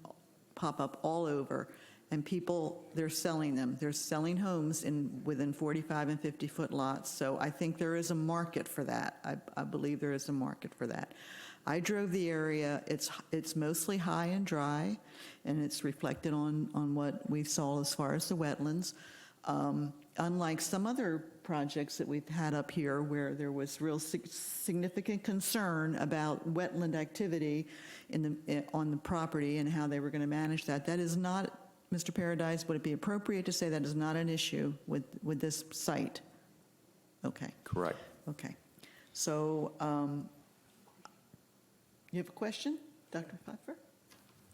pop up all over, and people, they're selling them. They're selling homes within 45 and 50-foot lots, so I think there is a market for that. I believe there is a market for that. I drove the area. It's mostly high and dry, and it's reflected on what we saw as far as the wetlands. Unlike some other projects that we've had up here where there was real significant concern about wetland activity on the property and how they were going to manage that. That is not, Mr. Paradise, would it be appropriate to say that is not an issue with this site? Okay. Correct. Okay. So you have a question, Dr. Pfeffer?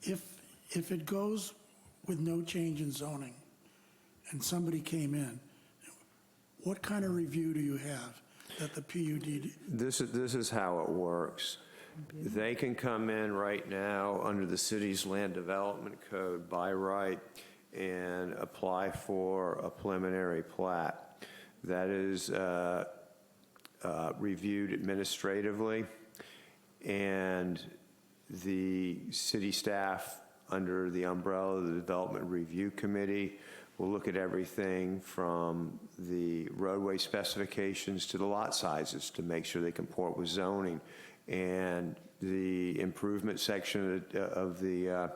If it goes with no change in zoning and somebody came in, what kind of review do you have that the PUD? This is how it works. They can come in right now under the city's land development code by right and apply for a preliminary plat. That is reviewed administratively, and the city staff, under the umbrella of the Development Review Committee, will look at everything from the roadway specifications to the lot sizes to make sure they comport with zoning, and the improvement section of the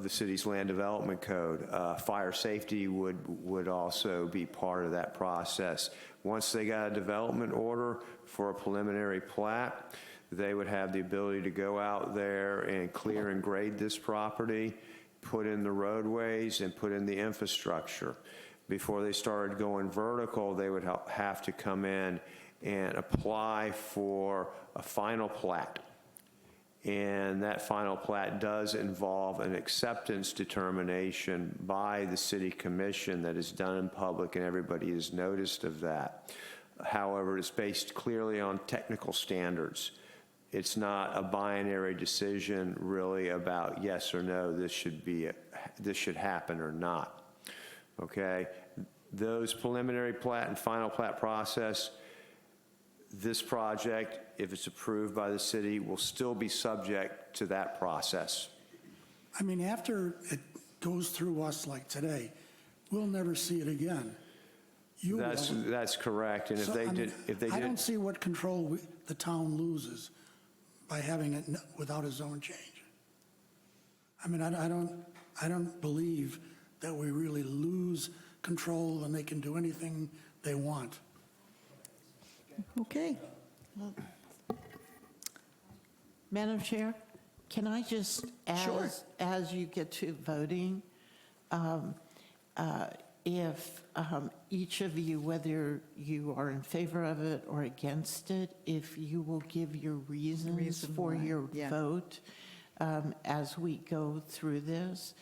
city's land development code. Fire safety would also be part of that process. Once they got a development order for a preliminary plat, they would have the ability to go out there and clear and grade this property, put in the roadways, and put in the infrastructure. Before they started going vertical, they would have to come in and apply for a final plat. And that final plat does involve an acceptance determination by the city commission that is done in public, and everybody is noticed of that. However, it's based clearly on technical standards. It's not a binary decision really about yes or no, this should happen or not. Okay? Those preliminary plat and final plat process, this project, if it's approved by the city, will still be subject to that process. I mean, after it goes through us like today, we'll never see it again. You will. That's correct. And So, I don't see what control the town loses by having it without a zone change. I mean, I don't believe that we really lose control and they can do anything they want. Okay. Madam Chair, can I just, as you get to voting, if each of you, whether you are in favor of it or against it, if you will give your reasons for your vote as we go through this.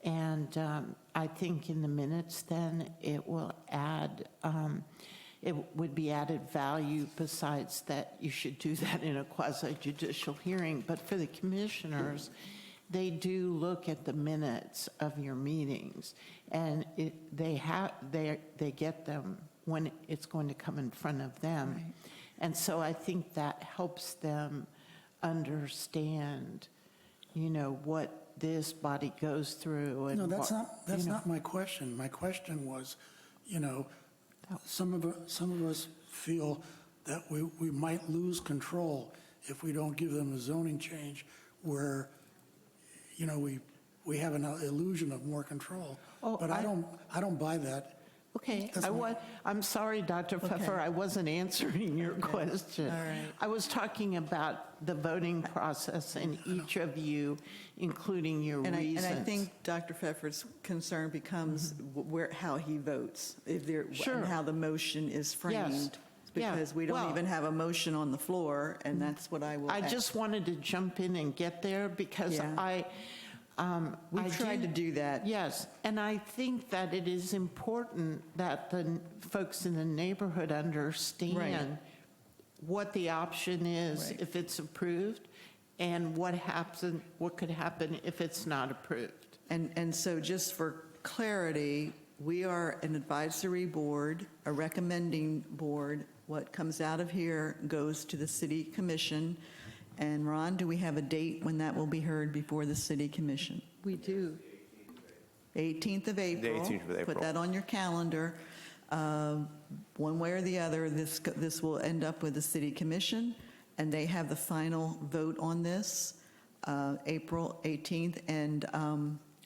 And I think in the minutes then it will add, it would be added value besides that you should do that in a quasi-judicial hearing. But for the commissioners, they do look at the minutes of your meetings, and they get them when it's going to come in front of them. Right. And so I think that helps them understand, what this body goes through. And no, that's not my question. My question was, some of us feel that we might lose control if we don't give them a zoning change where, we have an illusion of more control. But I don't buy that. Okay, I'm sorry, Dr. Pfeffer, I wasn't answering your question. All right. I was talking about the voting process and each of you, including your reasons. And I think Dr. Pfeffer's concern becomes how he votes, and how the motion is framed. Yes. Because we don't even have a motion on the floor, and that's what I will ask. Just wanted to jump in and get there because We've tried to do that. Yes, and I think that it is important that the folks in the neighborhood understand what the option is if it's approved, and what could happen if it's not approved. And so just for clarity, we are an advisory board, a recommending board. What comes out of here goes to the city commission. And Ron, do we have a date when that will be heard before the city commission? We do. 18th of April. The 18th of April. Put that on your calendar. One way or the other, this will end up with the city commission, and they have the final vote on this, April 18th. And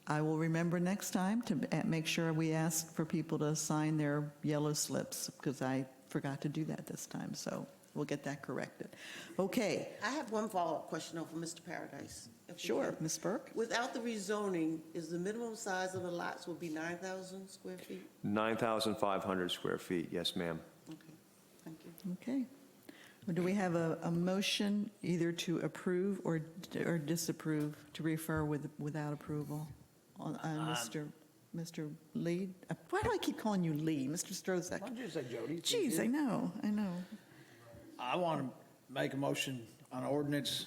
I will remember next time to make sure we ask for people to sign their yellow slips, because I forgot to do that this time. So we'll get that corrected. Okay. I have one follow-up question over Mr. Paradise. Sure, Ms. Burke. Without the rezoning, is the minimum size of the lots will be 9,000 square feet? 9,500 square feet, yes, ma'am. Okay, thank you. Okay. Well, do we have a motion either to approve or disapprove, to refer without approval on Mr. Lee? Why do I keep calling you Lee? Mr. Strozek? Why don't you say Jody? Jeez, I know. I want to make a motion on ordinance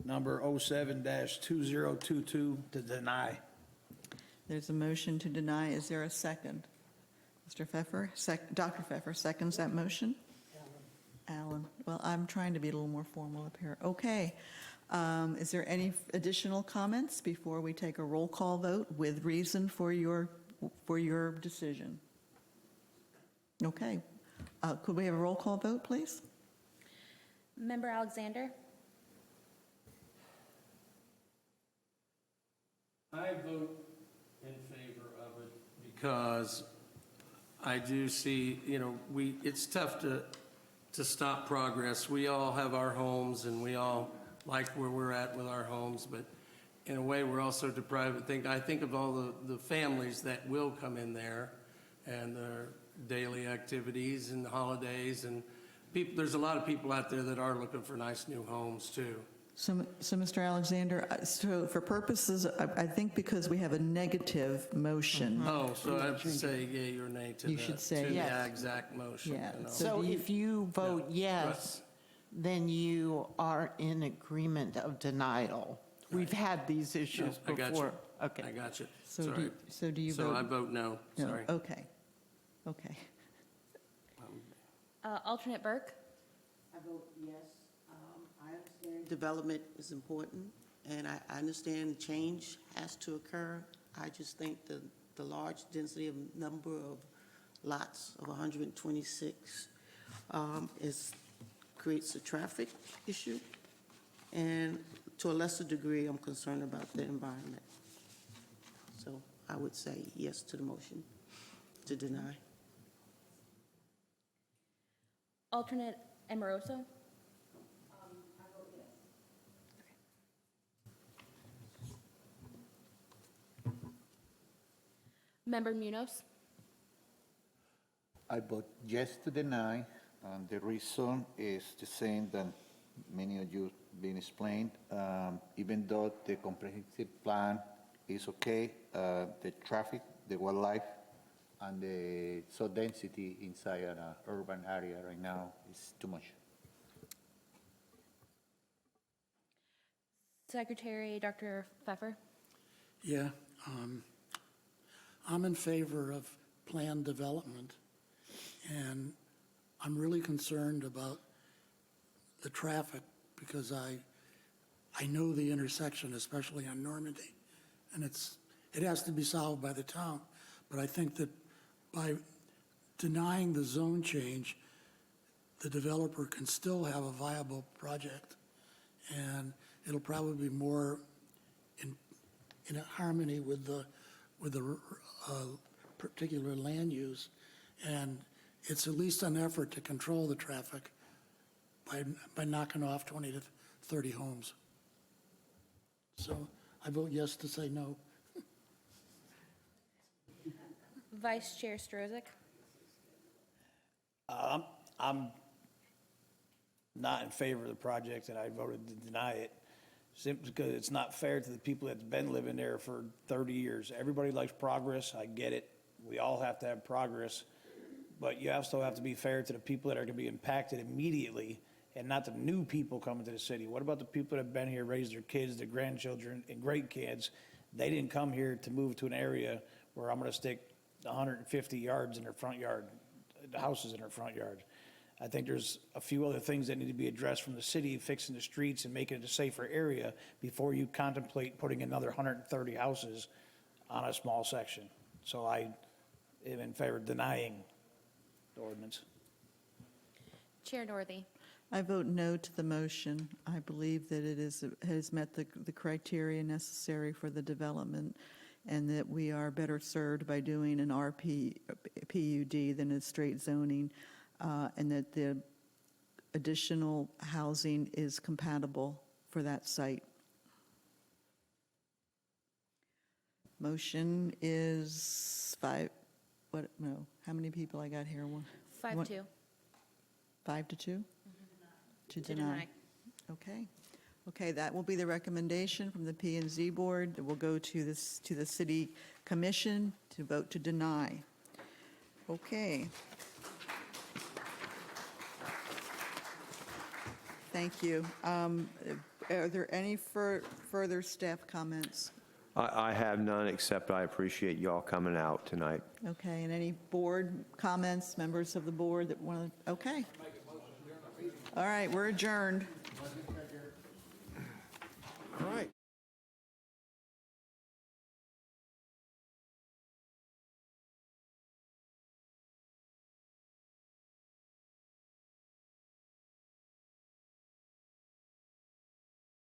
number 07-2022 to deny. There's a motion to deny. Is there a second? Mr. Pfeffer, Dr. Pfeffer seconds that motion? Alan. Well, I'm trying to be a little more formal up here. Okay. Is there any additional comments before we take a roll call vote with reason for your decision? Okay. Could we have a roll call vote, please? Member Alexander? I vote in favor of it because I do see, it's tough to stop progress. We all have our homes and we all like where we're at with our homes, but in a way we're also deprived. I think of all the families that will come in there and their daily activities and holidays, and there's a lot of people out there that are looking for nice new homes too. So Mr. Alexander, so for purposes, I think because we have a negative motion. Oh, so I have to say yea or nay to You should say to yes. the exact motion. Yeah. So if you vote yes, then you are in agreement of denial. We've had these issues I got you. before. Okay. I got you. So Sorry. do you vote? So I vote no, sorry. Okay. Okay. Alternate Burke? I vote yes. I understand development is important, and I understand change has to occur. I just think the large density of number of lots of 126 creates a traffic issue, and to a lesser degree, I'm concerned about the environment. So I would say yes to the motion to deny. Alternate Amoroso? Member Munoz? I vote yes to deny, and the reason is the same that many of you been explained. Even though the comprehensive plan is okay, the traffic, the wildlife, and the soil density inside an urban area right now is too much. Secretary Dr. Pfeffer? Yeah, I'm in favor of planned development, and I'm really concerned about the traffic because I know the intersection, especially on Normandy, and it has to be solved by the town. But I think that by denying the zone change, the developer can still have a viable project, and it'll probably be more in harmony with the particular land use, and it's at least an effort to control the traffic by knocking off 20 to 30 homes. So I vote yes to say no. Vice Chair Strozik? I'm not in favor of the project, and I voted to deny it, simply because it's not fair to the people that's been living there for 30 years. Everybody likes progress, I get it. We all have to have progress, but you also have to be fair to the people that are going to be impacted immediately and not the new people coming to the city. What about the people that have been here, raised their kids, their grandchildren, and great kids? They didn't come here to move to an area where I'm going to stick 150 yards in their front yard, the houses in their front yard. I think there's a few other things that need to be addressed from the city, fixing the streets and making it a safer area before you contemplate putting another 130 houses on a small section. So I am in favor of denying the ordinance. Chair Northey? I vote no to the motion. I believe that it has met the criteria necessary for the development, and that we are better served by doing an PUD than a straight zoning, and that the additional housing is compatible for that site. Motion is how many people I got here? 5-2. 5-2? To To deny. deny. Okay. Okay, that will be the recommendation from the P&Z Board. That will go to the City Commission to vote to deny. Okay. Thank you. Are there any further staff comments? I have none, except I appreciate y'all coming out tonight. Okay, and any board comments, members of the board that want to, okay. All right, we're adjourned.